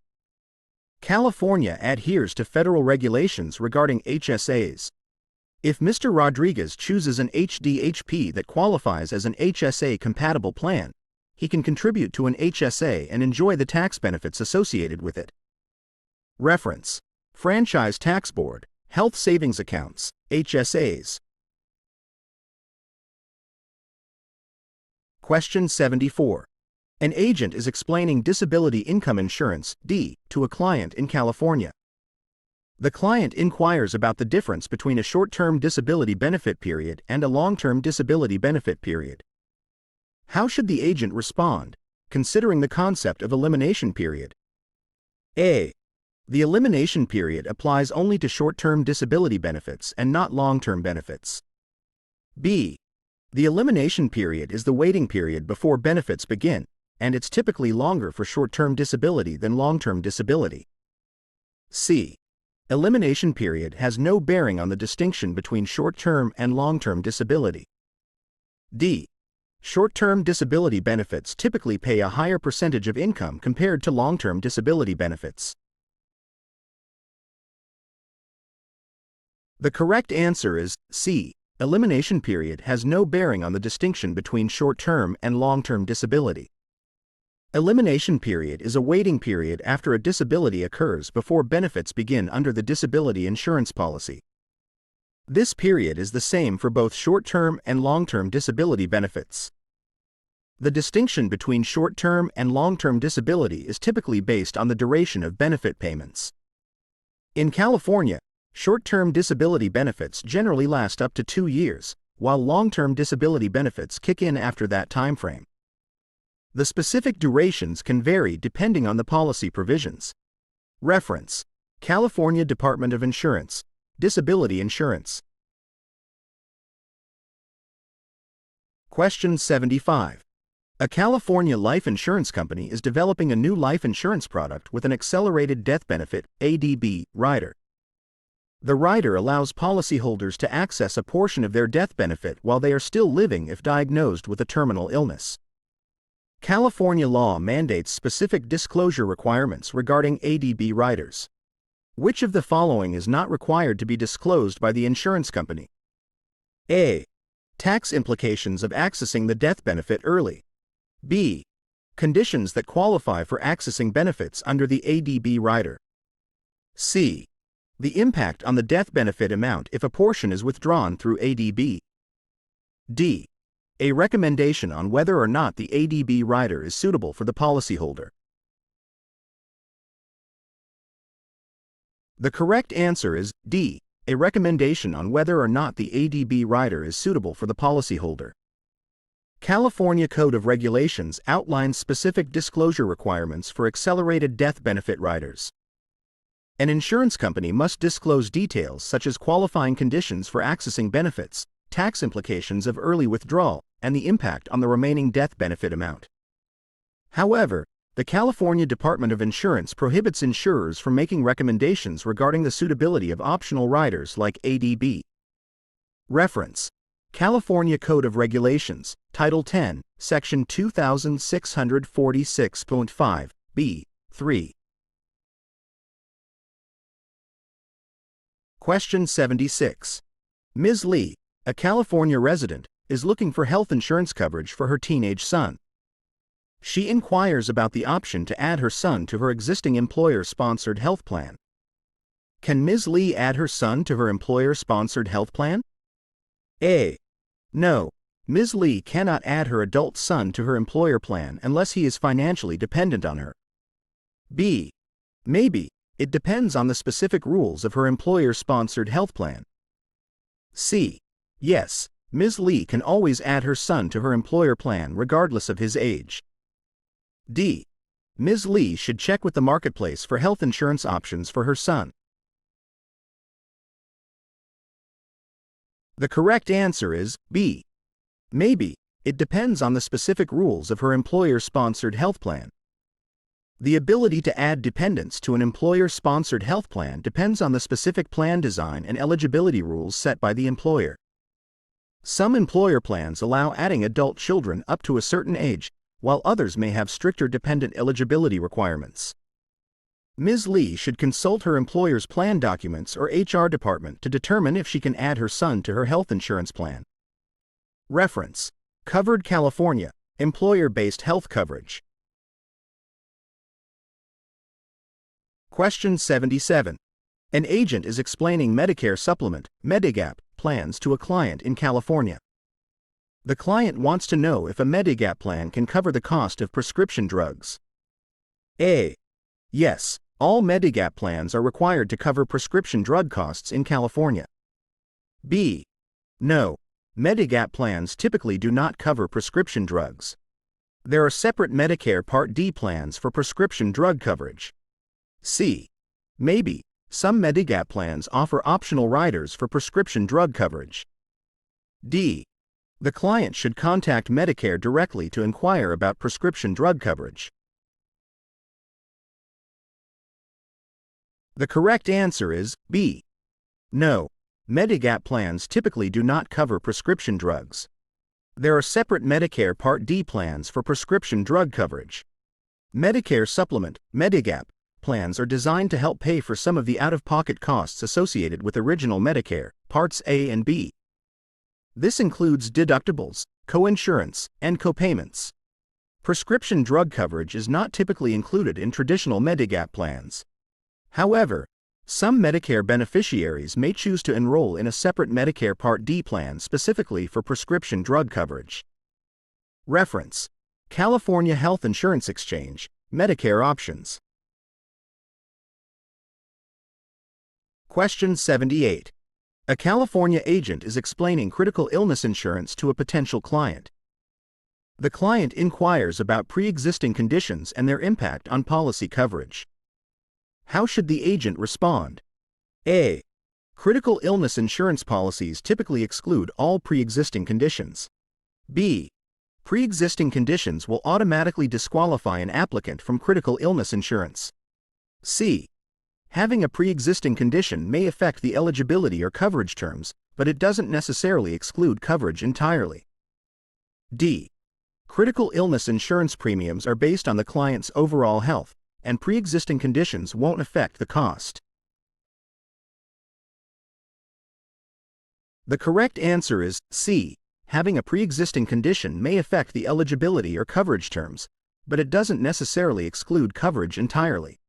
California adheres to federal regulations regarding HSAs. If Mr. Rodriguez chooses an HDHP that qualifies as an HSA-compatible plan, he can contribute to an HSA and enjoy the tax benefits associated with it. Reference: Franchise Tax Board, Health Savings Accounts, HSAs. Question 74. An agent is explaining disability income insurance, D, to a client in California. The client inquires about the difference between a short-term disability benefit period and a long-term disability benefit period. How should the agent respond, considering the concept of elimination period? A. The elimination period applies only to short-term disability benefits and not long-term benefits. B. The elimination period is the waiting period before benefits begin, and it's typically longer for short-term disability than long-term disability. C. Elimination period has no bearing on the distinction between short-term and long-term disability. D. Short-term disability benefits typically pay a higher percentage of income compared to long-term disability benefits. The correct answer is C. Elimination period has no bearing on the distinction between short-term and long-term disability. Elimination period is a waiting period after a disability occurs before benefits begin under the disability insurance policy. This period is the same for both short-term and long-term disability benefits. The distinction between short-term and long-term disability is typically based on the duration of benefit payments. In California, short-term disability benefits generally last up to 2 years, while long-term disability benefits kick in after that timeframe. The specific durations can vary depending on the policy provisions. Reference: California Department of Insurance, Disability Insurance. Question 75. A California life insurance company is developing a new life insurance product with an accelerated death benefit, ADB, rider. The rider allows policyholders to access a portion of their death benefit while they are still living if diagnosed with a terminal illness. California law mandates specific disclosure requirements regarding ADB riders. Which of the following is not required to be disclosed by the insurance company? A. Tax implications of accessing the death benefit early. B. Conditions that qualify for accessing benefits under the ADB rider. C. The impact on the death benefit amount if a portion is withdrawn through ADB. D. A recommendation on whether or not the ADB rider is suitable for the policyholder. The correct answer is D. A recommendation on whether or not the ADB rider is suitable for the policyholder. California Code of Regulations outlines specific disclosure requirements for accelerated death benefit riders. An insurance company must disclose details such as qualifying conditions for accessing benefits, tax implications of early withdrawal, and the impact on the remaining death benefit amount. However, the California Department of Insurance prohibits insurers from making recommendations regarding the suitability of optional riders like ADB. Reference: California Code of Regulations, Title 10, Section 2646.5, B. 3. Question 76. Ms. Lee, a California resident, is looking for health insurance coverage for her teenage son. She inquires about the option to add her son to her existing employer-sponsored health plan. Can Ms. Lee add her son to her employer-sponsored health plan? A. No, Ms. Lee cannot add her adult son to her employer plan unless he is financially dependent on her. B. Maybe, it depends on the specific rules of her employer-sponsored health plan. C. Yes, Ms. Lee can always add her son to her employer plan regardless of his age. D. Ms. Lee should check with the marketplace for health insurance options for her son. The correct answer is B. Maybe, it depends on the specific rules of her employer-sponsored health plan. The ability to add dependents to an employer-sponsored health plan depends on the specific plan design and eligibility rules set by the employer. Some employer plans allow adding adult children up to a certain age, while others may have stricter dependent eligibility requirements. Ms. Lee should consult her employer's plan documents or HR department to determine if she can add her son to her health insurance plan. Reference: Covered California, employer-based health coverage. Question 77. An agent is explaining Medicare Supplement, Medigap, plans to a client in California. The client wants to know if a Medigap plan can cover the cost of prescription drugs. A. Yes, all Medigap plans are required to cover prescription drug costs in California. B. No, Medigap plans typically do not cover prescription drugs. There are separate Medicare Part D plans for prescription drug coverage. C. Maybe, some Medigap plans offer optional riders for prescription drug coverage. D. The client should contact Medicare directly to inquire about prescription drug coverage. The correct answer is B. No, Medigap plans typically do not cover prescription drugs. There are separate Medicare Part D plans for prescription drug coverage. Medicare Supplement, Medigap, plans are designed to help pay for some of the out-of-pocket costs associated with original Medicare, Parts A and B. This includes deductibles, coinsurance, and copayments. Prescription drug coverage is not typically included in traditional Medigap plans. However, some Medicare beneficiaries may choose to enroll in a separate Medicare Part D plan specifically for prescription drug coverage. Reference: California Health Insurance Exchange, Medicare Options. Question 78. A California agent is explaining critical illness insurance to a potential client. The client inquires about pre-existing conditions and their impact on policy coverage. How should the agent respond? A. Critical illness insurance policies typically exclude all pre-existing conditions. B. Pre-existing conditions will automatically disqualify an applicant from critical illness insurance. C. Having a pre-existing condition may affect the eligibility or coverage terms, but it doesn't necessarily exclude coverage entirely. D. Critical illness insurance premiums are based on the client's overall health, and pre-existing conditions won't affect the cost. The correct answer is C. Having a pre-existing condition may affect the eligibility or coverage terms, but it doesn't necessarily exclude coverage entirely.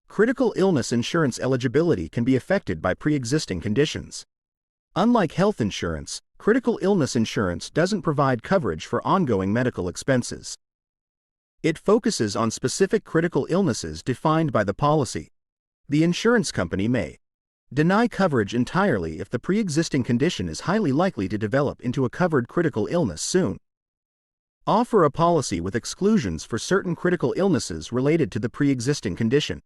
Critical illness insurance eligibility can be affected by pre-existing conditions. Unlike health insurance, critical illness insurance doesn't provide coverage for ongoing medical expenses. It focuses on specific critical illnesses defined by the policy. The insurance company may deny coverage entirely if the pre-existing condition is highly likely to develop into a covered critical illness soon. Offer a policy with exclusions for certain critical illnesses related to the pre-existing condition.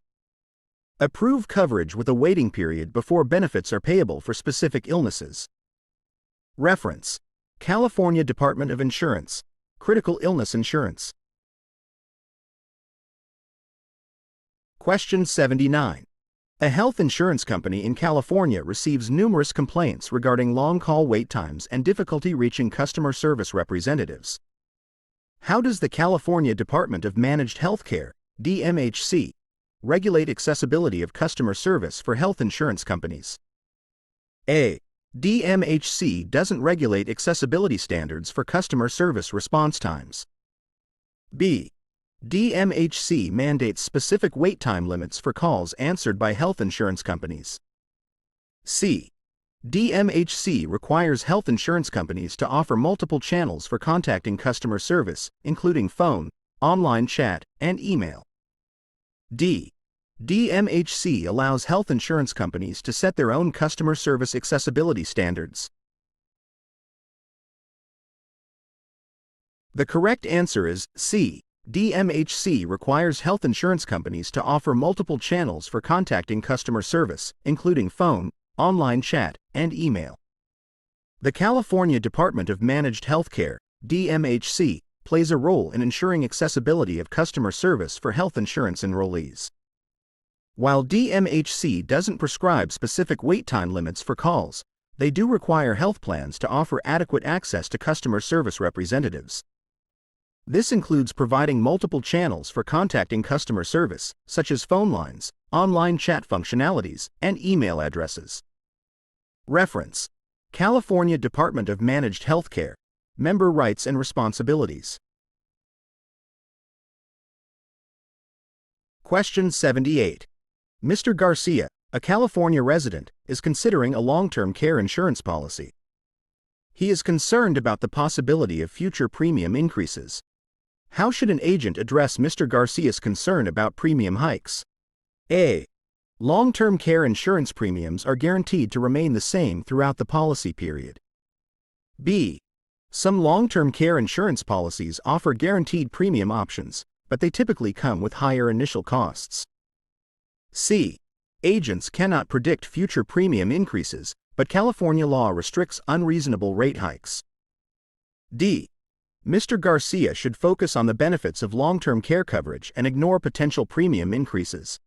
Approve coverage with a waiting period before benefits are payable for specific illnesses. Reference: California Department of Insurance, Critical Illness Insurance. Question 79. A health insurance company in California receives numerous complaints regarding long call wait times and difficulty reaching customer service representatives. How does the California Department of Managed Healthcare, DMHC, regulate accessibility of customer service for health insurance companies? A. DMHC doesn't regulate accessibility standards for customer service response times. B. DMHC mandates specific wait time limits for calls answered by health insurance companies. C. DMHC requires health insurance companies to offer multiple channels for contacting customer service, including phone, online chat, and email. D. DMHC allows health insurance companies to set their own customer service accessibility standards. The correct answer is C. DMHC requires health insurance companies to offer multiple channels for contacting customer service, including phone, online chat, and email. The California Department of Managed Healthcare, DMHC, plays a role in ensuring accessibility of customer service for health insurance enrollees. While DMHC doesn't prescribe specific wait time limits for calls, they do require health plans to offer adequate access to customer service representatives. This includes providing multiple channels for contacting customer service, such as phone lines, online chat functionalities, and email addresses. Reference: California Department of Managed Healthcare, Member Rights and Responsibilities. Question 78. Mr. Garcia, a California resident, is considering a long-term care insurance policy. He is concerned about the possibility of future premium increases. How should an agent address Mr. Garcia's concern about premium hikes? A. Long-term care insurance premiums are guaranteed to remain the same throughout the policy period. B. Some long-term care insurance policies offer guaranteed premium options, but they typically come with higher initial costs. C. Agents cannot predict future premium increases, but California law restricts unreasonable rate hikes. D. Mr. Garcia should focus on the benefits of long-term care coverage and ignore potential premium increases.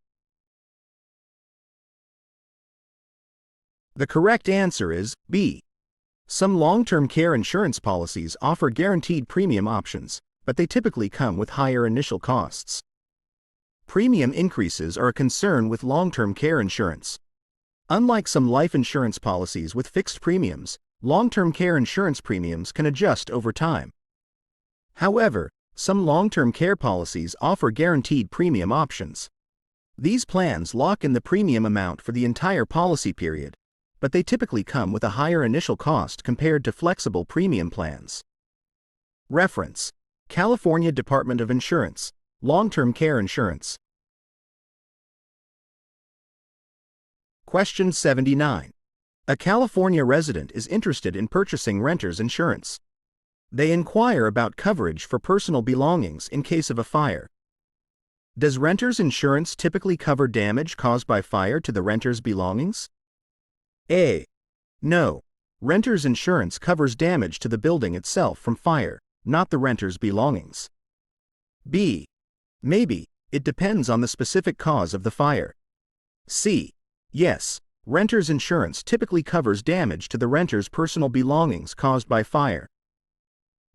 The correct answer is B. Some long-term care insurance policies offer guaranteed premium options, but they typically come with higher initial costs. Premium increases are a concern with long-term care insurance. Unlike some life insurance policies with fixed premiums, long-term care insurance premiums can adjust over time. However, some long-term care policies offer guaranteed premium options. These plans lock in the premium amount for the entire policy period, but they typically come with a higher initial cost compared to flexible premium plans. Reference: California Department of Insurance, Long-Term Care Insurance. Question 79. A California resident is interested in purchasing renter's insurance. They inquire about coverage for personal belongings in case of a fire. Does renter's insurance typically cover damage caused by fire to the renter's belongings? A. No. Renter's insurance covers damage to the building itself from fire, not the renter's belongings. B. Maybe. It depends on the specific cause of the fire. C. Yes, renter's insurance typically covers damage to the renter's personal belongings caused by fire.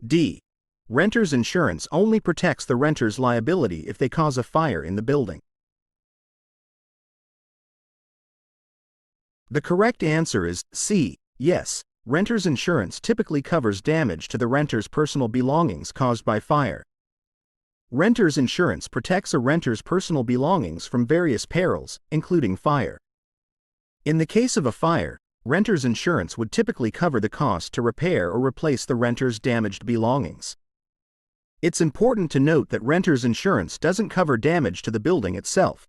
D. Renter's insurance only protects the renter's liability if they cause a fire in the building. The correct answer is C. Yes, renter's insurance typically covers damage to the renter's personal belongings caused by fire. Renter's insurance protects a renter's personal belongings from various perils, including fire. In the case of a fire, renter's insurance would typically cover the cost to repair or replace the renter's damaged belongings. It's important to note that renter's insurance doesn't cover damage to the building itself.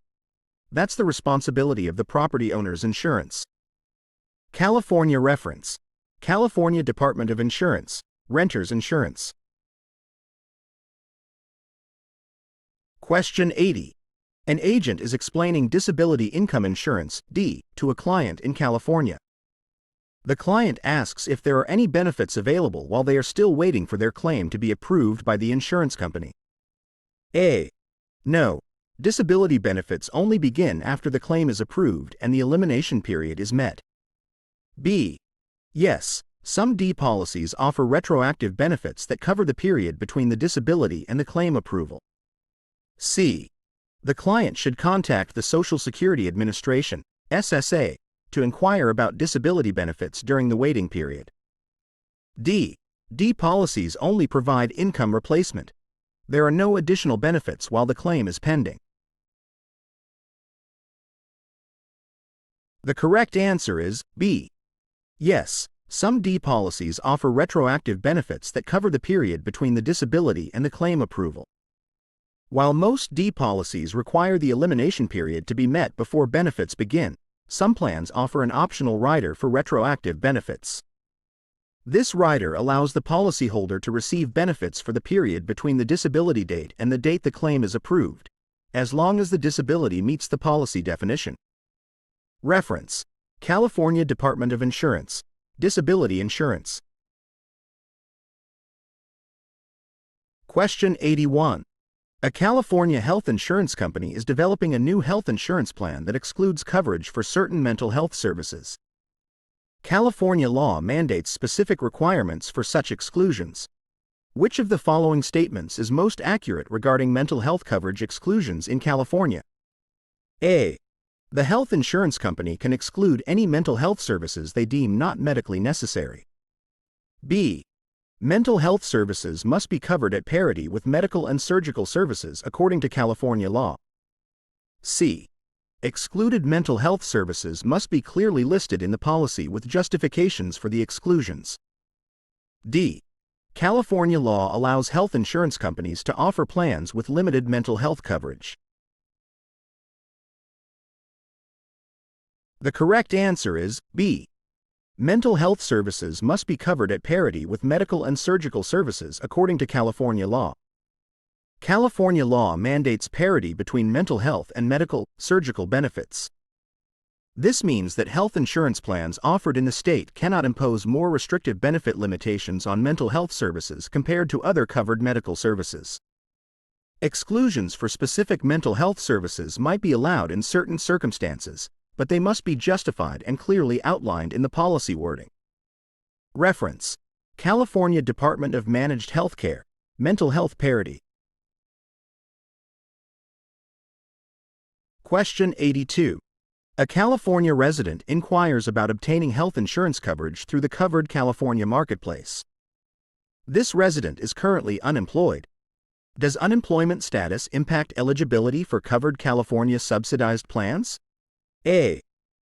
That's the responsibility of the property owner's insurance. California reference: California Department of Insurance, renter's insurance. Question 80. An agent is explaining disability income insurance, D, to a client in California. The client asks if there are any benefits available while they are still waiting for their claim to be approved by the insurance company. A. No. Disability benefits only begin after the claim is approved and the elimination period is met. B. Yes. Some D policies offer retroactive benefits that cover the period between the disability and the claim approval. C. The client should contact the Social Security Administration, SSA, to inquire about disability benefits during the waiting period. D. D policies only provide income replacement. There are no additional benefits while the claim is pending. The correct answer is B. Yes, some D policies offer retroactive benefits that cover the period between the disability and the claim approval. While most D policies require the elimination period to be met before benefits begin, some plans offer an optional rider for retroactive benefits. This rider allows the policyholder to receive benefits for the period between the disability date and the date the claim is approved, as long as the disability meets the policy definition. Reference: California Department of Insurance, Disability Insurance. Question 81. A California health insurance company is developing a new health insurance plan that excludes coverage for certain mental health services. California law mandates specific requirements for such exclusions. Which of the following statements is most accurate regarding mental health coverage exclusions in California? A. The health insurance company can exclude any mental health services they deem not medically necessary. B. Mental health services must be covered at parity with medical and surgical services according to California law. C. Excluded mental health services must be clearly listed in the policy with justifications for the exclusions. D. California law allows health insurance companies to offer plans with limited mental health coverage. The correct answer is B. Mental health services must be covered at parity with medical and surgical services according to California law. California law mandates parity between mental health and medical, surgical benefits. This means that health insurance plans offered in the state cannot impose more restrictive benefit limitations on mental health services compared to other covered medical services. Exclusions for specific mental health services might be allowed in certain circumstances, but they must be justified and clearly outlined in the policy wording. Reference: California Department of Managed Healthcare, Mental Health Parity. Question 82. A California resident inquires about obtaining health insurance coverage through the Covered California Marketplace. This resident is currently unemployed. Does unemployment status impact eligibility for Covered California subsidized plans? A.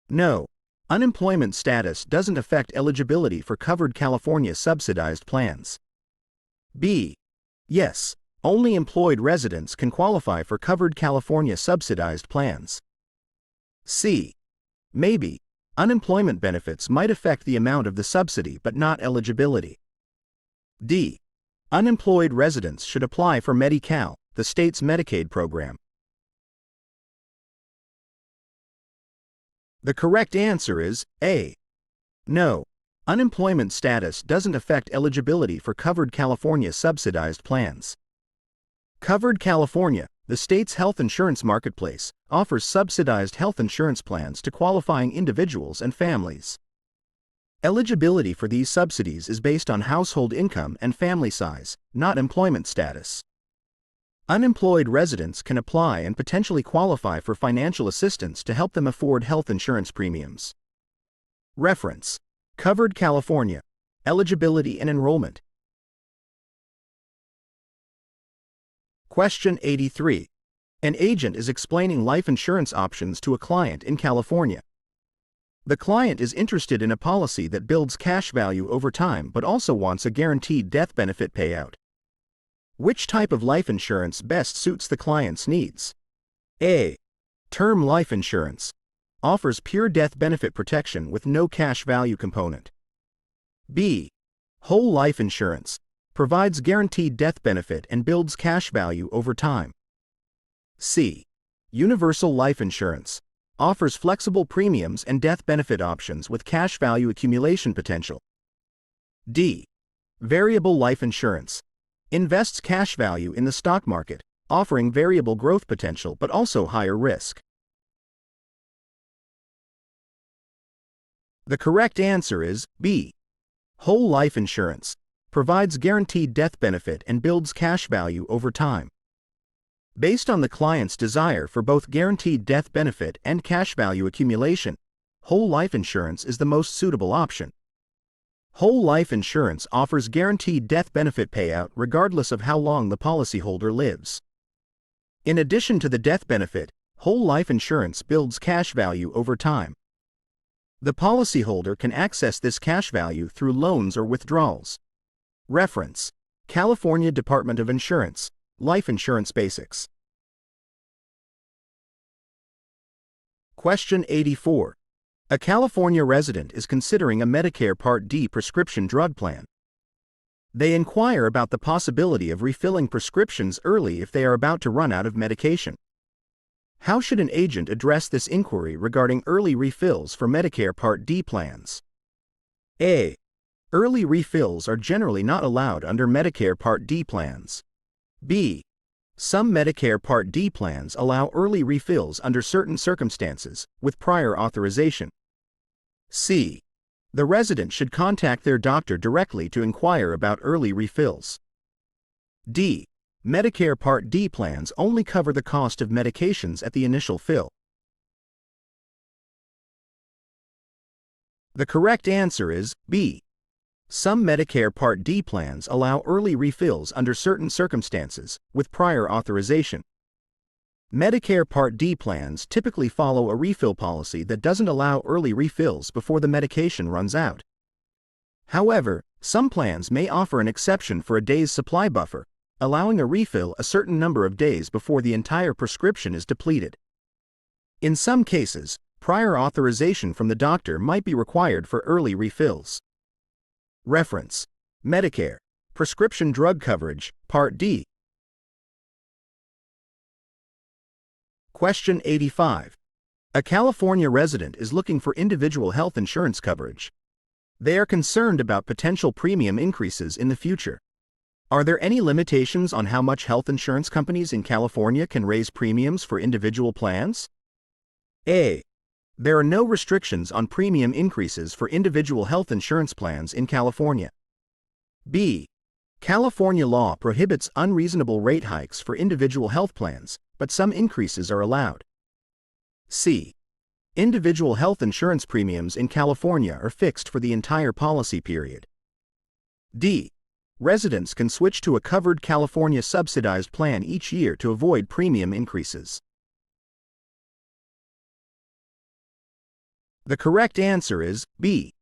No. Unemployment status doesn't affect eligibility for Covered California subsidized plans. B. Yes. Only employed residents can qualify for Covered California subsidized plans. C. Maybe. Unemployment benefits might affect the amount of the subsidy but not eligibility. D. Unemployed residents should apply for Medi-Cal, the state's Medicaid program. The correct answer is A. No. Unemployment status doesn't affect eligibility for Covered California subsidized plans. Covered California, the state's health insurance marketplace offers subsidized health insurance plans to qualifying individuals and families. Eligibility for these subsidies is based on household income and family size, not employment status. Unemployed residents can apply and potentially qualify for financial assistance to help them afford health insurance premiums. Reference: Covered California. Eligibility and enrollment. Question 83. An agent is explaining life insurance options to a client in California. The client is interested in a policy that builds cash value over time but also wants a guaranteed death benefit payout. Which type of life insurance best suits the client's needs? A. Term life insurance. Offers pure death benefit protection with no cash value component. B. Whole life insurance. Provides guaranteed death benefit and builds cash value over time. C. Universal life insurance. Offers flexible premiums and death benefit options with cash value accumulation potential. D. Variable life insurance. Invests cash value in the stock market, offering variable growth potential but also higher risk. The correct answer is B. Whole life insurance. Provides guaranteed death benefit and builds cash value over time. Based on the client's desire for both guaranteed death benefit and cash value accumulation, whole life insurance is the most suitable option. Whole life insurance offers guaranteed death benefit payout regardless of how long the policyholder lives. In addition to the death benefit, whole life insurance builds cash value over time. The policyholder can access this cash value through loans or withdrawals. Reference: California Department of Insurance, Life Insurance Basics. Question 84. A California resident is considering a Medicare Part D prescription drug plan. They inquire about the possibility of refilling prescriptions early if they are about to run out of medication. How should an agent address this inquiry regarding early refills for Medicare Part D plans? A. Early refills are generally not allowed under Medicare Part D plans. B. Some Medicare Part D plans allow early refills under certain circumstances, with prior authorization. C. The resident should contact their doctor directly to inquire about early refills. D. Medicare Part D plans only cover the cost of medications at the initial fill. The correct answer is B. Some Medicare Part D plans allow early refills under certain circumstances, with prior authorization. Medicare Part D plans typically follow a refill policy that doesn't allow early refills before the medication runs out. However, some plans may offer an exception for a day's supply buffer, allowing a refill a certain number of days before the entire prescription is depleted. In some cases, prior authorization from the doctor might be required for early refills. Reference: Medicare, Prescription Drug Coverage, Part D. Question 85. A California resident is looking for individual health insurance coverage. They are concerned about potential premium increases in the future. Are there any limitations on how much health insurance companies in California can raise premiums for individual plans? A. There are no restrictions on premium increases for individual health insurance plans in California. B. California law prohibits unreasonable rate hikes for individual health plans, but some increases are allowed. C. Individual health insurance premiums in California are fixed for the entire policy period. D. Residents can switch to a covered California subsidized plan each year to avoid premium increases. The correct answer is B.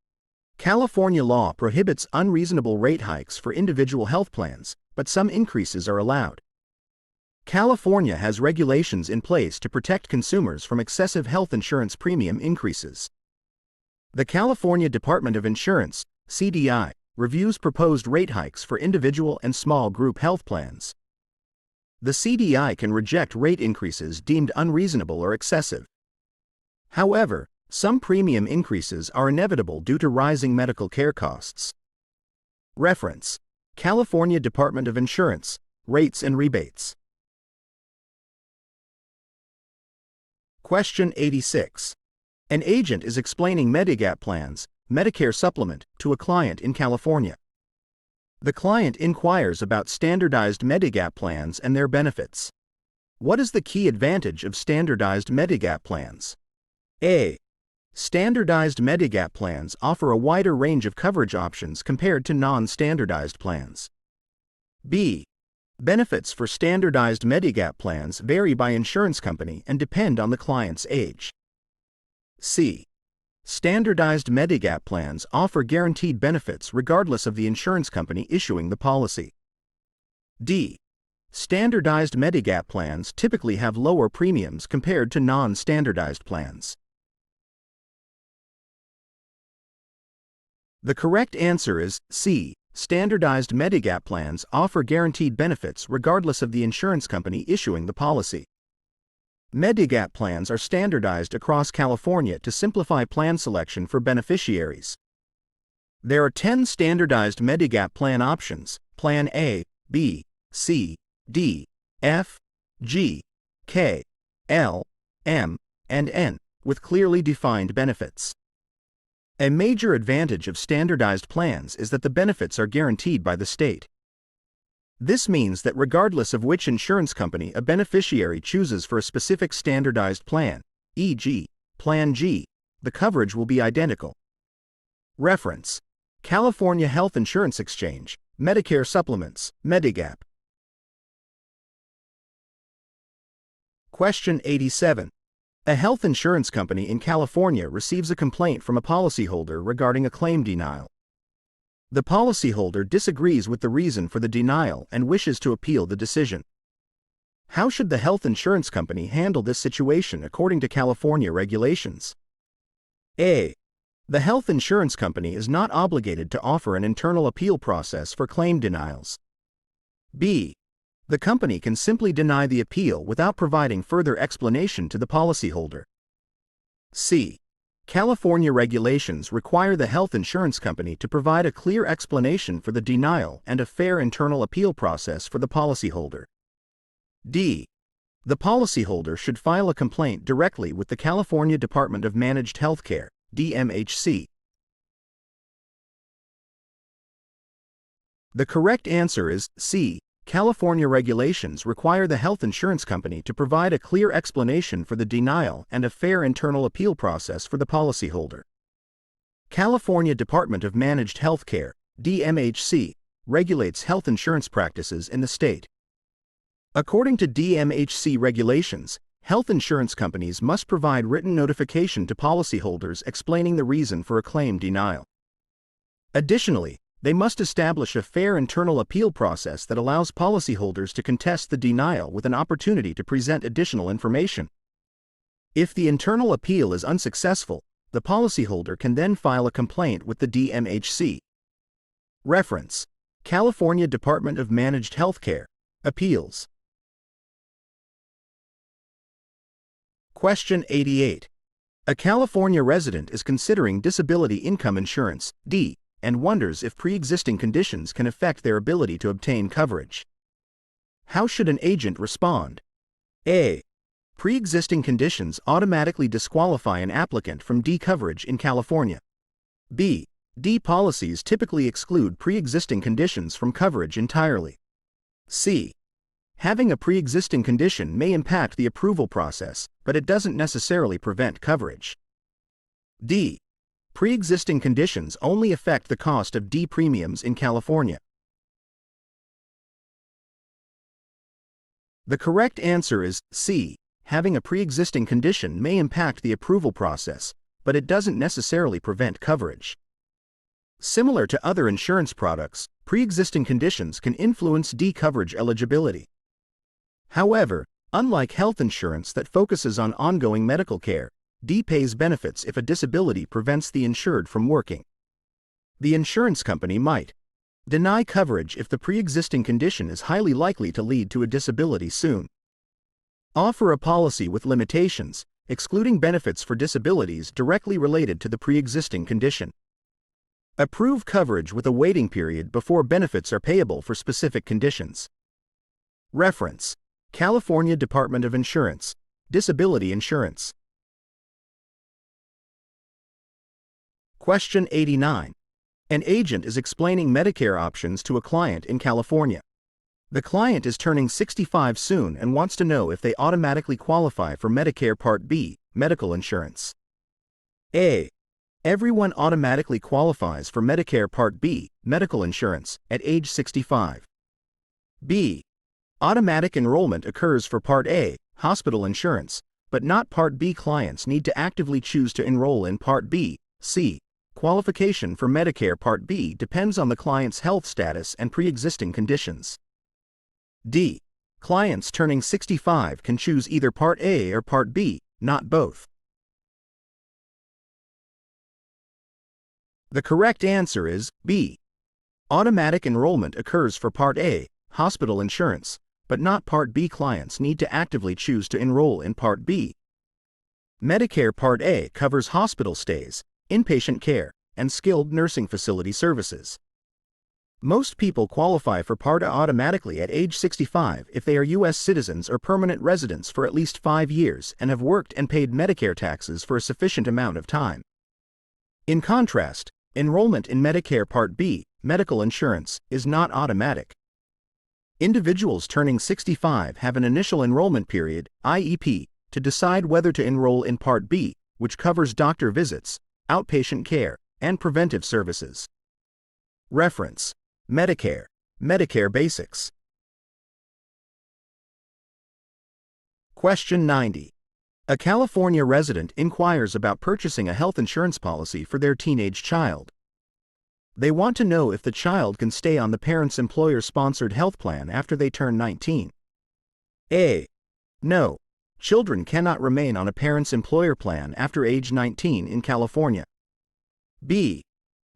California law prohibits unreasonable rate hikes for individual health plans, but some increases are allowed. California has regulations in place to protect consumers from excessive health insurance premium increases. The California Department of Insurance, CDI, reviews proposed rate hikes for individual and small group health plans. The CDI can reject rate increases deemed unreasonable or excessive. However, some premium increases are inevitable due to rising medical care costs. Reference: California Department of Insurance, Rates and Rebates. Question 86. An agent is explaining Medigap plans, Medicare supplement, to a client in California. The client inquires about standardized Medigap plans and their benefits. What is the key advantage of standardized Medigap plans? A. Standardized Medigap plans offer a wider range of coverage options compared to non-standardized plans. B. Benefits for standardized Medigap plans vary by insurance company and depend on the client's age. C. Standardized Medigap plans offer guaranteed benefits regardless of the insurance company issuing the policy. D. Standardized Medigap plans typically have lower premiums compared to non-standardized plans. The correct answer is C. Standardized Medigap plans offer guaranteed benefits regardless of the insurance company issuing the policy. Medigap plans are standardized across California to simplify plan selection for beneficiaries. There are 10 standardized Medigap plan options: Plan A, B, C, D, F, G, K, L, M, and N, with clearly defined benefits. A major advantage of standardized plans is that the benefits are guaranteed by the state. This means that regardless of which insurance company a beneficiary chooses for a specific standardized plan, e.g., Plan G, the coverage will be identical. Reference: California Health Insurance Exchange, Medicare Supplements, Medigap. Question 87. A health insurance company in California receives a complaint from a policyholder regarding a claim denial. The policyholder disagrees with the reason for the denial and wishes to appeal the decision. How should the health insurance company handle this situation according to California regulations? A. The health insurance company is not obligated to offer an internal appeal process for claim denials. B. The company can simply deny the appeal without providing further explanation to the policyholder. C. California regulations require the health insurance company to provide a clear explanation for the denial and a fair internal appeal process for the policyholder. D. The policyholder should file a complaint directly with the California Department of Managed Healthcare, DMHC. The correct answer is C. California regulations require the health insurance company to provide a clear explanation for the denial and a fair internal appeal process for the policyholder. California Department of Managed Healthcare, DMHC, regulates health insurance practices in the state. According to DMHC regulations, health insurance companies must provide written notification to policyholders explaining the reason for a claim denial. Additionally, they must establish a fair internal appeal process that allows policyholders to contest the denial with an opportunity to present additional information. If the internal appeal is unsuccessful, the policyholder can then file a complaint with the DMHC. Reference: California Department of Managed Healthcare, Appeals. Question 88. A California resident is considering disability income insurance, D, and wonders if pre-existing conditions can affect their ability to obtain coverage. How should an agent respond? A. Pre-existing conditions automatically disqualify an applicant from D coverage in California. B. D policies typically exclude pre-existing conditions from coverage entirely. C. Having a pre-existing condition may impact the approval process, but it doesn't necessarily prevent coverage. D. Pre-existing conditions only affect the cost of D premiums in California. The correct answer is C. Having a pre-existing condition may impact the approval process, but it doesn't necessarily prevent coverage. Similar to other insurance products, pre-existing conditions can influence D coverage eligibility. However, unlike health insurance that focuses on ongoing medical care, D pays benefits if a disability prevents the insured from working. The insurance company might deny coverage if the pre-existing condition is highly likely to lead to a disability soon. Offer a policy with limitations, excluding benefits for disabilities directly related to the pre-existing condition. Approve coverage with a waiting period before benefits are payable for specific conditions. Reference: California Department of Insurance, Disability Insurance. Question 89. An agent is explaining Medicare options to a client in California. The client is turning 65 soon and wants to know if they automatically qualify for Medicare Part B, medical insurance. A. Everyone automatically qualifies for Medicare Part B, medical insurance, at age 65. B. Automatic enrollment occurs for Part A, hospital insurance, but not Part B. Clients need to actively choose to enroll in Part B. C. Qualification for Medicare Part B depends on the client's health status and pre-existing conditions. D. Clients turning 65 can choose either Part A or Part B, not both. The correct answer is B. Automatic enrollment occurs for Part A, hospital insurance, but not Part B. Clients need to actively choose to enroll in Part B. Medicare Part A covers hospital stays, inpatient care, and skilled nursing facility services. Most people qualify for Part A automatically at age 65 if they are U.S. citizens or permanent residents for at least 5 years and have worked and paid Medicare taxes for a sufficient amount of time. In contrast, enrollment in Medicare Part B, medical insurance, is not automatic. Individuals turning 65 have an initial enrollment period, IEP, to decide whether to enroll in Part B, which covers doctor visits, outpatient care, and preventive services. Reference: Medicare, Medicare Basics. Question 90. A California resident inquires about purchasing a health insurance policy for their teenage child. They want to know if the child can stay on the parent's employer-sponsored health plan after they turn 19. A. No. Children cannot remain on a parent's employer plan after age 19 in California. B.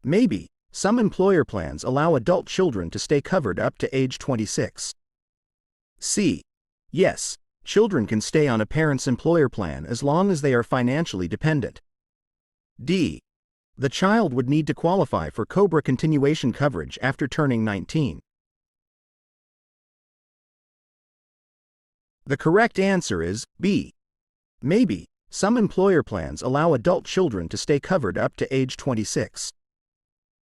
Maybe. Some employer plans allow adult children to stay covered up to age 26. C. Yes. Children can stay on a parent's employer plan as long as they are financially dependent. D. The child would need to qualify for COBRA continuation coverage after turning 19. The correct answer is B. Maybe. Some employer plans allow adult children to stay covered up to age 26.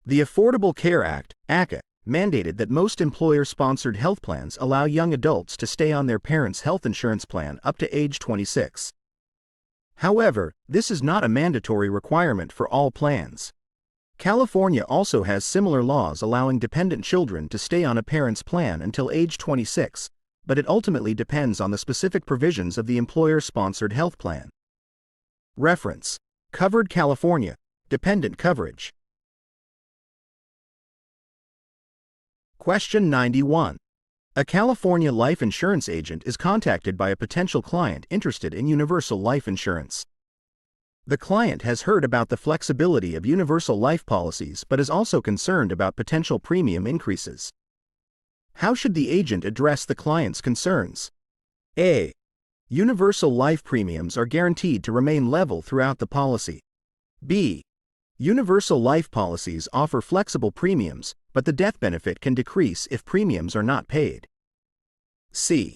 The Affordable Care Act, ACA, mandated that most employer-sponsored health plans allow young adults to stay on their parents' health insurance plan up to age 26. However, this is not a mandatory requirement for all plans. California also has similar laws allowing dependent children to stay on a parent's plan until age 26, but it ultimately depends on the specific provisions of the employer-sponsored health plan. Reference: Covered California, Dependent Coverage. Question 91. A California life insurance agent is contacted by a potential client interested in universal life insurance. The client has heard about the flexibility of universal life policies but is also concerned about potential premium increases. How should the agent address the client's concerns? A. Universal life premiums are guaranteed to remain level throughout the policy. B. Universal life policies offer flexible premiums, but the death benefit can decrease if premiums are not paid. C.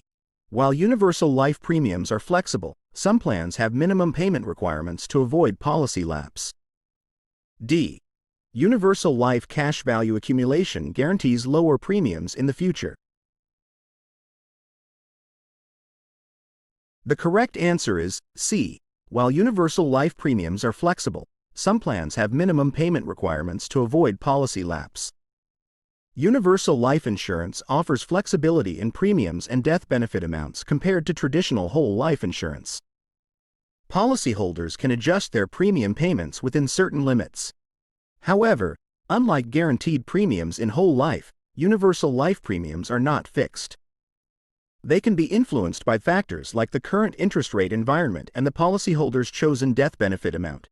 While universal life premiums are flexible, some plans have minimum payment requirements to avoid policy lapse. D. Universal life cash value accumulation guarantees lower premiums in the future. The correct answer is C. While universal life premiums are flexible, some plans have minimum payment requirements to avoid policy lapse. Universal life insurance offers flexibility in premiums and death benefit amounts compared to traditional whole life insurance. Policyholders can adjust their premium payments within certain limits. However, unlike guaranteed premiums in whole life, universal life premiums are not fixed. They can be influenced by factors like the current interest rate environment and the policyholder's chosen death benefit amount.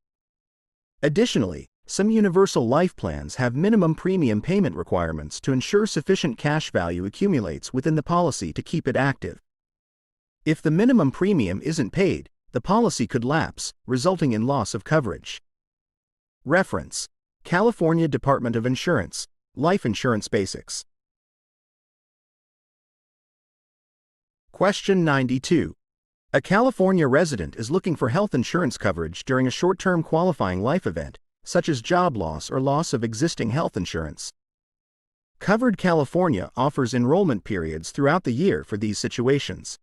Additionally, some universal life plans have minimum premium payment requirements to ensure sufficient cash value accumulates within the policy to keep it active. If the minimum premium isn't paid, the policy could lapse, resulting in loss of coverage. Reference: California Department of Insurance, Life Insurance Basics. Question 92. A California resident is looking for health insurance coverage during a short-term qualifying life event, such as job loss or loss of existing health insurance. Covered California offers enrollment periods throughout the year for these situations.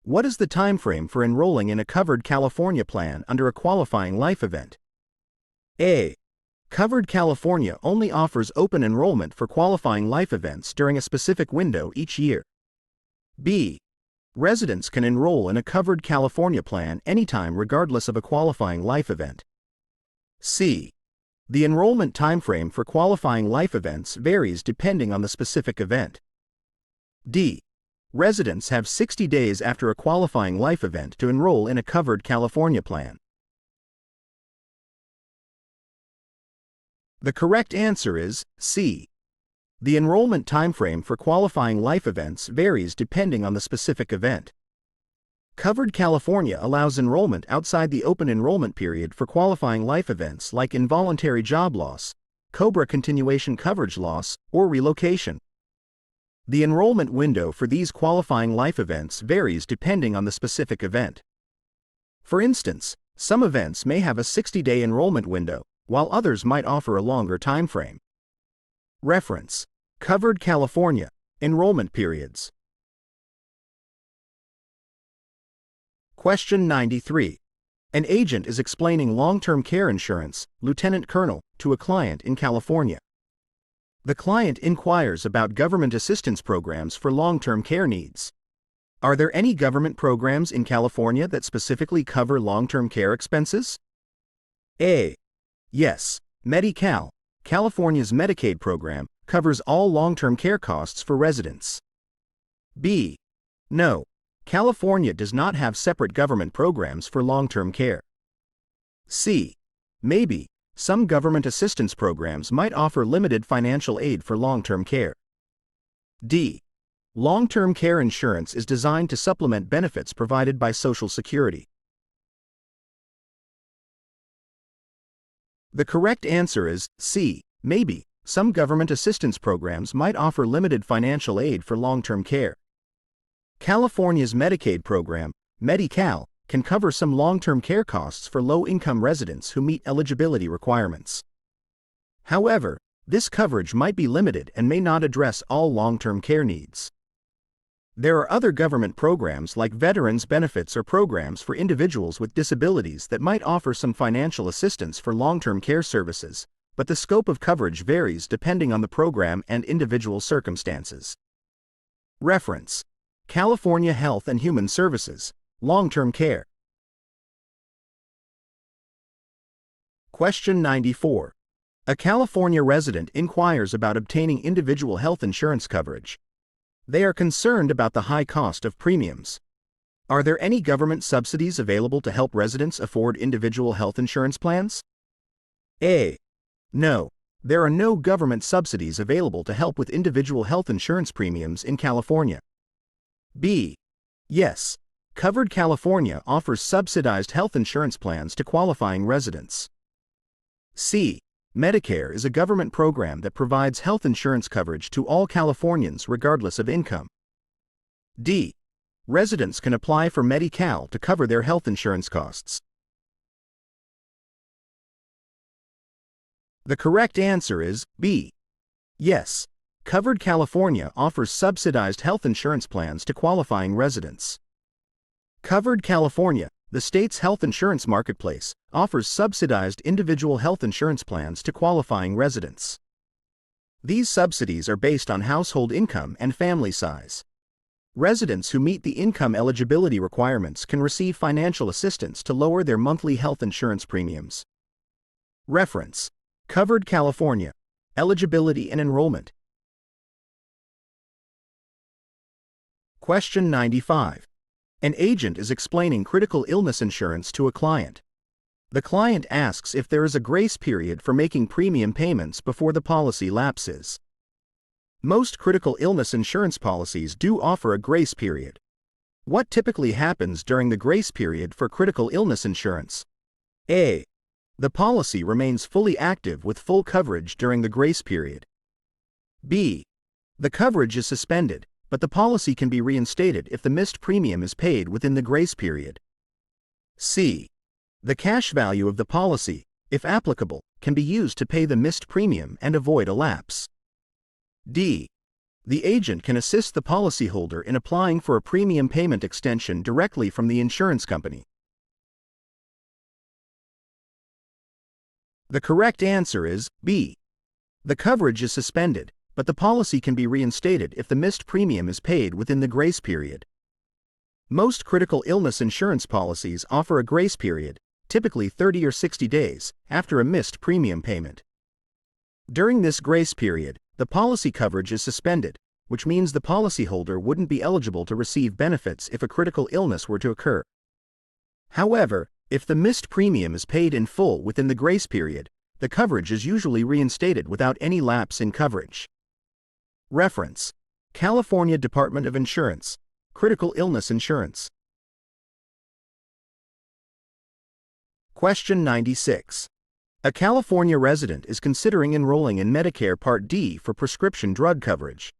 What is the time frame for enrolling in a Covered California plan under a qualifying life event? A. Covered California only offers open enrollment for qualifying life events during a specific window each year. B. Residents can enroll in a Covered California plan anytime regardless of a qualifying life event. C. The enrollment timeframe for qualifying life events varies depending on the specific event. D. Residents have 60 days after a qualifying life event to enroll in a Covered California plan. The correct answer is C. The enrollment timeframe for qualifying life events varies depending on the specific event. Covered California allows enrollment outside the open enrollment period for qualifying life events like involuntary job loss, COBRA continuation coverage loss, or relocation. The enrollment window for these qualifying life events varies depending on the specific event. For instance, some events may have a 60-day enrollment window, while others might offer a longer time frame. Reference: Covered California, enrollment periods. Question 93. An agent is explaining long-term care insurance, Lieutenant Colonel, to a client in California. The client inquires about government assistance programs for long-term care needs. Are there any government programs in California that specifically cover long-term care expenses? A. Yes, Medi-Cal, California's Medicaid program, covers all long-term care costs for residents. B. No, California does not have separate government programs for long-term care. C. Maybe, some government assistance programs might offer limited financial aid for long-term care. D. Long-term care insurance is designed to supplement benefits provided by Social Security. The correct answer is C. Maybe, some government assistance programs might offer limited financial aid for long-term care. California's Medicaid program, Medi-Cal, can cover some long-term care costs for low-income residents who meet eligibility requirements. However, this coverage might be limited and may not address all long-term care needs. There are other government programs like veterans benefits or programs for individuals with disabilities that might offer some financial assistance for long-term care services, but the scope of coverage varies depending on the program and individual circumstances. Reference: California Health and Human Services, Long-Term Care. Question 94. A California resident inquires about obtaining individual health insurance coverage. They are concerned about the high cost of premiums. Are there any government subsidies available to help residents afford individual health insurance plans? A. No, there are no government subsidies available to help with individual health insurance premiums in California. B. Yes, Covered California offers subsidized health insurance plans to qualifying residents. C. Medicare is a government program that provides health insurance coverage to all Californians regardless of income. D. Residents can apply for Medi-Cal to cover their health insurance costs. The correct answer is B. Yes, Covered California offers subsidized health insurance plans to qualifying residents. Covered California, the state's health insurance marketplace, offers subsidized individual health insurance plans to qualifying residents. These subsidies are based on household income and family size. Residents who meet the income eligibility requirements can receive financial assistance to lower their monthly health insurance premiums. Reference: Covered California, Eligibility and Enrollment. Question 95. An agent is explaining critical illness insurance to a client. The client asks if there is a grace period for making premium payments before the policy lapses. Most critical illness insurance policies do offer a grace period. What typically happens during the grace period for critical illness insurance? A. The policy remains fully active with full coverage during the grace period. B. The coverage is suspended, but the policy can be reinstated if the missed premium is paid within the grace period. C. The cash value of the policy, if applicable, can be used to pay the missed premium and avoid a lapse. D. The agent can assist the policyholder in applying for a premium payment extension directly from the insurance company. The correct answer is B. The coverage is suspended, but the policy can be reinstated if the missed premium is paid within the grace period. Most critical illness insurance policies offer a grace period, typically 30 or 60 days, after a missed premium payment. During this grace period, the policy coverage is suspended, which means the policyholder wouldn't be eligible to receive benefits if a critical illness were to occur. However, if the missed premium is paid in full within the grace period, the coverage is usually reinstated without any lapse in coverage. Reference: California Department of Insurance, Critical Illness Insurance. Question 96. A California resident is considering enrolling in Medicare Part D for prescription drug coverage.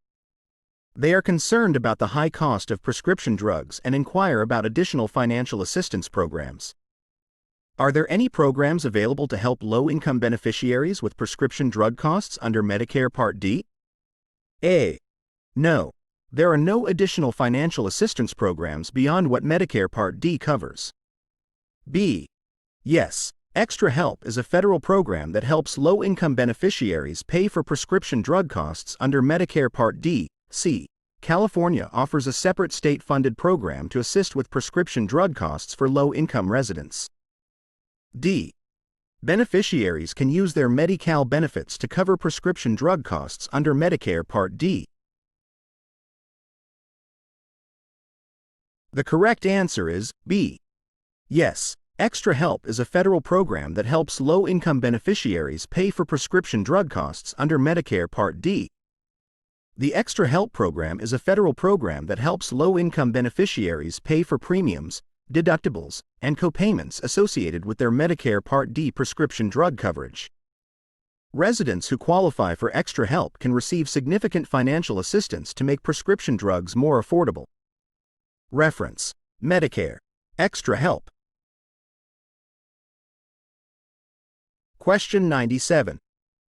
They are concerned about the high cost of prescription drugs and inquire about additional financial assistance programs. Are there any programs available to help low-income beneficiaries with prescription drug costs under Medicare Part D? A. No. There are no additional financial assistance programs beyond what Medicare Part D covers. B. Yes. Extra Help is a federal program that helps low-income beneficiaries pay for prescription drug costs under Medicare Part D. C. California offers a separate state-funded program to assist with prescription drug costs for low-income residents. D. Beneficiaries can use their Medi-Cal benefits to cover prescription drug costs under Medicare Part D. The correct answer is B. Yes. Extra Help is a federal program that helps low-income beneficiaries pay for prescription drug costs under Medicare Part D. The Extra Help program is a federal program that helps low-income beneficiaries pay for premiums, deductibles, and copayments associated with their Medicare Part D prescription drug coverage. Residents who qualify for Extra Help can receive significant financial assistance to make prescription drugs more affordable. Reference: Medicare. Extra Help. Question 97.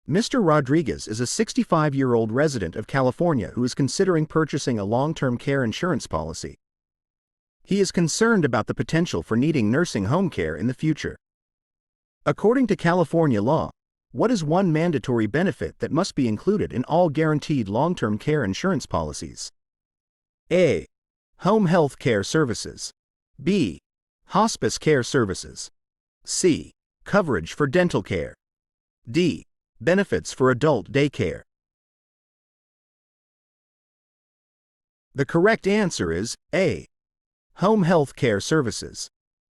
Mr. Rodriguez is a 65-year-old resident of California who is considering purchasing a long-term care insurance policy. He is concerned about the potential for needing nursing home care in the future. According to California law, what is one mandatory benefit that must be included in all guaranteed long-term care insurance policies? A. Home health care services. B. Hospice care services. C. Coverage for dental care. D. Benefits for adult daycare. The correct answer is A. Home health care services.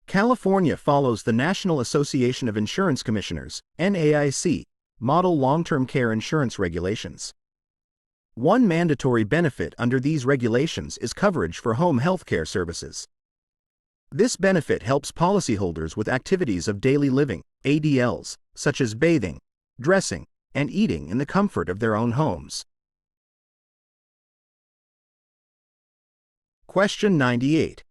California follows the National Association of Insurance Commissioners, NAIC, model long-term care insurance regulations. One mandatory benefit under these regulations is coverage for home health care services. This benefit helps policyholders with activities of daily living, ADLs, such as bathing, dressing, and eating in the comfort of their own homes. Question 98.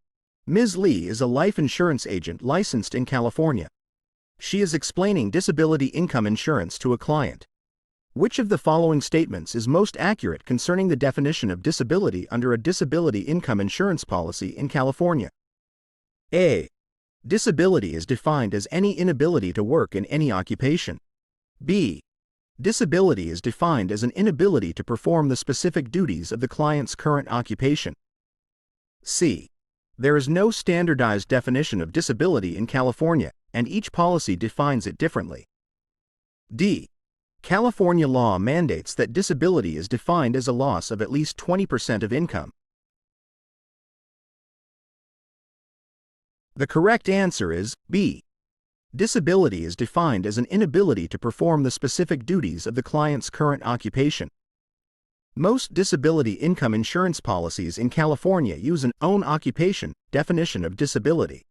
Ms. Lee is a life insurance agent licensed in California. She is explaining disability income insurance to a client. Which of the following statements is most accurate concerning the definition of disability under a disability income insurance policy in California? A. Disability is defined as any inability to work in any occupation. B. Disability is defined as an inability to perform the specific duties of the client's current occupation. C. There is no standardized definition of disability in California, and each policy defines it differently. D. California law mandates that disability is defined as a loss of at least 20% of income. The correct answer is B. Disability is defined as an inability to perform the specific duties of the client's current occupation. Most disability income insurance policies in California use an own occupation definition of disability.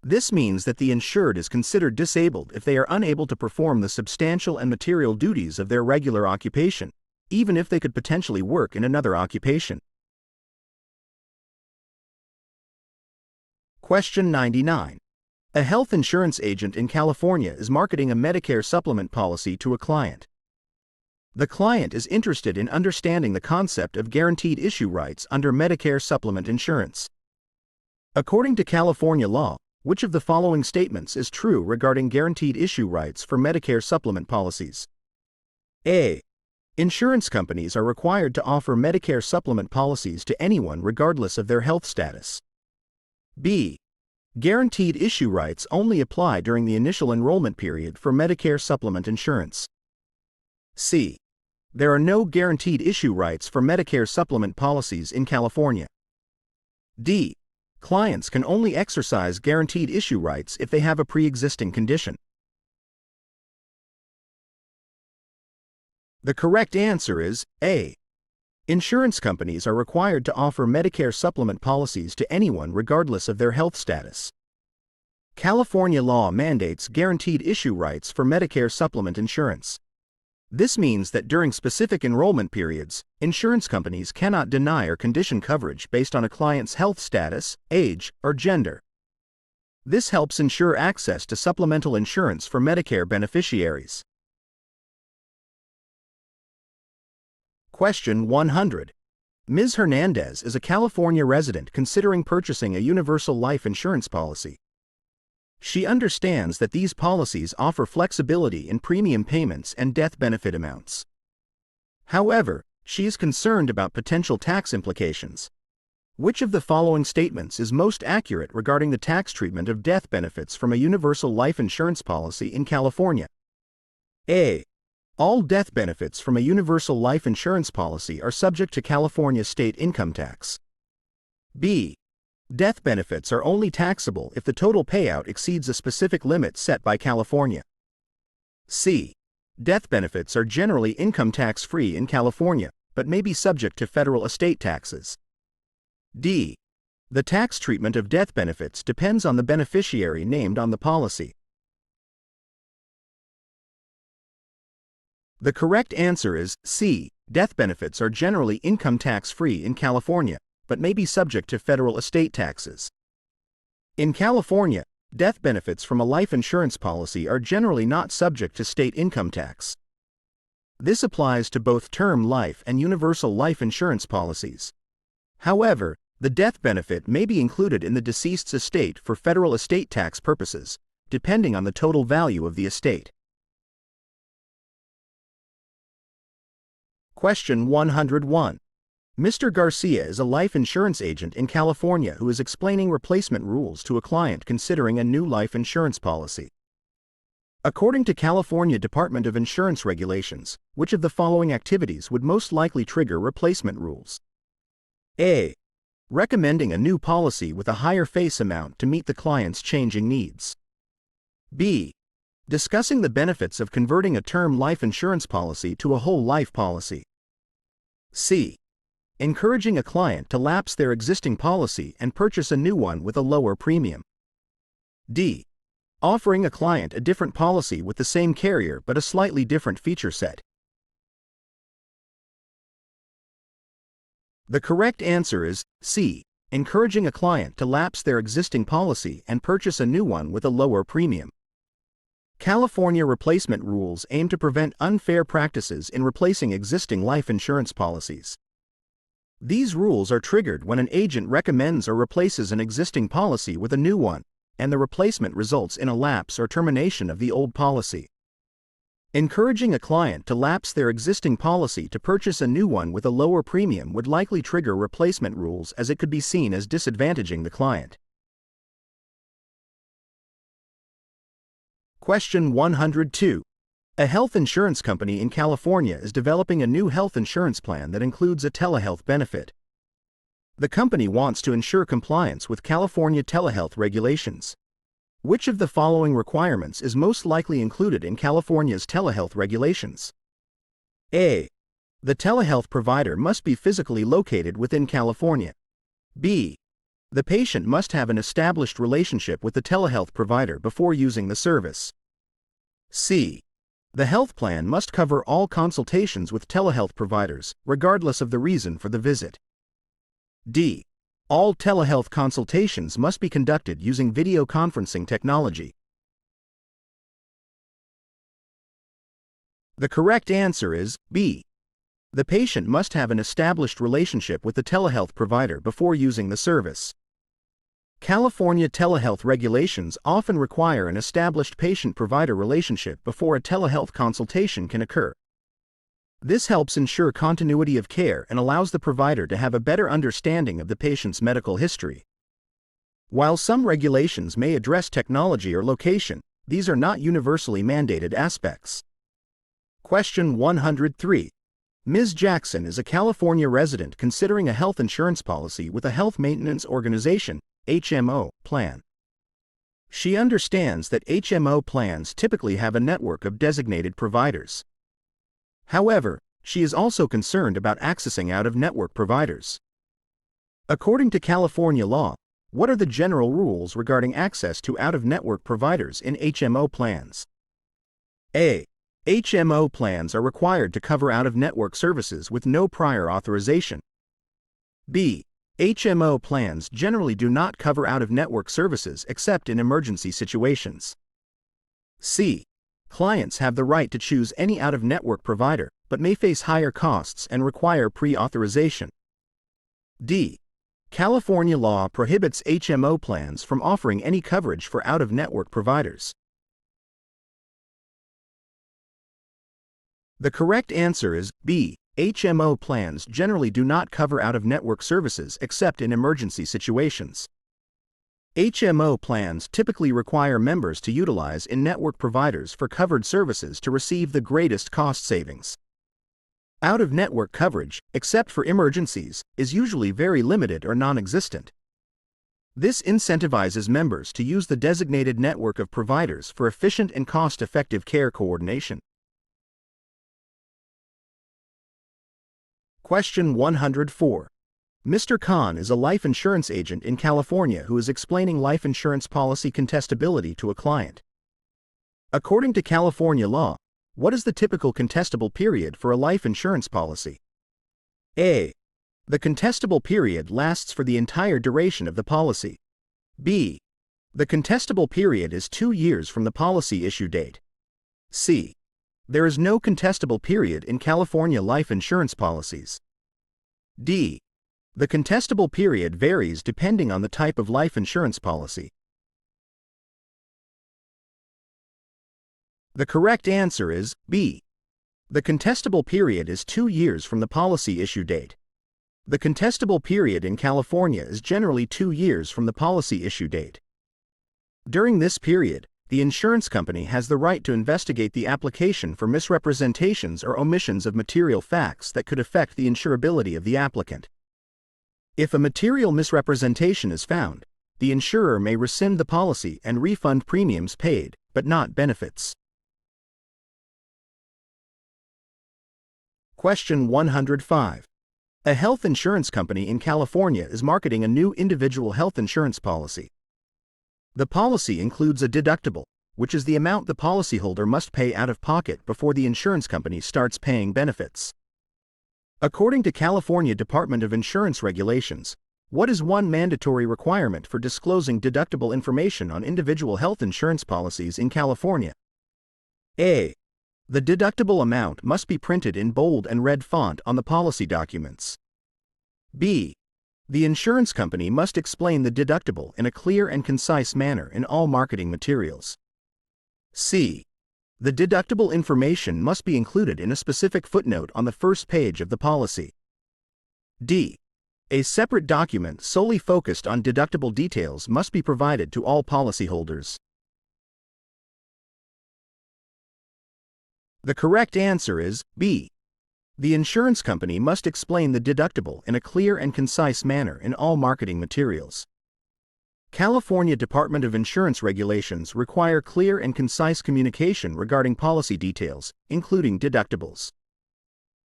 This means that the insured is considered disabled if they are unable to perform the substantial and material duties of their regular occupation, even if they could potentially work in another occupation. Question 99. A health insurance agent in California is marketing a Medicare supplement policy to a client. The client is interested in understanding the concept of guaranteed issue rights under Medicare supplement insurance. According to California law, which of the following statements is true regarding guaranteed issue rights for Medicare supplement policies? A. Insurance companies are required to offer Medicare supplement policies to anyone regardless of their health status. B. Guaranteed issue rights only apply during the initial enrollment period for Medicare supplement insurance. C. There are no guaranteed issue rights for Medicare supplement policies in California. D. Clients can only exercise guaranteed issue rights if they have a pre-existing condition. The correct answer is A. Insurance companies are required to offer Medicare supplement policies to anyone regardless of their health status. California law mandates guaranteed issue rights for Medicare supplement insurance. This means that during specific enrollment periods, insurance companies cannot deny or condition coverage based on a client's health status, age, or gender. This helps ensure access to supplemental insurance for Medicare beneficiaries. Question 100. Ms. Hernandez is a California resident considering purchasing a universal life insurance policy. She understands that these policies offer flexibility in premium payments and death benefit amounts. However, she is concerned about potential tax implications. Which of the following statements is most accurate regarding the tax treatment of death benefits from a universal life insurance policy in California? A. All death benefits from a universal life insurance policy are subject to California state income tax. B. Death benefits are only taxable if the total payout exceeds a specific limit set by California. C. Death benefits are generally income tax-free in California, but may be subject to federal estate taxes. D. The tax treatment of death benefits depends on the beneficiary named on the policy. The correct answer is C. Death benefits are generally income tax-free in California, but may be subject to federal estate taxes. In California, death benefits from a life insurance policy are generally not subject to state income tax. This applies to both term life and universal life insurance policies. However, the death benefit may be included in the deceased's estate for federal estate tax purposes, depending on the total value of the estate. Question 101. Mr. Garcia is a life insurance agent in California who is explaining replacement rules to a client considering a new life insurance policy. According to California Department of Insurance regulations, which of the following activities would most likely trigger replacement rules? A. Recommending a new policy with a higher face amount to meet the client's changing needs. B. Discussing the benefits of converting a term life insurance policy to a whole life policy. C. Encouraging a client to lapse their existing policy and purchase a new one with a lower premium. D. Offering a client a different policy with the same carrier but a slightly different feature set. The correct answer is C. Encouraging a client to lapse their existing policy and purchase a new one with a lower premium. California replacement rules aim to prevent unfair practices in replacing existing life insurance policies. These rules are triggered when an agent recommends or replaces an existing policy with a new one, and the replacement results in a lapse or termination of the old policy. Encouraging a client to lapse their existing policy to purchase a new one with a lower premium would likely trigger replacement rules, as it could be seen as disadvantaging the client. Question 102. A health insurance company in California is developing a new health insurance plan that includes a telehealth benefit. The company wants to ensure compliance with California telehealth regulations. Which of the following requirements is most likely included in California's telehealth regulations? A. The telehealth provider must be physically located within California. B. The patient must have an established relationship with the telehealth provider before using the service. C. The health plan must cover all consultations with telehealth providers, regardless of the reason for the visit. D. All telehealth consultations must be conducted using video conferencing technology. The correct answer is B. The patient must have an established relationship with the telehealth provider before using the service. California telehealth regulations often require an established patient-provider relationship before a telehealth consultation can occur. This helps ensure continuity of care and allows the provider to have a better understanding of the patient's medical history. While some regulations may address technology or location, these are not universally mandated aspects. Question 103. Ms. Jackson is a California resident considering a health insurance policy with a health maintenance organization, HMO, plan. She understands that HMO plans typically have a network of designated providers. However, she is also concerned about accessing out-of-network providers. According to California law, what are the general rules regarding access to out-of-network providers in HMO plans? A. HMO plans are required to cover out-of-network services with no prior authorization. B. HMO plans generally do not cover out-of-network services except in emergency situations. C. Clients have the right to choose any out-of-network provider, but may face higher costs and require pre-authorization. D. California law prohibits HMO plans from offering any coverage for out-of-network providers. The correct answer is B. HMO plans generally do not cover out-of-network services except in emergency situations. HMO plans typically require members to utilize in-network providers for covered services to receive the greatest cost savings. Out-of-network coverage, except for emergencies, is usually very limited or non-existent. This incentivizes members to use the designated network of providers for efficient and cost-effective care coordination. Question 104. Mr. Khan is a life insurance agent in California who is explaining life insurance policy contestability to a client. According to California law, what is the typical contestable period for a life insurance policy? A. The contestable period lasts for the entire duration of the policy. B. The contestable period is 2 years from the policy issue date. C. There is no contestable period in California life insurance policies. D. The contestable period varies depending on the type of life insurance policy. The correct answer is B. The contestable period is 2 years from the policy issue date. The contestable period in California is generally 2 years from the policy issue date. During this period, the insurance company has the right to investigate the application for misrepresentations or omissions of material facts that could affect the insurability of the applicant. If a material misrepresentation is found, the insurer may rescind the policy and refund premiums paid, but not benefits. Question 105. A health insurance company in California is marketing a new individual health insurance policy. The policy includes a deductible, which is the amount the policyholder must pay out of pocket before the insurance company starts paying benefits. According to California Department of Insurance regulations, what is one mandatory requirement for disclosing deductible information on individual health insurance policies in California? A. The deductible amount must be printed in bold and red font on the policy documents. B. The insurance company must explain the deductible in a clear and concise manner in all marketing materials. C. The deductible information must be included in a specific footnote on the first page of the policy. D. A separate document solely focused on deductible details must be provided to all policyholders. The correct answer is B. The insurance company must explain the deductible in a clear and concise manner in all marketing materials. California Department of Insurance regulations require clear and concise communication regarding policy details, including deductibles.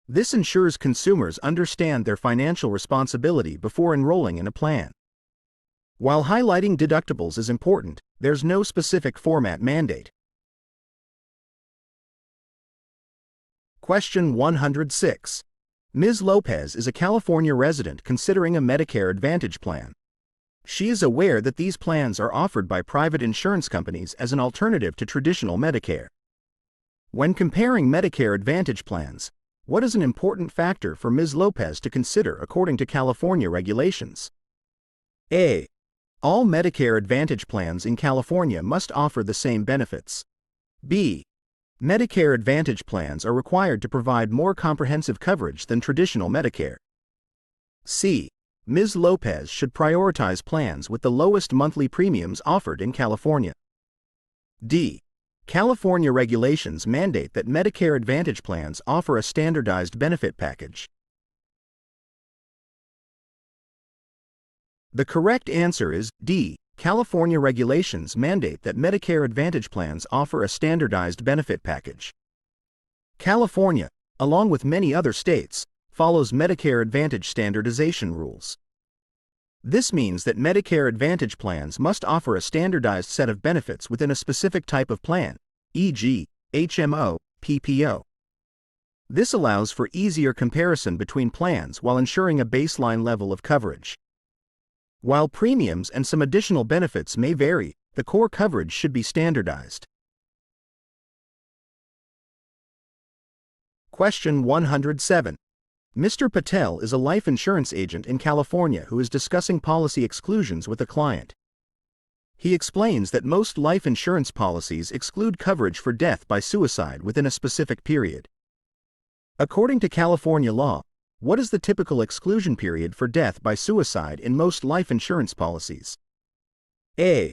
This ensures consumers understand their financial responsibility before enrolling in a plan. While highlighting deductibles is important, there's no specific format mandate. Question 106. Ms. Lopez is a California resident considering a Medicare Advantage plan. She is aware that these plans are offered by private insurance companies as an alternative to traditional Medicare. When comparing Medicare Advantage plans, what is an important factor for Ms. Lopez to consider according to California regulations? A. All Medicare Advantage plans in California must offer the same benefits. B. Medicare Advantage plans are required to provide more comprehensive coverage than traditional Medicare. C. Ms. Lopez should prioritize plans with the lowest monthly premiums offered in California. D. California regulations mandate that Medicare Advantage plans offer a standardized benefit package. The correct answer is D. California regulations mandate that Medicare Advantage plans offer a standardized benefit package. California, along with many other states, follows Medicare Advantage standardization rules. This means that Medicare Advantage plans must offer a standardized set of benefits within a specific type of plan, e.g., HMO, PPO. This allows for easier comparison between plans while ensuring a baseline level of coverage. While premiums and some additional benefits may vary, the core coverage should be standardized. Question 107. Mr. Patel is a life insurance agent in California who is discussing policy exclusions with a client. He explains that most life insurance policies exclude coverage for death by suicide within a specific period. According to California law, what is the typical exclusion period for death by suicide in most life insurance policies? A.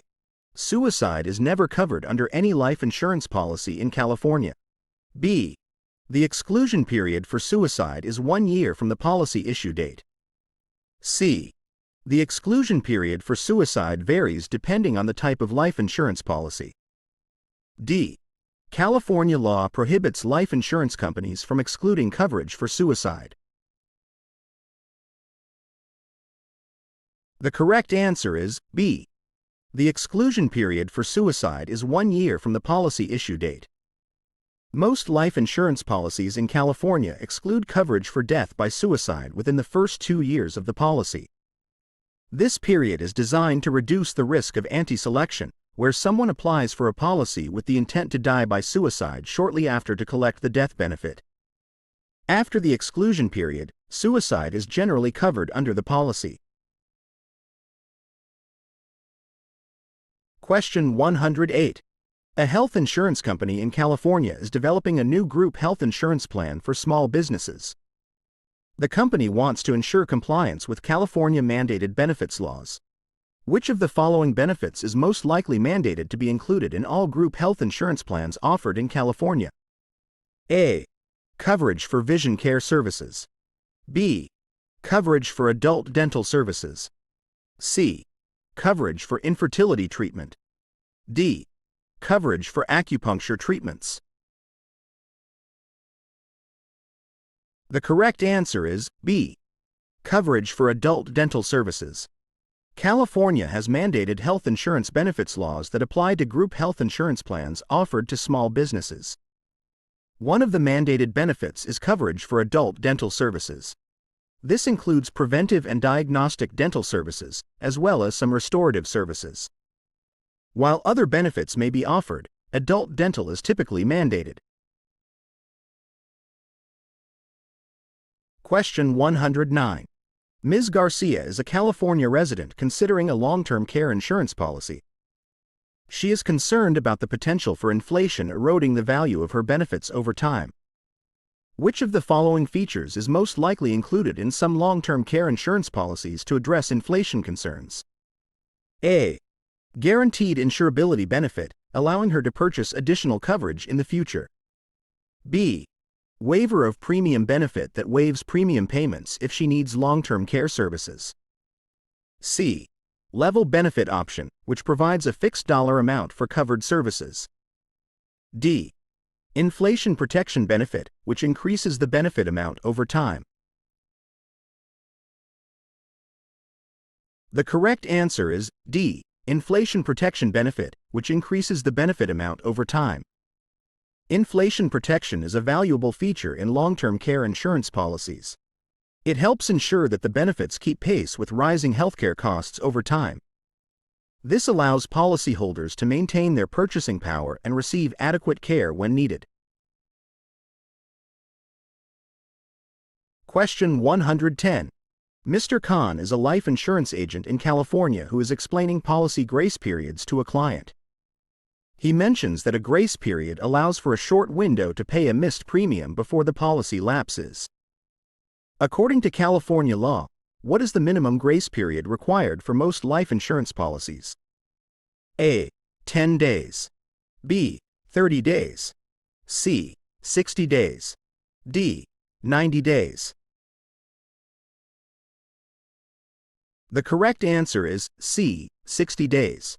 Suicide is never covered under any life insurance policy in California. B. The exclusion period for suicide is 1 year from the policy issue date. C. The exclusion period for suicide varies depending on the type of life insurance policy. D. California law prohibits life insurance companies from excluding coverage for suicide. The correct answer is B. The exclusion period for suicide is 1 year from the policy issue date. Most life insurance policies in California exclude coverage for death by suicide within the first 2 years of the policy. This period is designed to reduce the risk of anti-selection, where someone applies for a policy with the intent to die by suicide shortly after to collect the death benefit. After the exclusion period, suicide is generally covered under the policy. Question 108. A health insurance company in California is developing a new group health insurance plan for small businesses. The company wants to ensure compliance with California mandated benefits laws. Which of the following benefits is most likely mandated to be included in all group health insurance plans offered in California? A. Coverage for vision care services. B. Coverage for adult dental services. C. Coverage for infertility treatment. D. Coverage for acupuncture treatments. The correct answer is B. Coverage for adult dental services. California has mandated health insurance benefits laws that apply to group health insurance plans offered to small businesses. One of the mandated benefits is coverage for adult dental services. This includes preventive and diagnostic dental services, as well as some restorative services. While other benefits may be offered, adult dental is typically mandated. Question 109. Ms. Garcia is a California resident considering a long-term care insurance policy. She is concerned about the potential for inflation eroding the value of her benefits over time. Which of the following features is most likely included in some long-term care insurance policies to address inflation concerns? A. Guaranteed insurability benefit, allowing her to purchase additional coverage in the future. B. Waiver of premium benefit that waives premium payments if she needs long-term care services. C. Level benefit option, which provides a fixed dollar amount for covered services. D. Inflation protection benefit, which increases the benefit amount over time. The correct answer is D. Inflation protection benefit, which increases the benefit amount over time. Inflation protection is a valuable feature in long-term care insurance policies. It helps ensure that the benefits keep pace with rising healthcare costs over time. This allows policyholders to maintain their purchasing power and receive adequate care when needed. Question 110. Mr. Khan is a life insurance agent in California who is explaining policy grace periods to a client. He mentions that a grace period allows for a short window to pay a missed premium before the policy lapses. According to California law, what is the minimum grace period required for most life insurance policies? A. 10 days. B. 30 days. C. 60 days. D. 90 days. The correct answer is C. 60 days.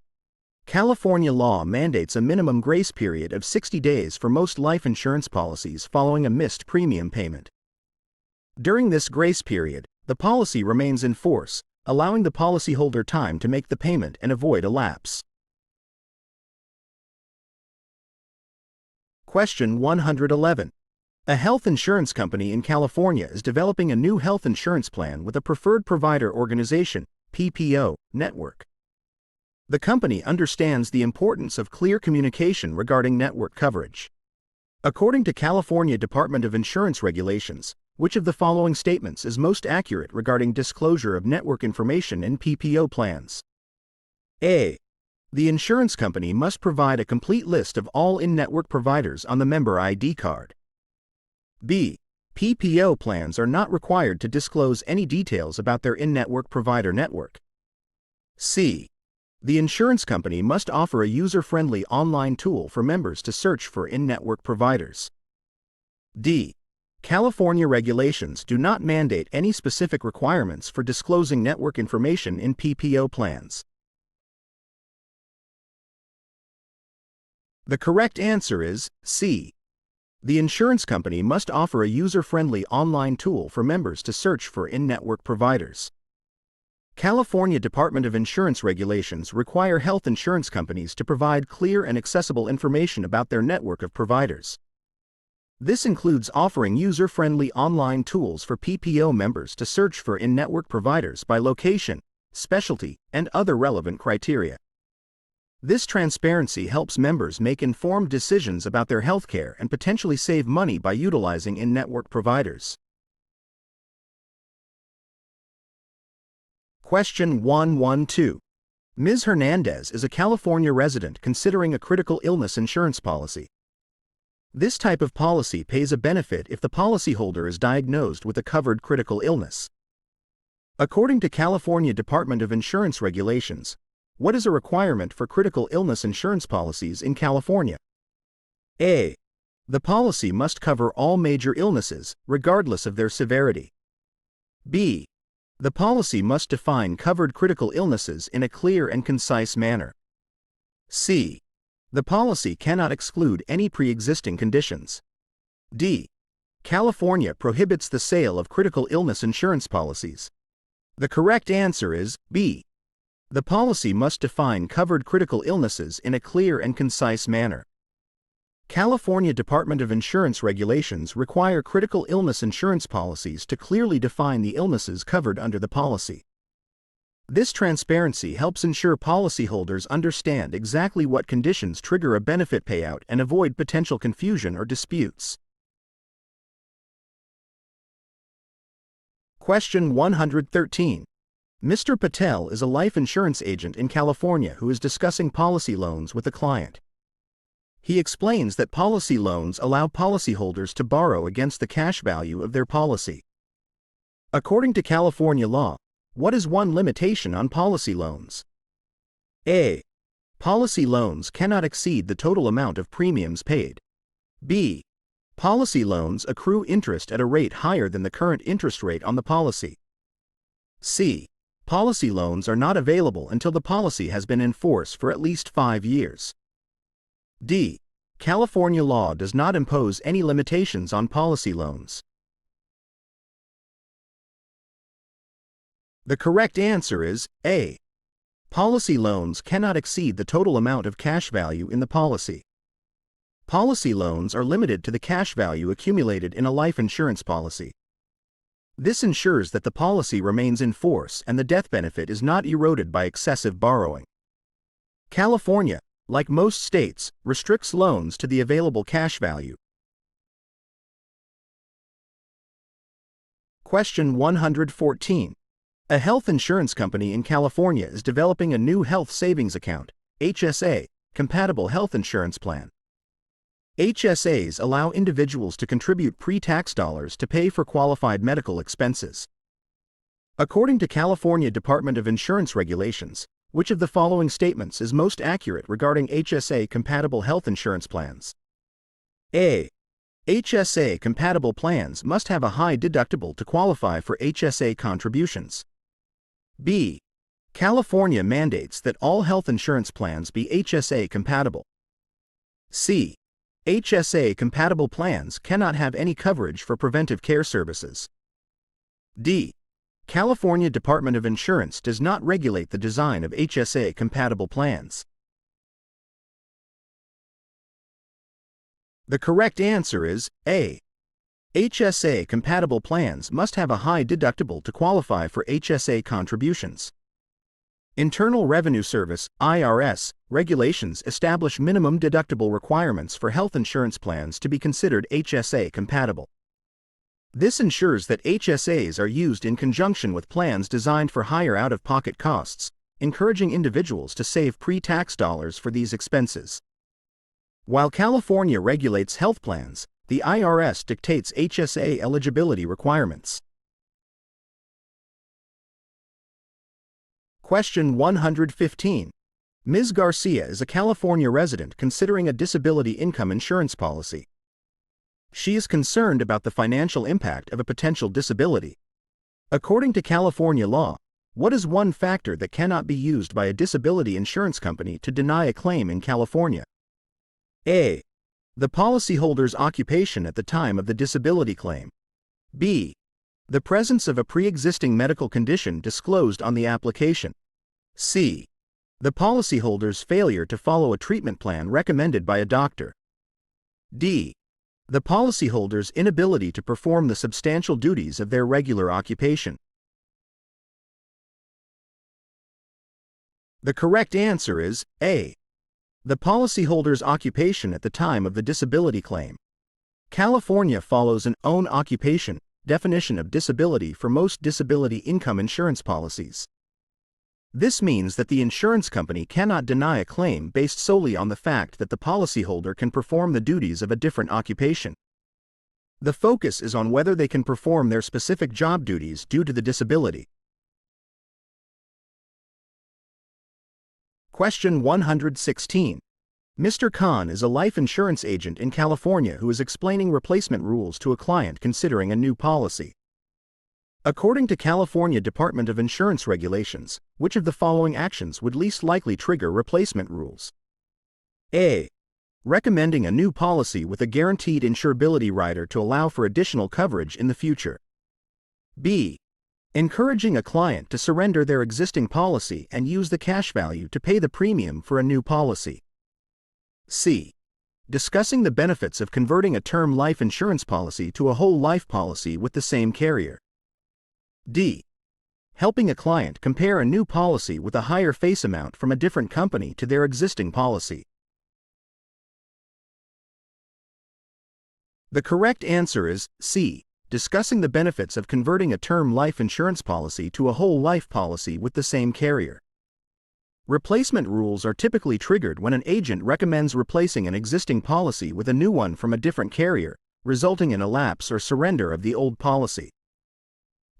California law mandates a minimum grace period of 60 days for most life insurance policies following a missed premium payment. During this grace period, the policy remains in force, allowing the policyholder time to make the payment and avoid a lapse. Question 111. A health insurance company in California is developing a new health insurance plan with a preferred provider organization, PPO, network. The company understands the importance of clear communication regarding network coverage. According to California Department of Insurance regulations, which of the following statements is most accurate regarding disclosure of network information in PPO plans? A. The insurance company must provide a complete list of all in-network providers on the member ID card. B. PPO plans are not required to disclose any details about their in-network provider network. C. The insurance company must offer a user-friendly online tool for members to search for in-network providers. D. California regulations do not mandate any specific requirements for disclosing network information in PPO plans. The correct answer is C. The insurance company must offer a user-friendly online tool for members to search for in-network providers. California Department of Insurance regulations require health insurance companies to provide clear and accessible information about their network of providers. This includes offering user-friendly online tools for PPO members to search for in-network providers by location, specialty, and other relevant criteria. This transparency helps members make informed decisions about their healthcare and potentially save money by utilizing in-network providers. Question 112. Ms. Hernandez is a California resident considering a critical illness insurance policy. This type of policy pays a benefit if the policyholder is diagnosed with a covered critical illness. According to California Department of Insurance regulations, what is a requirement for critical illness insurance policies in California? A. The policy must cover all major illnesses, regardless of their severity. B. The policy must define covered critical illnesses in a clear and concise manner. C. The policy cannot exclude any pre-existing conditions. D. California prohibits the sale of critical illness insurance policies. The correct answer is B. The policy must define covered critical illnesses in a clear and concise manner. California Department of Insurance regulations require critical illness insurance policies to clearly define the illnesses covered under the policy. This transparency helps ensure policyholders understand exactly what conditions trigger a benefit payout and avoid potential confusion or disputes. Question 113. Mr. Patel is a life insurance agent in California who is discussing policy loans with a client. He explains that policy loans allow policyholders to borrow against the cash value of their policy. According to California law, what is one limitation on policy loans? A. Policy loans cannot exceed the total amount of premiums paid. B. Policy loans accrue interest at a rate higher than the current interest rate on the policy. C. Policy loans are not available until the policy has been in force for at least 5 years. D. California law does not impose any limitations on policy loans. The correct answer is A. Policy loans cannot exceed the total amount of cash value in the policy. Policy loans are limited to the cash value accumulated in a life insurance policy. This ensures that the policy remains in force and the death benefit is not eroded by excessive borrowing. California, like most states, restricts loans to the available cash value. Question 114. A health insurance company in California is developing a new health savings account, HSA, compatible health insurance plan. HSAs allow individuals to contribute pre-tax dollars to pay for qualified medical expenses. According to California Department of Insurance regulations, which of the following statements is most accurate regarding HSA-compatible health insurance plans? A. HSA-compatible plans must have a high deductible to qualify for HSA contributions. B. California mandates that all health insurance plans be HSA-compatible. C. HSA-compatible plans cannot have any coverage for preventive care services. D. California Department of Insurance does not regulate the design of HSA-compatible plans. The correct answer is A. HSA-compatible plans must have a high deductible to qualify for HSA contributions. Internal Revenue Service, IRS, regulations establish minimum deductible requirements for health insurance plans to be considered HSA compatible. This ensures that HSAs are used in conjunction with plans designed for higher out-of-pocket costs, encouraging individuals to save pre-tax dollars for these expenses. While California regulates health plans, the IRS dictates HSA eligibility requirements. Question 115. Ms. Garcia is a California resident considering a disability income insurance policy. She is concerned about the financial impact of a potential disability. According to California law, what is one factor that cannot be used by a disability insurance company to deny a claim in California? A. The policyholder's occupation at the time of the disability claim. B. The presence of a pre-existing medical condition disclosed on the application. C. The policyholder's failure to follow a treatment plan recommended by a doctor. D. The policyholder's inability to perform the substantial duties of their regular occupation. The correct answer is A. The policyholder's occupation at the time of the disability claim. California follows an own occupation definition of disability for most disability income insurance policies. This means that the insurance company cannot deny a claim based solely on the fact that the policyholder can perform the duties of a different occupation. The focus is on whether they can perform their specific job duties due to the disability. Question 116. Mr. Khan is a life insurance agent in California who is explaining replacement rules to a client considering a new policy. According to California Department of Insurance regulations, which of the following actions would least likely trigger replacement rules? A. Recommending a new policy with a guaranteed insurability rider to allow for additional coverage in the future. B. Encouraging a client to surrender their existing policy and use the cash value to pay the premium for a new policy. C. Discussing the benefits of converting a term life insurance policy to a whole life policy with the same carrier. D. Helping a client compare a new policy with a higher face amount from a different company to their existing policy. The correct answer is C. Discussing the benefits of converting a term life insurance policy to a whole life policy with the same carrier. Replacement rules are typically triggered when an agent recommends replacing an existing policy with a new one from a different carrier, resulting in a lapse or surrender of the old policy.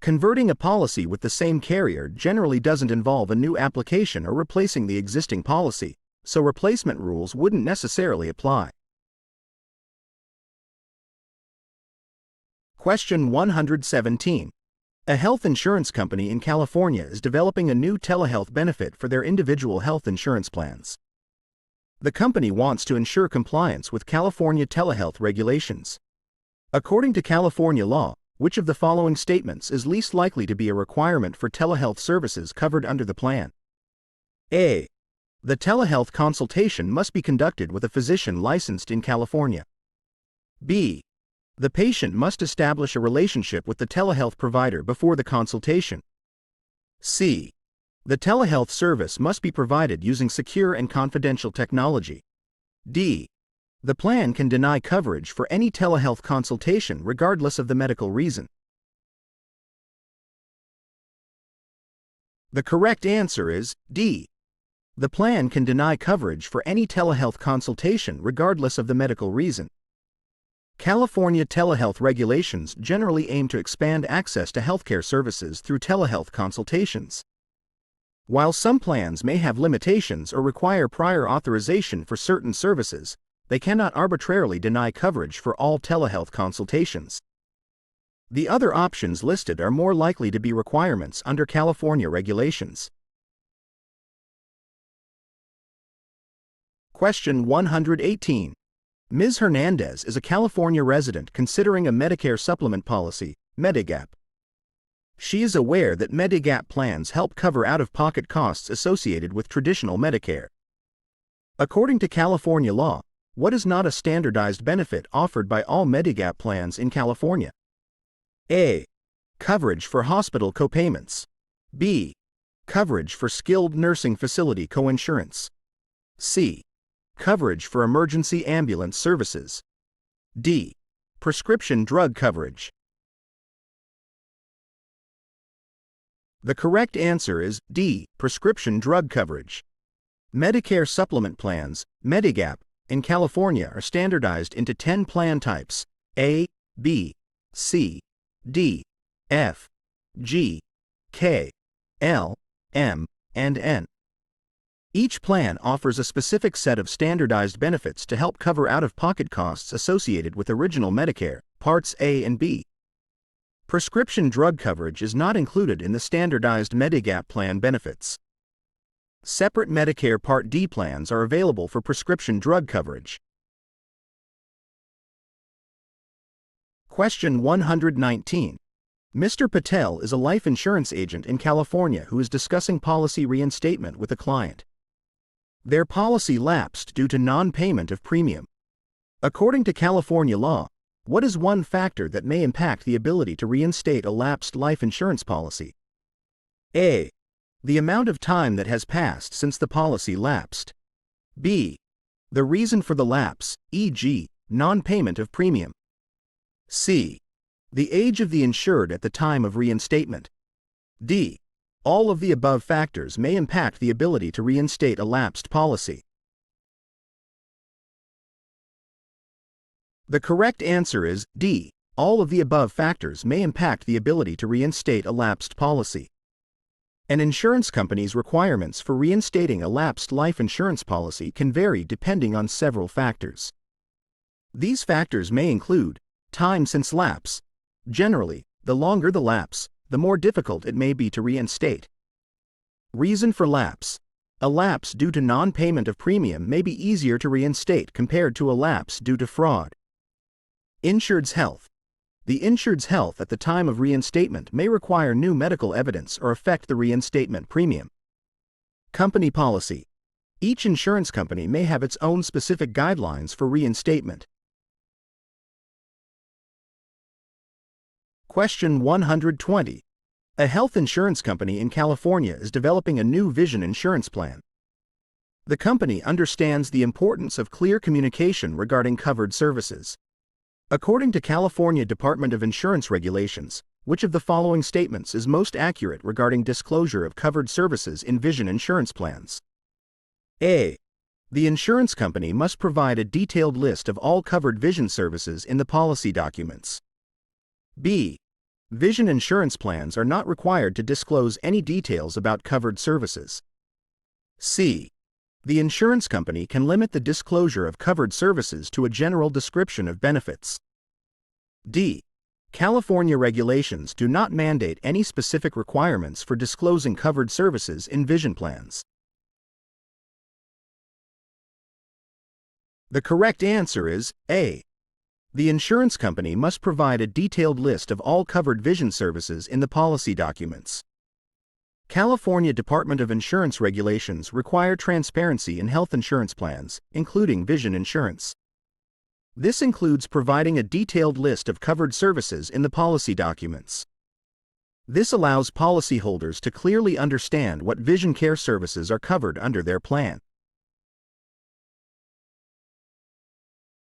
Converting a policy with the same carrier generally doesn't involve a new application or replacing the existing policy, so replacement rules wouldn't necessarily apply. Question 117. A health insurance company in California is developing a new telehealth benefit for their individual health insurance plans. The company wants to ensure compliance with California telehealth regulations. According to California law, which of the following statements is least likely to be a requirement for telehealth services covered under the plan? A. The telehealth consultation must be conducted with a physician licensed in California. B. The patient must establish a relationship with the telehealth provider before the consultation. C. The telehealth service must be provided using secure and confidential technology. D. The plan can deny coverage for any telehealth consultation regardless of the medical reason. The correct answer is D. The plan can deny coverage for any telehealth consultation regardless of the medical reason. California telehealth regulations generally aim to expand access to healthcare services through telehealth consultations. While some plans may have limitations or require prior authorization for certain services, they cannot arbitrarily deny coverage for all telehealth consultations. The other options listed are more likely to be requirements under California regulations. Question 118. Ms. Hernandez is a California resident considering a Medicare supplement policy, Medigap. She is aware that Medigap plans help cover out-of-pocket costs associated with traditional Medicare. According to California law, what is not a standardized benefit offered by all Medigap plans in California? A. Coverage for hospital copayments. B. Coverage for skilled nursing facility coinsurance. C. Coverage for emergency ambulance services. D. Prescription drug coverage. The correct answer is D. Prescription drug coverage. Medicare supplement plans, Medigap, in California are standardized into 10 plan types: A, B, C, D, F, G, K, L, M, and N. Each plan offers a specific set of standardized benefits to help cover out-of-pocket costs associated with original Medicare, Parts A and B. Prescription drug coverage is not included in the standardized Medigap plan benefits. Separate Medicare Part D plans are available for prescription drug coverage. Question 119. Mr. Patel is a life insurance agent in California who is discussing policy reinstatement with a client. Their policy lapsed due to non-payment of premium. According to California law, what is one factor that may impact the ability to reinstate a lapsed life insurance policy? A. The amount of time that has passed since the policy lapsed. B. The reason for the lapse, e.g., non-payment of premium. C. The age of the insured at the time of reinstatement. D. All of the above factors may impact the ability to reinstate a lapsed policy. The correct answer is D. All of the above factors may impact the ability to reinstate a lapsed policy. An insurance company's requirements for reinstating a lapsed life insurance policy can vary depending on several factors. These factors may include time since lapse. Generally, the longer the lapse, the more difficult it may be to reinstate. Reason for lapse. A lapse due to non-payment of premium may be easier to reinstate compared to a lapse due to fraud. Insured's health. The insured's health at the time of reinstatement may require new medical evidence or affect the reinstatement premium. Company policy. Each insurance company may have its own specific guidelines for reinstatement. Question 120. A health insurance company in California is developing a new vision insurance plan. The company understands the importance of clear communication regarding covered services. According to California Department of Insurance regulations, which of the following statements is most accurate regarding disclosure of covered services in vision insurance plans? A. The insurance company must provide a detailed list of all covered vision services in the policy documents. B. Vision insurance plans are not required to disclose any details about covered services. C. The insurance company can limit the disclosure of covered services to a general description of benefits. D. California regulations do not mandate any specific requirements for disclosing covered services in vision plans. The correct answer is A. The insurance company must provide a detailed list of all covered vision services in the policy documents. California Department of Insurance regulations require transparency in health insurance plans, including vision insurance. This includes providing a detailed list of covered services in the policy documents. This allows policyholders to clearly understand what vision care services are covered under their plan.